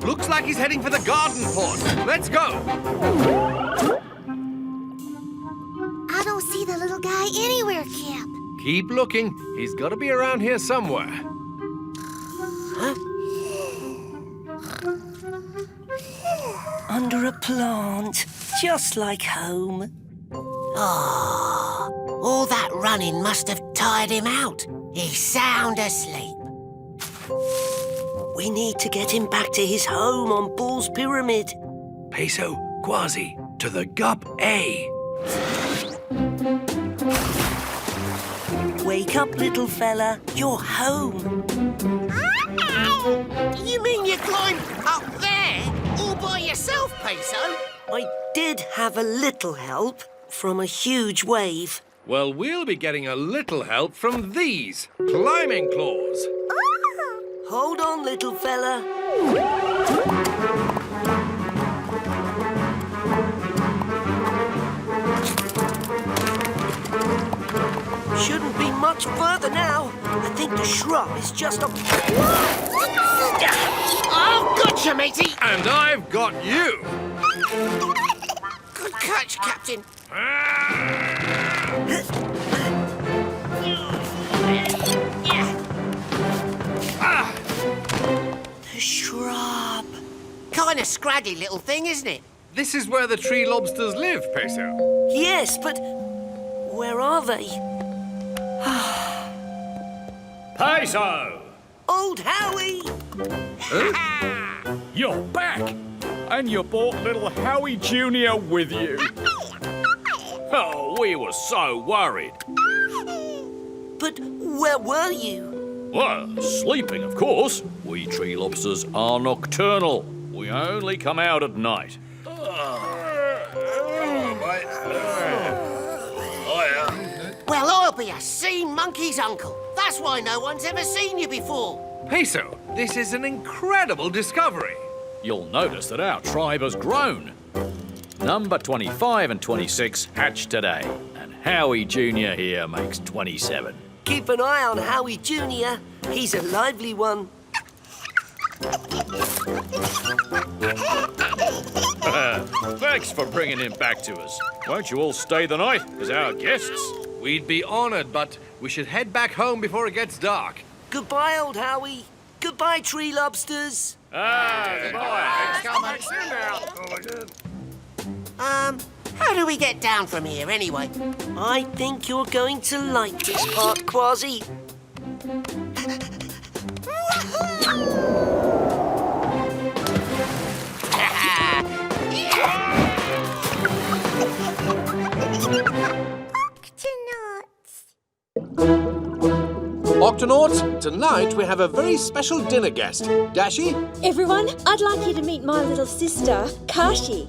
Looks like he's heading for the garden pot. Let's go. I don't see the little guy anywhere, Cap. Keep looking. He's got to be around here somewhere. Under a plant, just like home. Oh, all that running must have tired him out. He's sound asleep. We need to get him back to his home on Bull's Pyramid. Peso, Kwazii, to the Gup A. Wake up, little fella. You're home. You mean you climbed up there all by yourself, Peso? I did have a little help from a huge wave. Well, we'll be getting a little help from these climbing claws. Hold on, little fella. Shouldn't be much further now. I think the shrub is just a... Oh, gotcha, matey! And I've got you. Good catch, Captain. The shrub. Kind of scraggy little thing, isn't it? This is where the tree lobsters live, Peso. Yes, but where are they? Peso! Old Howie! Huh? You're back! And you brought little Howie Jr. with you. Oh, we were so worried. But where were you? Well, sleeping, of course. We tree lobsters are nocturnal. We only come out at night. Well, I'll be a sea monkey's uncle. That's why no one's ever seen you before. Peso, this is an incredible discovery. You'll notice that our tribe has grown. Number 25 and 26 hatched today, and Howie Jr. here makes 27. Keep an eye on Howie Jr. He's a lively one. Thanks for bringing him back to us. Won't you all stay the night as our guests? We'd be honored, but we should head back home before it gets dark. Goodbye, old Howie. Goodbye, tree lobsters. How do we get down from here anyway? I think you're going to like this part, Kwazii. Octonauts, tonight we have a very special dinner guest. Dashi? Everyone, I'd like you to meet my little sister, Kashi.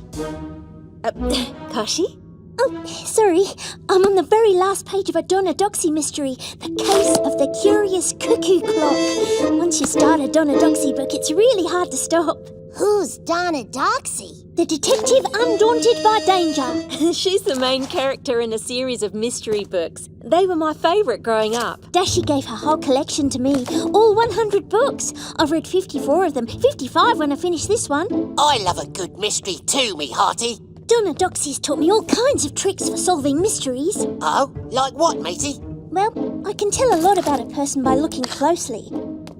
Kashi? Oh, sorry. I'm on the very last page of a Donadoxy mystery, The Case of the Curious Cuckoo Clock. Once you start a Donadoxy book, it's really hard to stop. Who's Donadoxy? The detective undaunted by danger. She's the main character in a series of mystery books. They were my favourite growing up. Dashi gave her whole collection to me, all 100 books. I've read 54 of them, 55 when I finish this one. I love a good mystery too, me hearty. Donadoxy's taught me all kinds of tricks for solving mysteries. Oh, like what, matey? Well, I can tell a lot about a person by looking closely.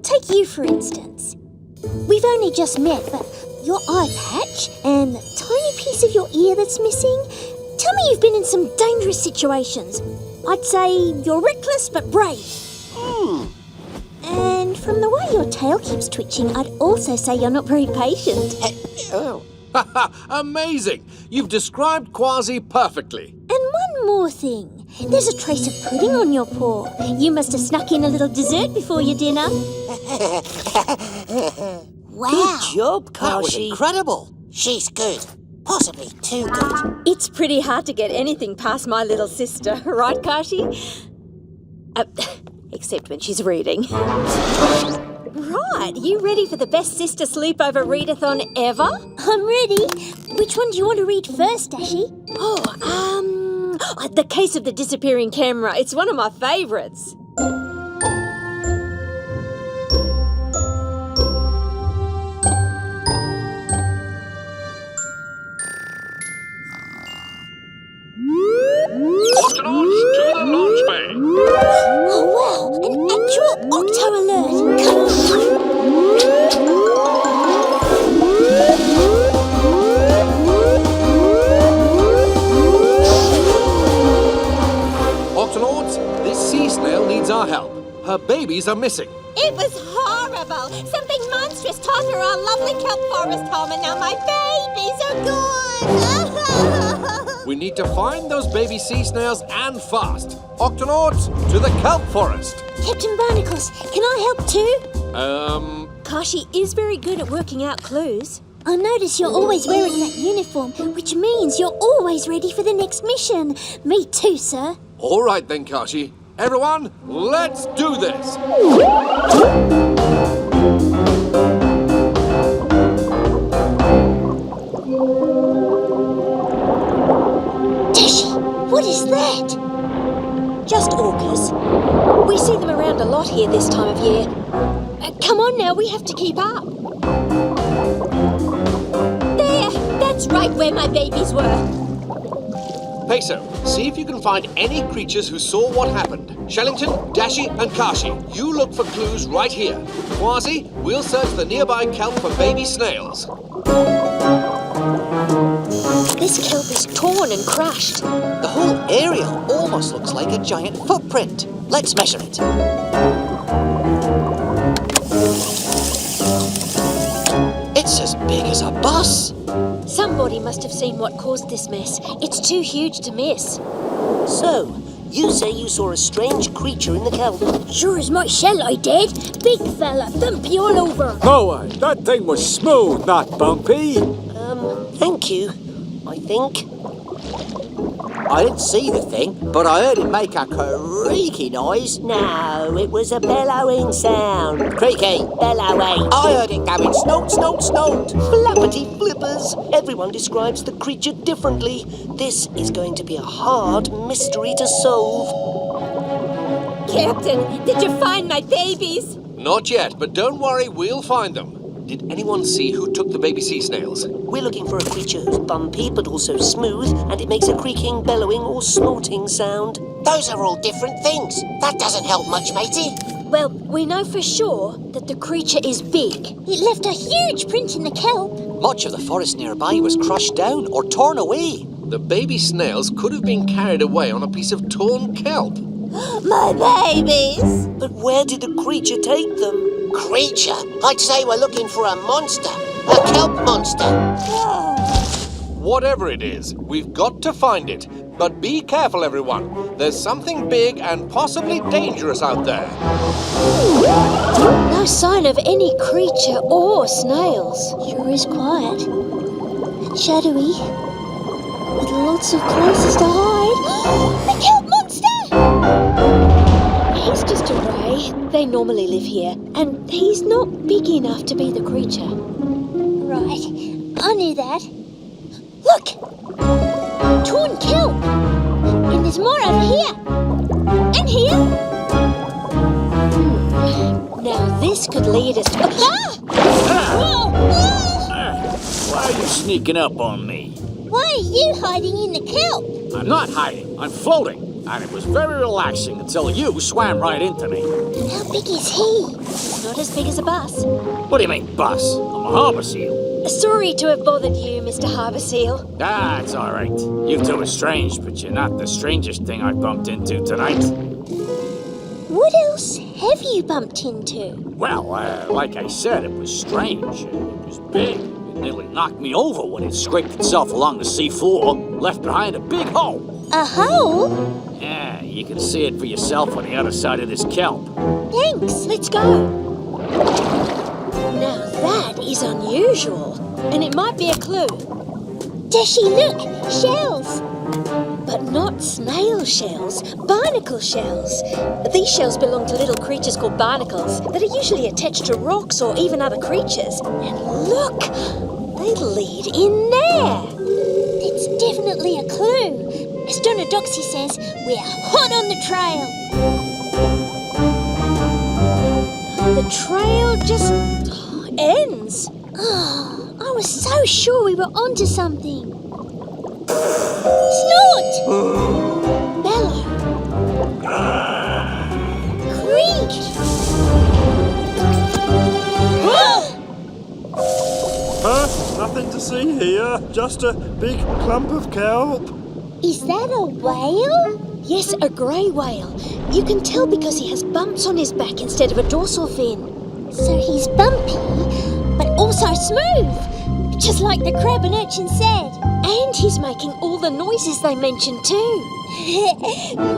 Take you, for instance. We've only just met, but your eye patch and the tiny piece of your ear that's missing, tell me you've been in some dangerous situations. I'd say you're reckless but brave. And from the way your tail keeps twitching, I'd also say you're not very patient. Amazing! You've described Kwazii perfectly. And one more thing. There's a trace of pudding on your paw. You must have snuck in a little dessert before your dinner. Wow. Good job, Kashi. That was incredible. She's good. Possibly too good. It's pretty hard to get anything past my little sister, right, Kashi? Except when she's reading. Right, you ready for the best sister sleepover readathon ever? I'm ready. Which one do you want to read first, Dashi? The Case of the Disappearing Camera. It's one of my favourites. Octonauts to the launch bay. Oh, wow! An actual octo alert! Come Octonauts, this sea snail needs our help. Her babies are missing. It was horrible. Something monstrous tore through our lovely kelp forest home, and now my babies are gone. We need to find those baby sea snails and fast. Octonauts, to the kelp forest. Captain Barnacles, can I help too? Kashi is very good at working out clues. I notice you're always wearing that uniform, which means you're always ready for the next mission. Me too, sir. All right then, Kashi. Everyone, let's do this. What is that? Just orcas. We see them around a lot here this time of year. Come on now, we have to keep up. There! That's right where my babies were. Peso, see if you can find any creatures who saw what happened. Shellington, Dashi, and Kashi, you look for clues right here. Kwazii, we'll search the nearby kelp for baby snails. This kelp is torn and crushed. The whole area almost looks like a giant footprint. Let's measure it. It's as big as a bus. Somebody must have seen what caused this mess. It's too huge to miss. So, you say you saw a strange creature in the kelp? Sure as my shell I did. Big fella, bumpy all over. No, that thing was smooth, not bumpy. Thank you, I think. I didn't see the thing, but I heard it make a creaky noise. No, it was a bellowing sound. Creaky. Bellowing. I heard it going snout, snout, snout. Flappity flippers. Everyone describes the creature differently. This is going to be a hard mystery to solve. Captain, did you find my babies? Not yet, but don't worry, we'll find them. Did anyone see who took the baby sea snails? We're looking for a creature who's bumpy but also smooth, and it makes a creaking, bellowing, or snorting sound. Those are all different things. That doesn't help much, matey. Well, we know for sure that the creature is big. It left a huge print in the kelp. Much of the forest nearby was crushed down or torn away. The baby snails could have been carried away on a piece of torn kelp. My babies! But where did the creature take them? Creature? I'd say we're looking for a monster. A kelp monster. Whatever it is, we've got to find it. But be careful, everyone. There's something big and possibly dangerous out there. No sign of any creature or snails. Sure is quiet. And shadowy. With lots of places to hide. The kelp monster! He's just a ray. They normally live here. And he's not big enough to be the creature. Right. I knew that. Look! Torn kelp! And there's more over here. And here. Now this could lead us to... Why are you sneaking up on me? Why are you hiding in the kelp? I'm not hiding. I'm floating. And it was very relaxing until you swam right into me. How big is he? He's not as big as a bus. What do you mean, bus? I'm a harbour seal. Sorry to have bothered you, Mr. Harbour Seal. Ah, it's all right. You two are strange, but you're not the strangest thing I bumped into tonight. What else have you bumped into? Well, like I said, it was strange. It was big. It nearly knocked me over when it scraped itself along the sea floor, left behind a big hole. A hole? Yeah, you can see it for yourself on the other side of this kelp. Thanks. Let's go. Now that is unusual, and it might be a clue. Dashi, look! Shells! But not snail shells, barnacle shells. These shells belong to little creatures called barnacles that are usually attached to rocks or even other creatures. And look! They lead in there! It's definitely a clue. As Donna Doxy says, we're hot on the trail. The trail just ends. Oh, I was so sure we were onto something. Snort! Bellow! Creak! Nothing to see here. Just a big clump of kelp. Is that a whale? Yes, a grey whale. You can tell because he has bumps on his back instead of a dorsal fin. So he's bumpy, but also smooth. Just like the crab and urchin said. And he's making all the noises they mentioned too.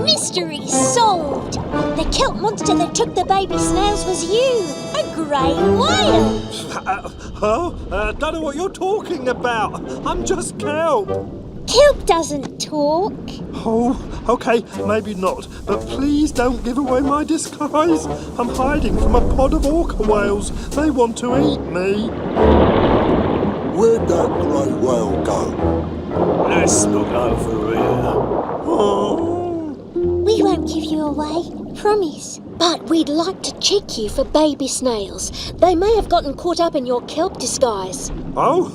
Mystery solved. The kelp monster that took the baby snails was you. A grey whale. Don't know what you're talking about. I'm just kelp. Kelp doesn't talk. Oh, okay, maybe not. But please don't give away my disguise. I'm hiding from a pod of orca whales. They want to eat me. Where'd that grey whale go? Let's look over here. Oh. We won't give you away, promise. But we'd like to check you for baby snails. They may have gotten caught up in your kelp disguise. Oh,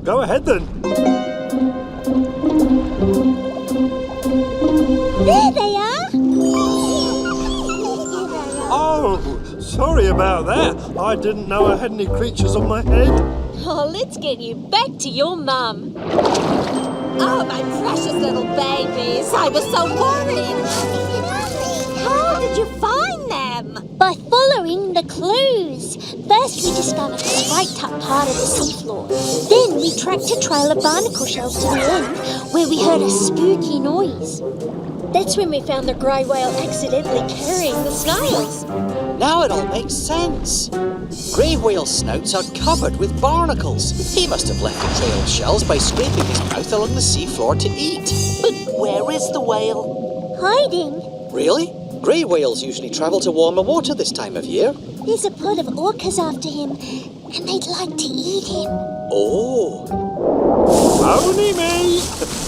go ahead then. There they are! Oh, sorry about that. I didn't know I had any creatures on my head. Oh, let's get you back to your mum. Oh, my precious little babies. I was so worried. How did you find them? By following the clues. First we discovered the spiked up part of the seafloor. Then we tracked a trail of barnacle shells to the end, where we heard a spooky noise. That's when we found the grey whale accidentally carrying the snails. Now it all makes sense. Grey whale snouts are covered with barnacles. He must have left a trail of shells by scraping his mouth along the seafloor to eat. But where is the whale? Hiding. Really? Grey whales usually travel to warmer water this time of year. There's a pod of orcas after him, and they'd like to eat him. Oh. Only me!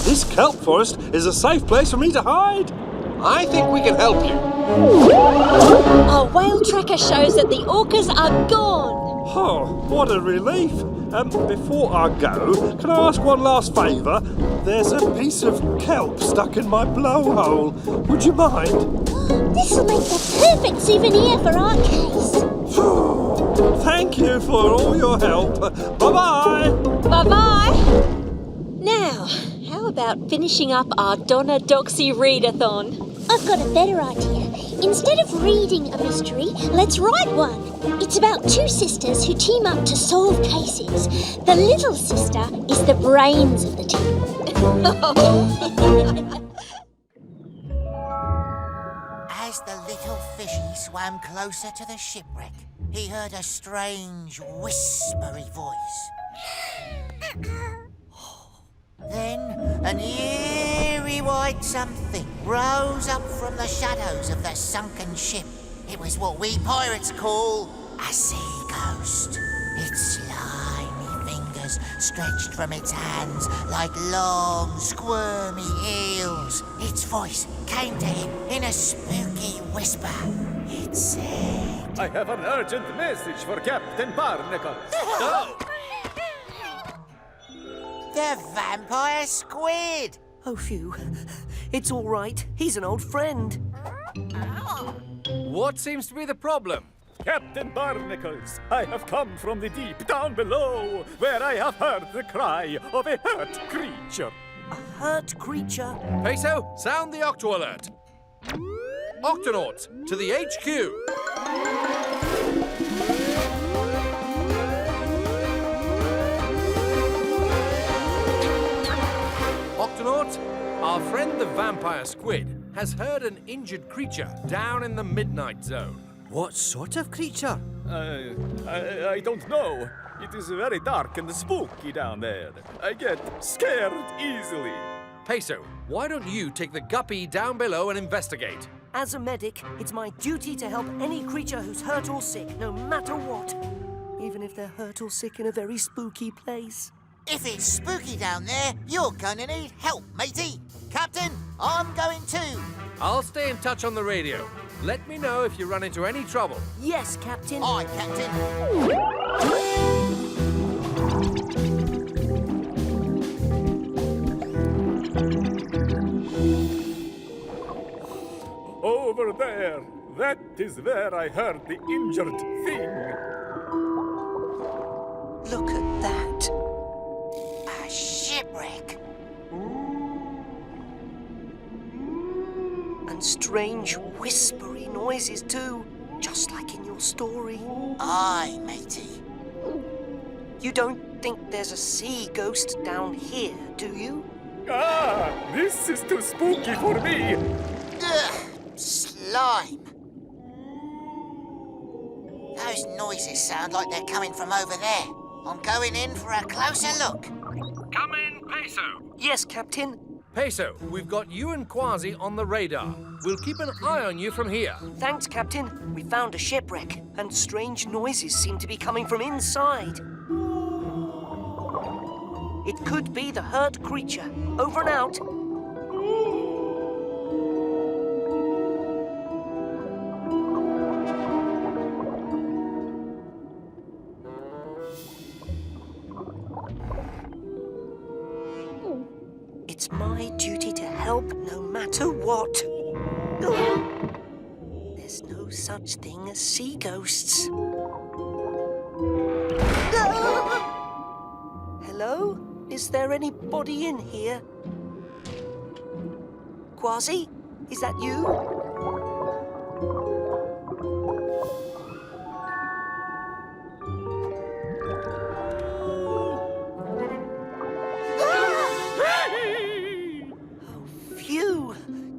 This kelp forest is a safe place for me to hide. I think we can help you. Our whale tracker shows that the orcas are gone. Oh, what a relief. Before I go, can I ask one last favour? There's a piece of kelp stuck in my blowhole. Would you mind? This'll make the perfect souvenir for our case. Thank you for all your help. Bye-bye. Bye-bye. Now, how about finishing up our Donna Doxy readathon? I've got a better idea. Instead of reading a mystery, let's write one. It's about two sisters who team up to solve cases. The little sister is the brains of the team. As the little fishy swam closer to the shipwreck, he heard a strange, whispery voice. Then an eerie white something rose up from the shadows of the sunken ship. It was what we pirates call a sea ghost. Its slimy fingers stretched from its hands like long, squirmy eels. Its voice came to him in a spooky whisper. It said, I have an urgent message for Captain Barnacles. Oh! The vampire squid! Oh, phew. It's all right. He's an old friend. What seems to be the problem? Captain Barnacles, I have come from the deep down below, where I have heard the cry of a hurt creature. A hurt creature? Peso, sound the octo alert. Octonauts, to the HQ. Octonauts, our friend the vampire squid has heard an injured creature down in the midnight zone. What sort of creature? I don't know. It is very dark and spooky down there. I get scared easily. Peso, why don't you take the guppy down below and investigate? As a medic, it's my duty to help any creature who's hurt or sick, no matter what. Even if they're hurt or sick in a very spooky place. If it's spooky down there, you're gonna need help, matey. Captain, I'm going too. I'll stay in touch on the radio. Let me know if you run into any trouble. Yes, Captain. Aye, Captain. Over there. That is where I heard the injured thing. Look at that. A shipwreck. And strange, whispery noises too, just like in your story. Aye, matey. You don't think there's a sea ghost down here, do you? Ah, this is too spooky for me. Ugh, slime. Those noises sound like they're coming from over there. I'm going in for a closer look. Come in, Peso. Yes, Captain. Peso, we've got you and Kwazii on the radar. We'll keep an eye on you from here. Thanks, Captain. We found a shipwreck, and strange noises seem to be coming from inside. It could be the hurt creature. Over and out. It's my duty to help no matter what. There's no such thing as sea ghosts. Hello? Is there anybody in here? Kwazii? Is that you?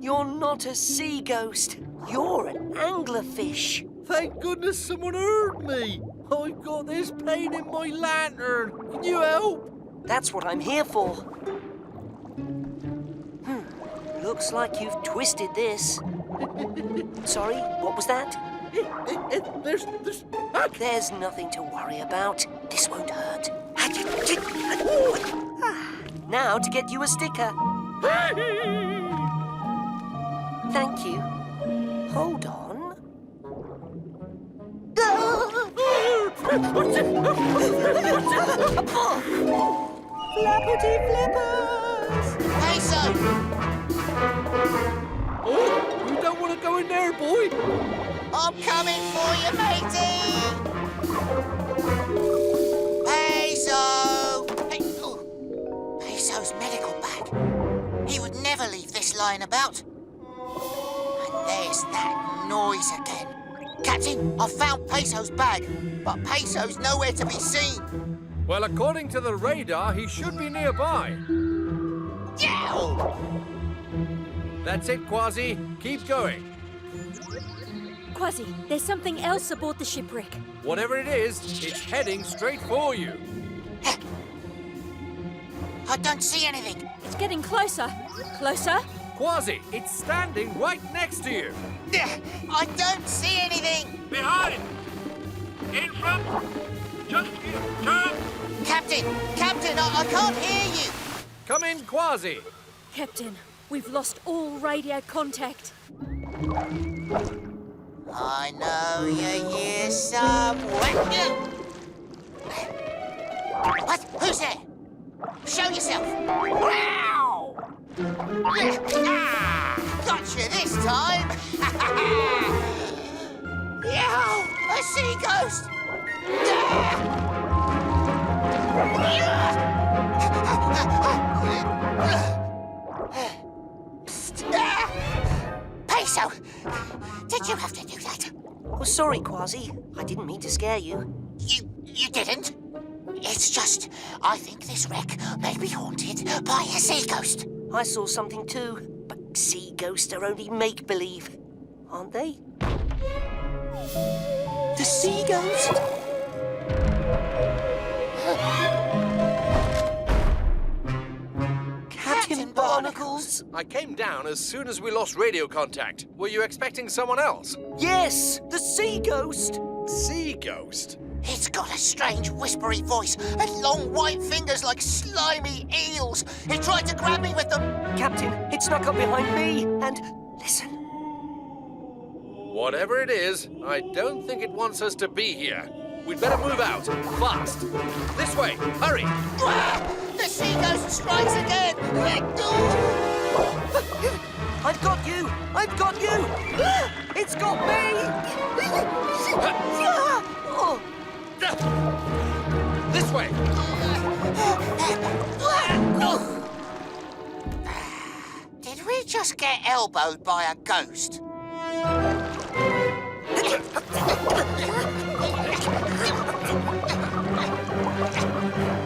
You're not a sea ghost. You're an anglerfish. Thank goodness someone heard me. I've got this pain in my lantern. Can you help? That's what I'm here for. Looks like you've twisted this. Sorry, what was that? There's nothing to worry about. This won't hurt. Now to get you a sticker. Thank you. Hold on. Flappity flippers! Peso! Oh, you don't want to go in there, boy. I'm coming for you, matey! Peso! Hey, oh, Peso's medical bag. He would never leave this lying about. And there's that noise again. Captain, I found Peso's bag, but Peso's nowhere to be seen. Well, according to the radar, he should be nearby. Yow! That's it, Kwazii. Keep going. Kwazii, there's something else aboard the shipwreck. Whatever it is, it's heading straight for you. I don't see anything. It's getting closer. Closer? Kwazii, it's standing right next to you. I don't see anything. Behind! In front! Just turn! Captain! Captain, I can't hear you. Come in, Kwazii. Captain, we've lost all radio contact. I know you're here somewhere. What? Who's there? Show yourself. Wow! Got you this time. Yow! A sea ghost! Peso! Did you have to do that? Oh, sorry, Kwazii. I didn't mean to scare you. You didn't? It's just, I think this wreck may be haunted by a sea ghost. I saw something too, but sea ghosts are only make-believe, aren't they? The sea ghost? Captain Barnacles? I came down as soon as we lost radio contact. Were you expecting someone else? Yes, the sea ghost. Sea ghost? It's got a strange whispery voice and long white fingers like slimy eels. It tried to grab me with them. Captain, it snuck up behind me and... Listen. Whatever it is, I don't think it wants us to be here. We'd better move out, fast. This way, hurry. The sea ghost strikes again. I've got you! I've got you! It's got me! Oh. This way. Did we just get elbowed by a ghost?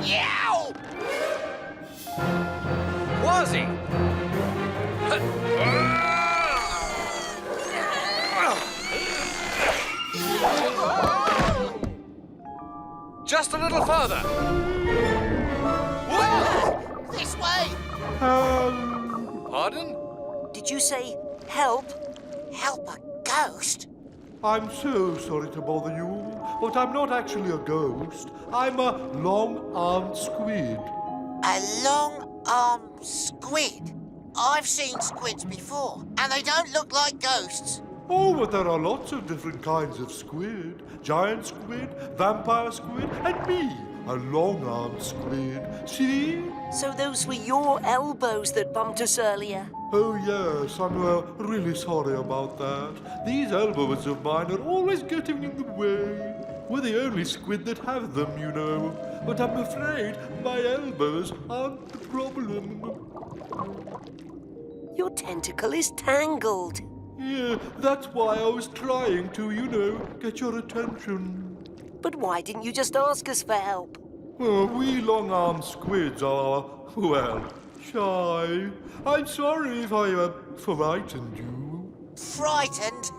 Yow! Kwazii! Just a little further. Whoa! This way! Pardon? Did you say help? Help a ghost? I'm so sorry to bother you, but I'm not actually a ghost. I'm a long-armed squid. A long-armed squid? I've seen squids before, and they don't look like ghosts. Oh, but there are lots of different kinds of squid. Giant squid, vampire squid, and me, a long-armed squid. See? So those were your elbows that bumped us earlier? Oh, yes, I'm really sorry about that. These elbows of mine are always getting in the way. We're the only squid that have them, you know. But I'm afraid my elbows aren't the problem. Your tentacle is tangled. Yeah, that's why I was trying to, you know, get your attention. But why didn't you just ask us for help? Oh, we long-armed squids are, well, shy. I'm sorry if I frightened you. Frightened?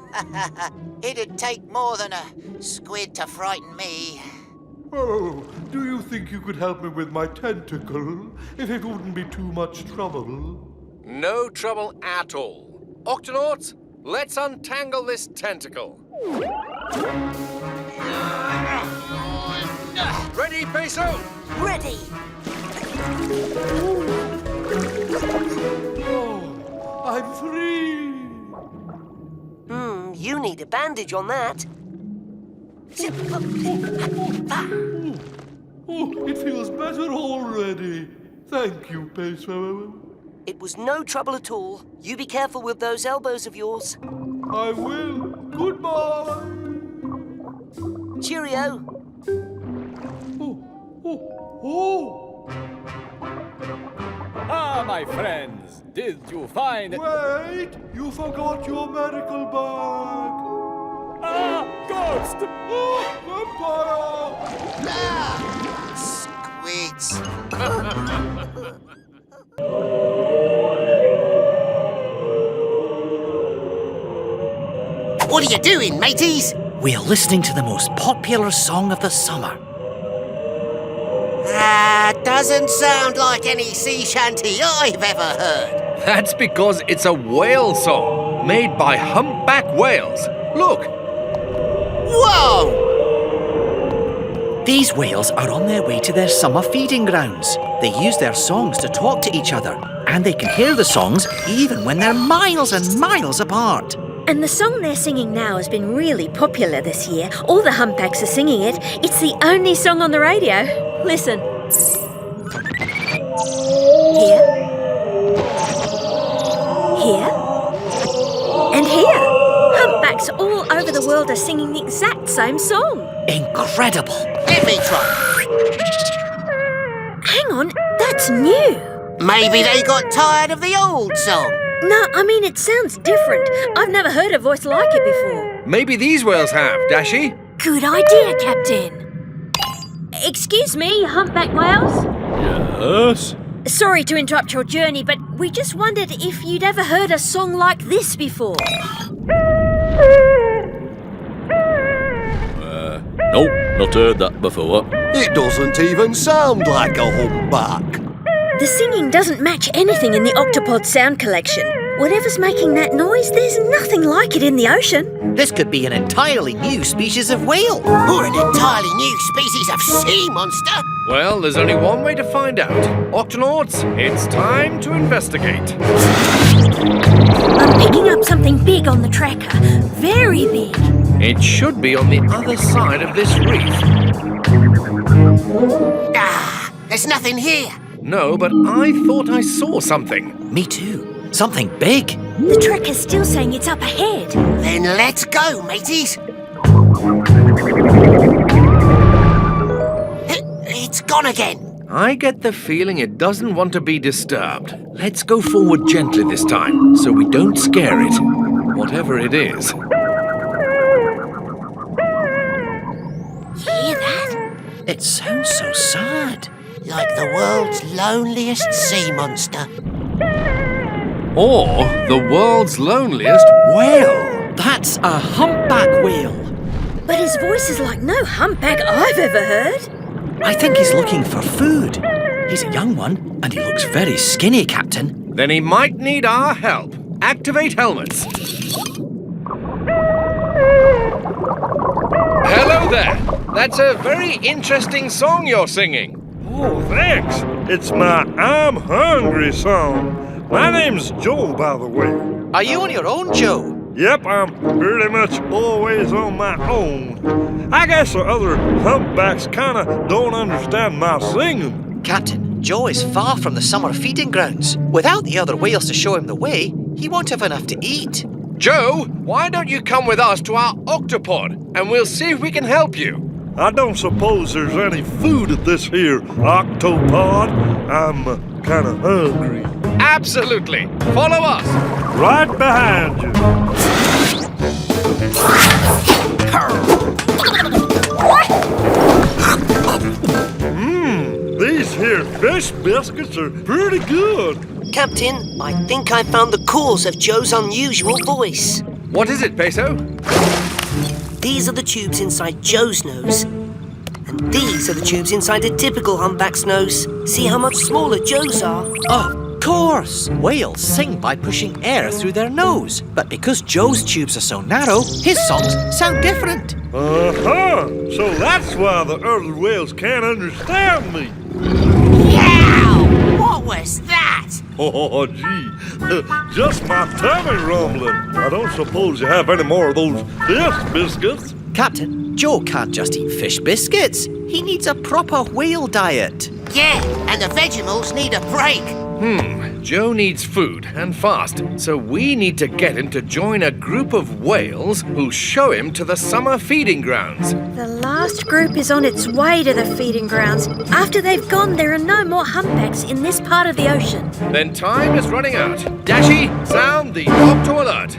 It'd take more than a squid to frighten me. Oh, do you think you could help me with my tentacle, if it wouldn't be too much trouble? No trouble at all. Octonauts, let's untangle this tentacle. Ready, Peso? Ready! Oh, I'm free! You need a bandage on that. Oh, it feels better already. Thank you, Peso. It was no trouble at all. You be careful with those elbows of yours. I will. Goodbye. Cheerio. Oh! Ah, my friends, did you find... Wait! You forgot your medical bag! Ah, ghost! Oh, vampire! Squids. What are you doing, mateys? We're listening to the most popular song of the summer. Doesn't sound like any sea shanty I've ever heard. That's because it's a whale song made by humpback whales. Look! Whoa! These whales are on their way to their summer feeding grounds. They use their songs to talk to each other, and they can hear the songs even when they're miles and miles apart. And the song they're singing now has been really popular this year. All the humpbacks are singing it. It's the only song on the radio. Listen. Here. Here. And here. Humpbacks all over the world are singing the exact same song. Incredible. Let me try. Hang on, that's new. Maybe they got tired of the old song. No, I mean, it sounds different. I've never heard a voice like it before. Maybe these whales have, Dashi. Good idea, Captain. Excuse me, humpback whales? Yes? Sorry to interrupt your journey, but we just wondered if you'd ever heard a song like this before. Nope, not heard that before. It doesn't even sound like a humpback. The singing doesn't match anything in the Octopod sound collection. Whatever's making that noise, there's nothing like it in the ocean. This could be an entirely new species of whale. Or an entirely new species of sea monster. Well, there's only one way to find out. Octonauts, it's time to investigate. I'm picking up something big on the tracker. Very big. It should be on the other side of this reef. There's nothing here. No, but I thought I saw something. Me too. Something big. The tracker's still saying it's up ahead. Then let's go, mateys. It's gone again. I get the feeling it doesn't want to be disturbed. Let's go forward gently this time, so we don't scare it. Whatever it is. Hear that? It sounds so sad. Like the world's loneliest sea monster. Or the world's loneliest whale. That's a humpback whale. But his voice is like no humpback I've ever heard. I think he's looking for food. He's a young one, and he looks very skinny, Captain. Then he might need our help. Activate helmets. Hello there. That's a very interesting song you're singing. Oh, thanks. It's my I'm Hungry song. My name's Joe, by the way. Are you on your own, Joe? Yep, I'm pretty much always on my own. I guess the other humpbacks kinda don't understand my singing. Captain, Joe is far from the summer feeding grounds. Without the other whales to show him the way, he won't have enough to eat. Joe, why don't you come with us to our Octopod, and we'll see if we can help you. I don't suppose there's any food at this here Octopod. I'm kinda hungry. Absolutely. Follow us. Right behind you. These here fish biscuits are pretty good. Captain, I think I found the cause of Joe's unusual voice. What is it, Peso? These are the tubes inside Joe's nose. And these are the tubes inside a typical humpback's nose. See how much smaller Joe's are? Of course! Whales sing by pushing air through their nose. But because Joe's tubes are so narrow, his songs sound different. Uh-huh! So that's why the other whales can't understand me. Yow! What was that? Oh, gee. Just my tummy rumbling. I don't suppose you have any more of those fish biscuits. Captain, Joe can't just eat fish biscuits. He needs a proper whale diet. Yeah, and the Vegemals need a break. Joe needs food, and fast, so we need to get him to join a group of whales who'll show him to the summer feeding grounds. The last group is on its way to the feeding grounds. After they've gone, there are no more humpbacks in this part of the ocean. Then time is running out. Dashi, sound the octo alert.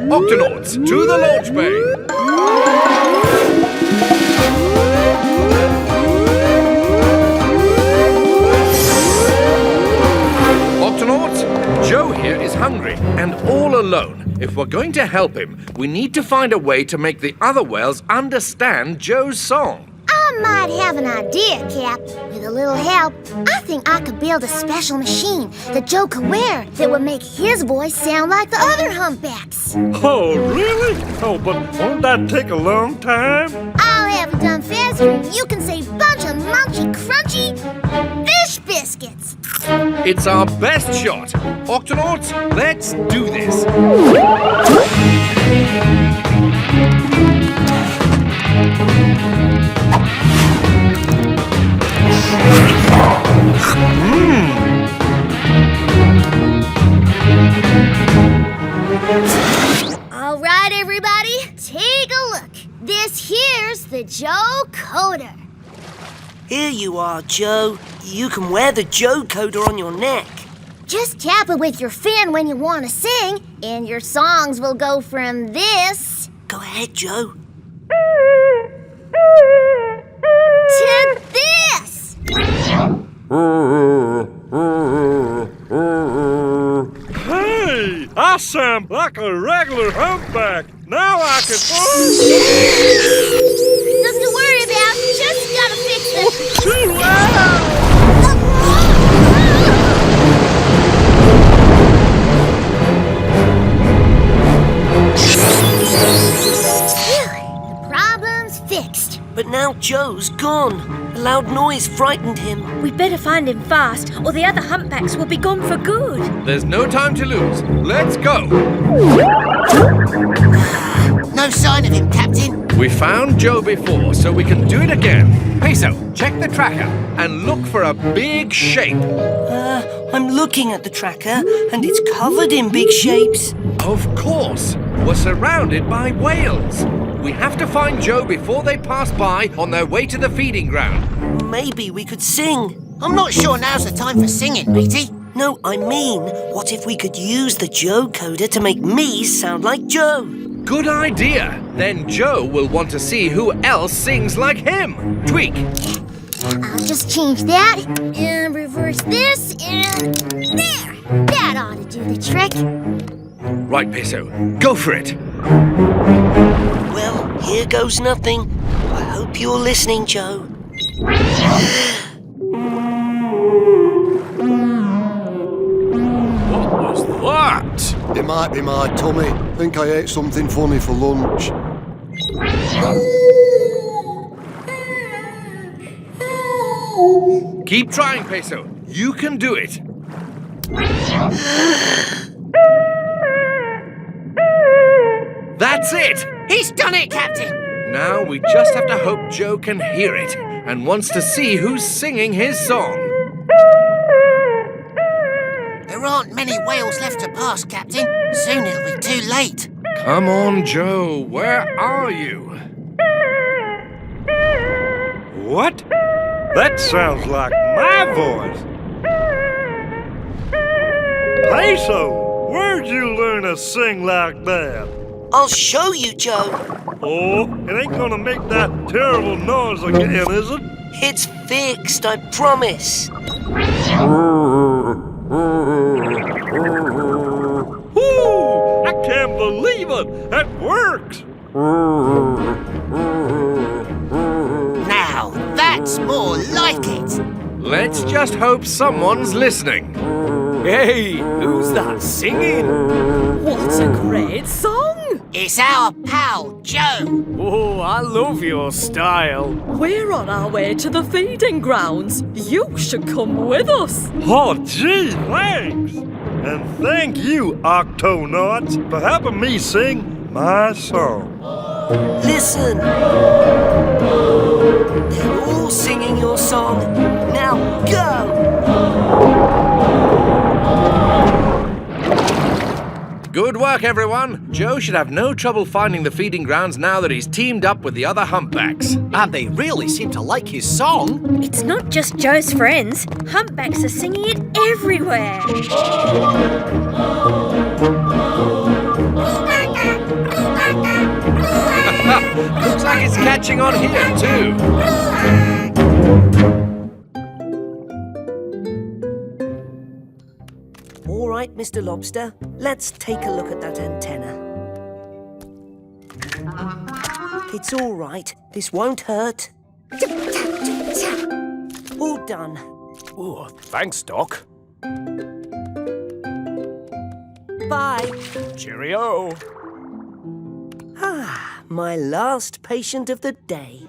Octonauts, to the launch bay. Octonauts, Joe here is hungry and all alone. If we're going to help him, we need to find a way to make the other whales understand Joe's song. I might have an idea, Cap. With a little help, I think I could build a special machine that Joe could wear that would make his voice sound like the other humpbacks. Oh, really? Oh, but won't that take a long time? I'll have it done faster and you can say bunch of munchy, crunchy fish biscuits. It's our best shot. Octonauts, let's do this. All right, everybody, take a look. This here's the Joe Coder. Here you are, Joe. You can wear the Joe Coder on your neck. Just tap it with your fin when you want to sing, and your songs will go from this... Go ahead, Joe. ...to this! Hey, I sound like a regular humpback. Now I can... Nothing to worry about. Just gotta fix the... Too loud! The problem's fixed. But now Joe's gone. A loud noise frightened him. We'd better find him fast, or the other humpbacks will be gone for good. There's no time to lose. Let's go. No sign of him, Captain. We found Joe before, so we can do it again. Peso, check the tracker and look for a big shape. I'm looking at the tracker, and it's covered in big shapes. Of course. We're surrounded by whales. We have to find Joe before they pass by on their way to the feeding ground. Maybe we could sing. I'm not sure now's the time for singing, matey. No, I mean, what if we could use the Joe Coder to make me sound like Joe? Good idea. Then Joe will want to see who else sings like him. Tweak. I'll just change that and reverse this and there. That ought to do the trick. Right, Peso. Go for it. Well, here goes nothing. I hope you're listening, Joe. What was that? It might be my tummy. Think I ate something funny for lunch. Keep trying, Peso. You can do it. That's it! He's done it, Captain! Now we just have to hope Joe can hear it and wants to see who's singing his song. There aren't many whales left to pass, Captain. Soon it'll be too late. Come on, Joe. Where are you? What? That sounds like my voice. Peso, where'd you learn to sing like that? I'll show you, Joe. Oh, it ain't gonna make that terrible noise again, is it? It's fixed, I promise. Woo! I can't believe it! It works! Now, that's more like it. Let's just hope someone's listening. Hey, who's that singing? What a great song! It's our pal, Joe. Oh, I love your style. We're on our way to the feeding grounds. You should come with us. Oh, gee, thanks! And thank you, Octonauts, for helping me sing my song. Listen! They're all singing your song. Now go! Good work, everyone. Joe should have no trouble finding the feeding grounds now that he's teamed up with the other humpbacks. And they really seem to like his song. It's not just Joe's friends. Humpbacks are singing it everywhere. Looks like it's catching on here, too. All right, Mr. Lobster, let's take a look at that antenna. It's all right. This won't hurt. All done. Oh, thanks, Doc. Bye. Cheerio. Ah, my last patient of the day.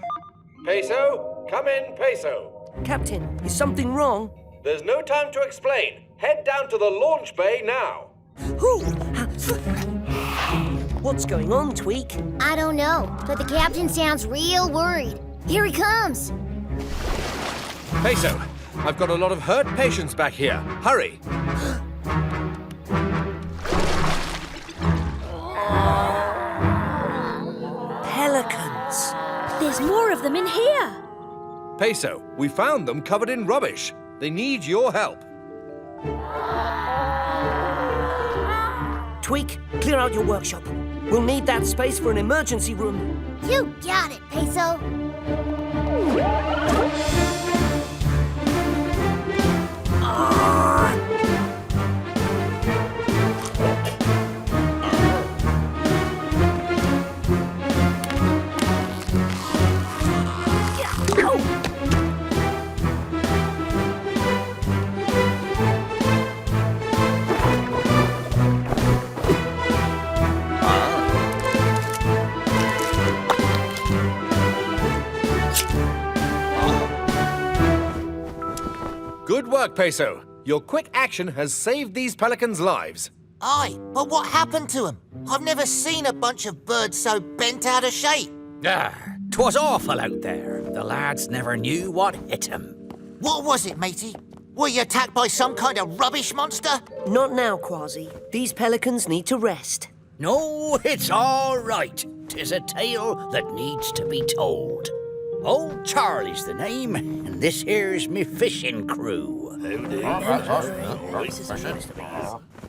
Peso, come in, Peso. Captain, is something wrong? There's no time to explain. Head down to the launch bay now. What's going on, Tweak? I don't know, but the captain sounds real worried. Here he comes. Peso, I've got a lot of hurt patients back here. Hurry. Pelicans. There's more of them in here. Peso, we found them covered in rubbish. They need your help. Tweak, clear out your workshop. We'll need that space for an emergency room. You got it, Peso. Good work, Peso. Your quick action has saved these pelicans' lives. Aye, but what happened to them? I've never seen a bunch of birds so bent out of shape. Ah, 'twas awful out there. The lads never knew what hit 'em. What was it, matey? Were you attacked by some kind of rubbish monster? Not now, Kwazii. These pelicans need to rest. No, it's all right. 'Tis a tale that needs to be told. Old Charlie's the name, and this here's me fishing crew.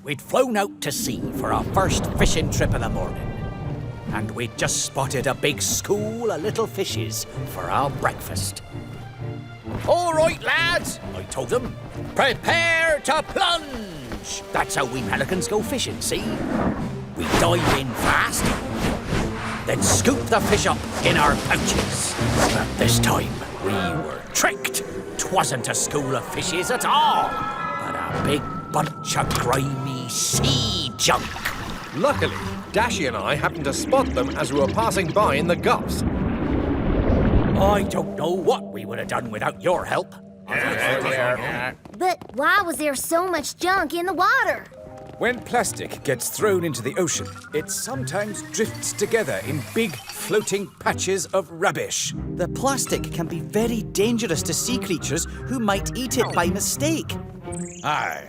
We'd flown out to sea for our first fishing trip of the morning, and we'd just spotted a big school of little fishes for our breakfast. All right, lads, I told them, prepare to plunge. That's how we pelicans go fishing, see? We dive in fast, then scoop the fish up in our pouches. But this time, we were tricked. 'Twasn't a school of fishes at all, but a big bunch of grimy sea junk. Luckily, Dashy and I happened to spot them as we were passing by in the Gups. I don't know what we would have done without your help. But why was there so much junk in the water? When plastic gets thrown into the ocean, it sometimes drifts together in big floating patches of rubbish. The plastic can be very dangerous to sea creatures who might eat it by mistake. Aye,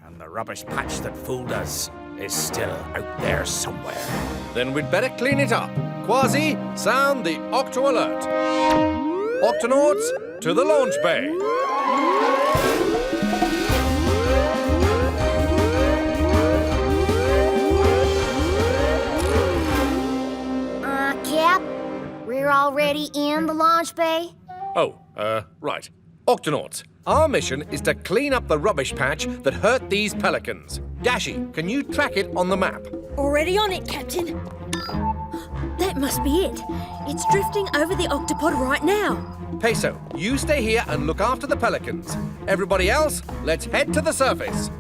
and the rubbish patch that fooled us is still out there somewhere. Then we'd better clean it up. Kwazii, sound the octo alert. Octonauts, to the launch bay. Cap, we're already in the launch bay? Oh, right. Octonauts, our mission is to clean up the rubbish patch that hurt these pelicans. Dashy, can you track it on the map? Already on it, Captain. That must be it. It's drifting over the octopod right now. Peso, you stay here and look after the pelicans. Everybody else, let's head to the surface.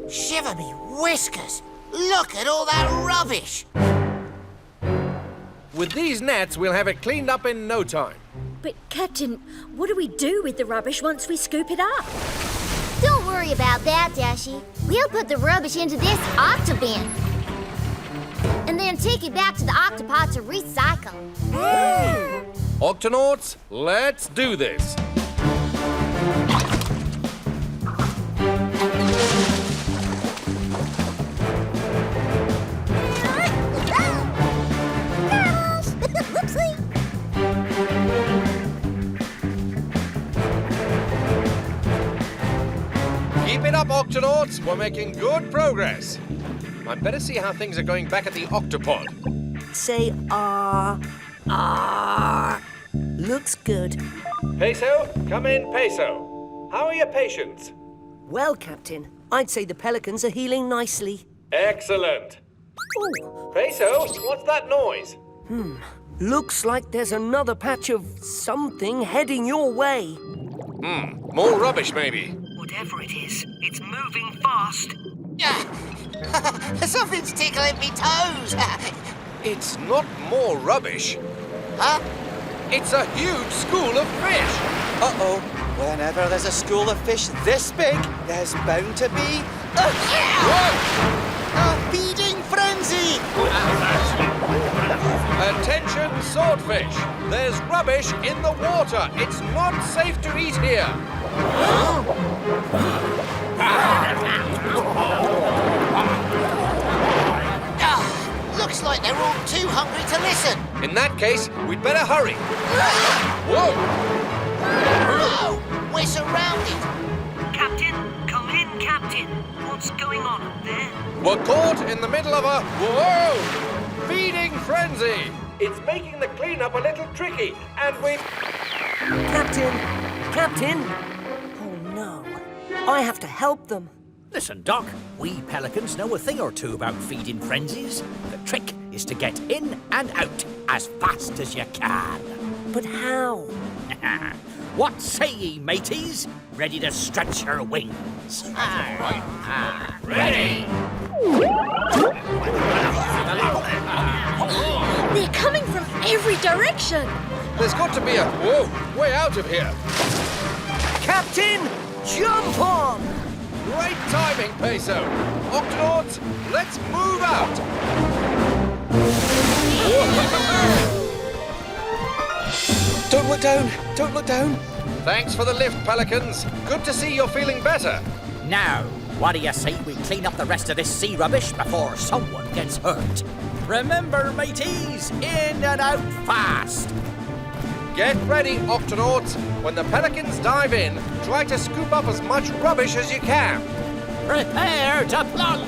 Shiver me whiskers! Look at all that rubbish! With these nets, we'll have it cleaned up in no time. But, Captain, what do we do with the rubbish once we scoop it up? Don't worry worry about that, Dashy. We'll put the rubbish into this octobin. And then take it back to the octopod to recycle. Octonauts, let's do this. Whoopsie! Keep it up, Octonauts. We're making good progress. I'd better see how things are going back at the Octopod. Say looks good. Peso, come in, Peso. How are your patients? Well, Captain, I'd say the pelicans are healing nicely. Excellent. Ooh. Peso, what's that noise? Looks like there's another patch of something heading your way. More rubbish, maybe. Whatever it is, it's moving fast. Something's tickling me toes. It's not more rubbish. Huh? It's a huge school of fish. Uh-oh. Whenever there's a school of fish this big, there's bound to be a feeding frenzy! Attention, swordfish. There's rubbish in the water. It's not safe to eat here. Looks like they're all too hungry to listen. In that case, we'd better hurry. Whoa! Whoa! We're surrounded. Captain, come in, Captain. What's going on up there? We're caught in the middle of a... Whoa! Feeding frenzy. It's making the cleanup a little tricky, and we... Captain! Oh, no. I have to help them. Listen, Doc, we pelicans know a thing or two about feeding frenzies. The trick is to get in and out as fast as you can. But how? What say ye, mateys? Ready to stretch your wings? Ready! They're coming from every direction. There's got to be a... Whoa! Way out of here. Captain, jump on! Great timing, Peso. Octonauts, let's move out. Don't look down! Don't look down! Thanks for the lift, Pelicans. Good to see you're feeling better. Now, what do you say we clean up the rest of this sea rubbish before someone gets hurt? Remember, mateys, in and out fast! Get ready, Octonauts. When the Pelicans dive in, try to scoop up as much rubbish as you can. Prepare to plunge!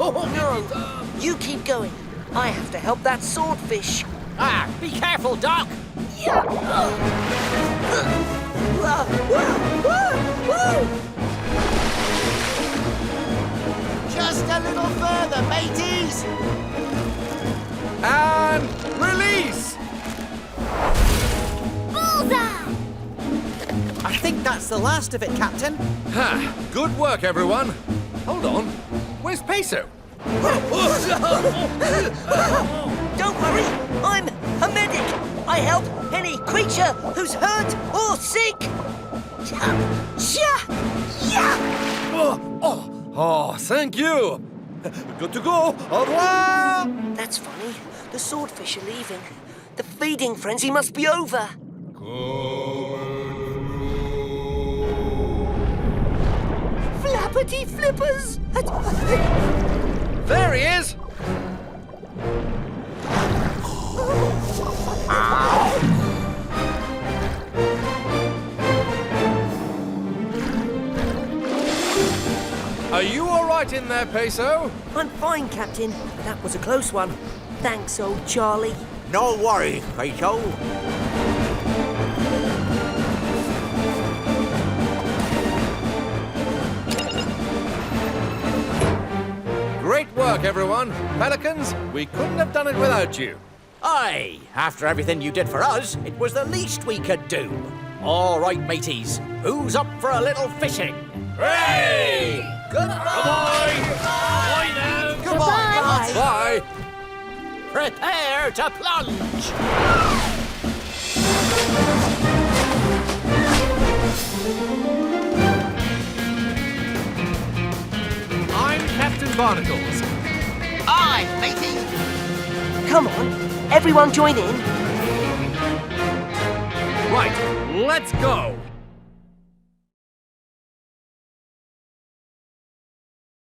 Oh, no! You keep going. I have to help that swordfish. Be careful, Doc! Just a little further, mateys. And release! Bullseye! I think that's the last of it, Captain. Ha! Good work, everyone. Hold on. Where's Peso? Don't worry, I'm a medic. I help any creature who's hurt or sick. Oh, thank you. Good to go. Au revoir. That's funny. The swordfish are leaving. The feeding frenzy must be over. Flappity flippers! There he is. Are you all right in there, Peso? I'm fine, Captain. That was a close one. Thanks, old Charlie. No worries, Peso. Great work, everyone. Pelicans, we couldn't have done it without you. Aye, after everything you did for us, it was the least we could do. All right, mateys, who's up for a little fishing? Hooray! Goodbye! Bye now! Goodbye! Bye. Prepare to plunge! I'm Captain Barnacles. Aye, matey. Come on, everyone join in. Right, let's go.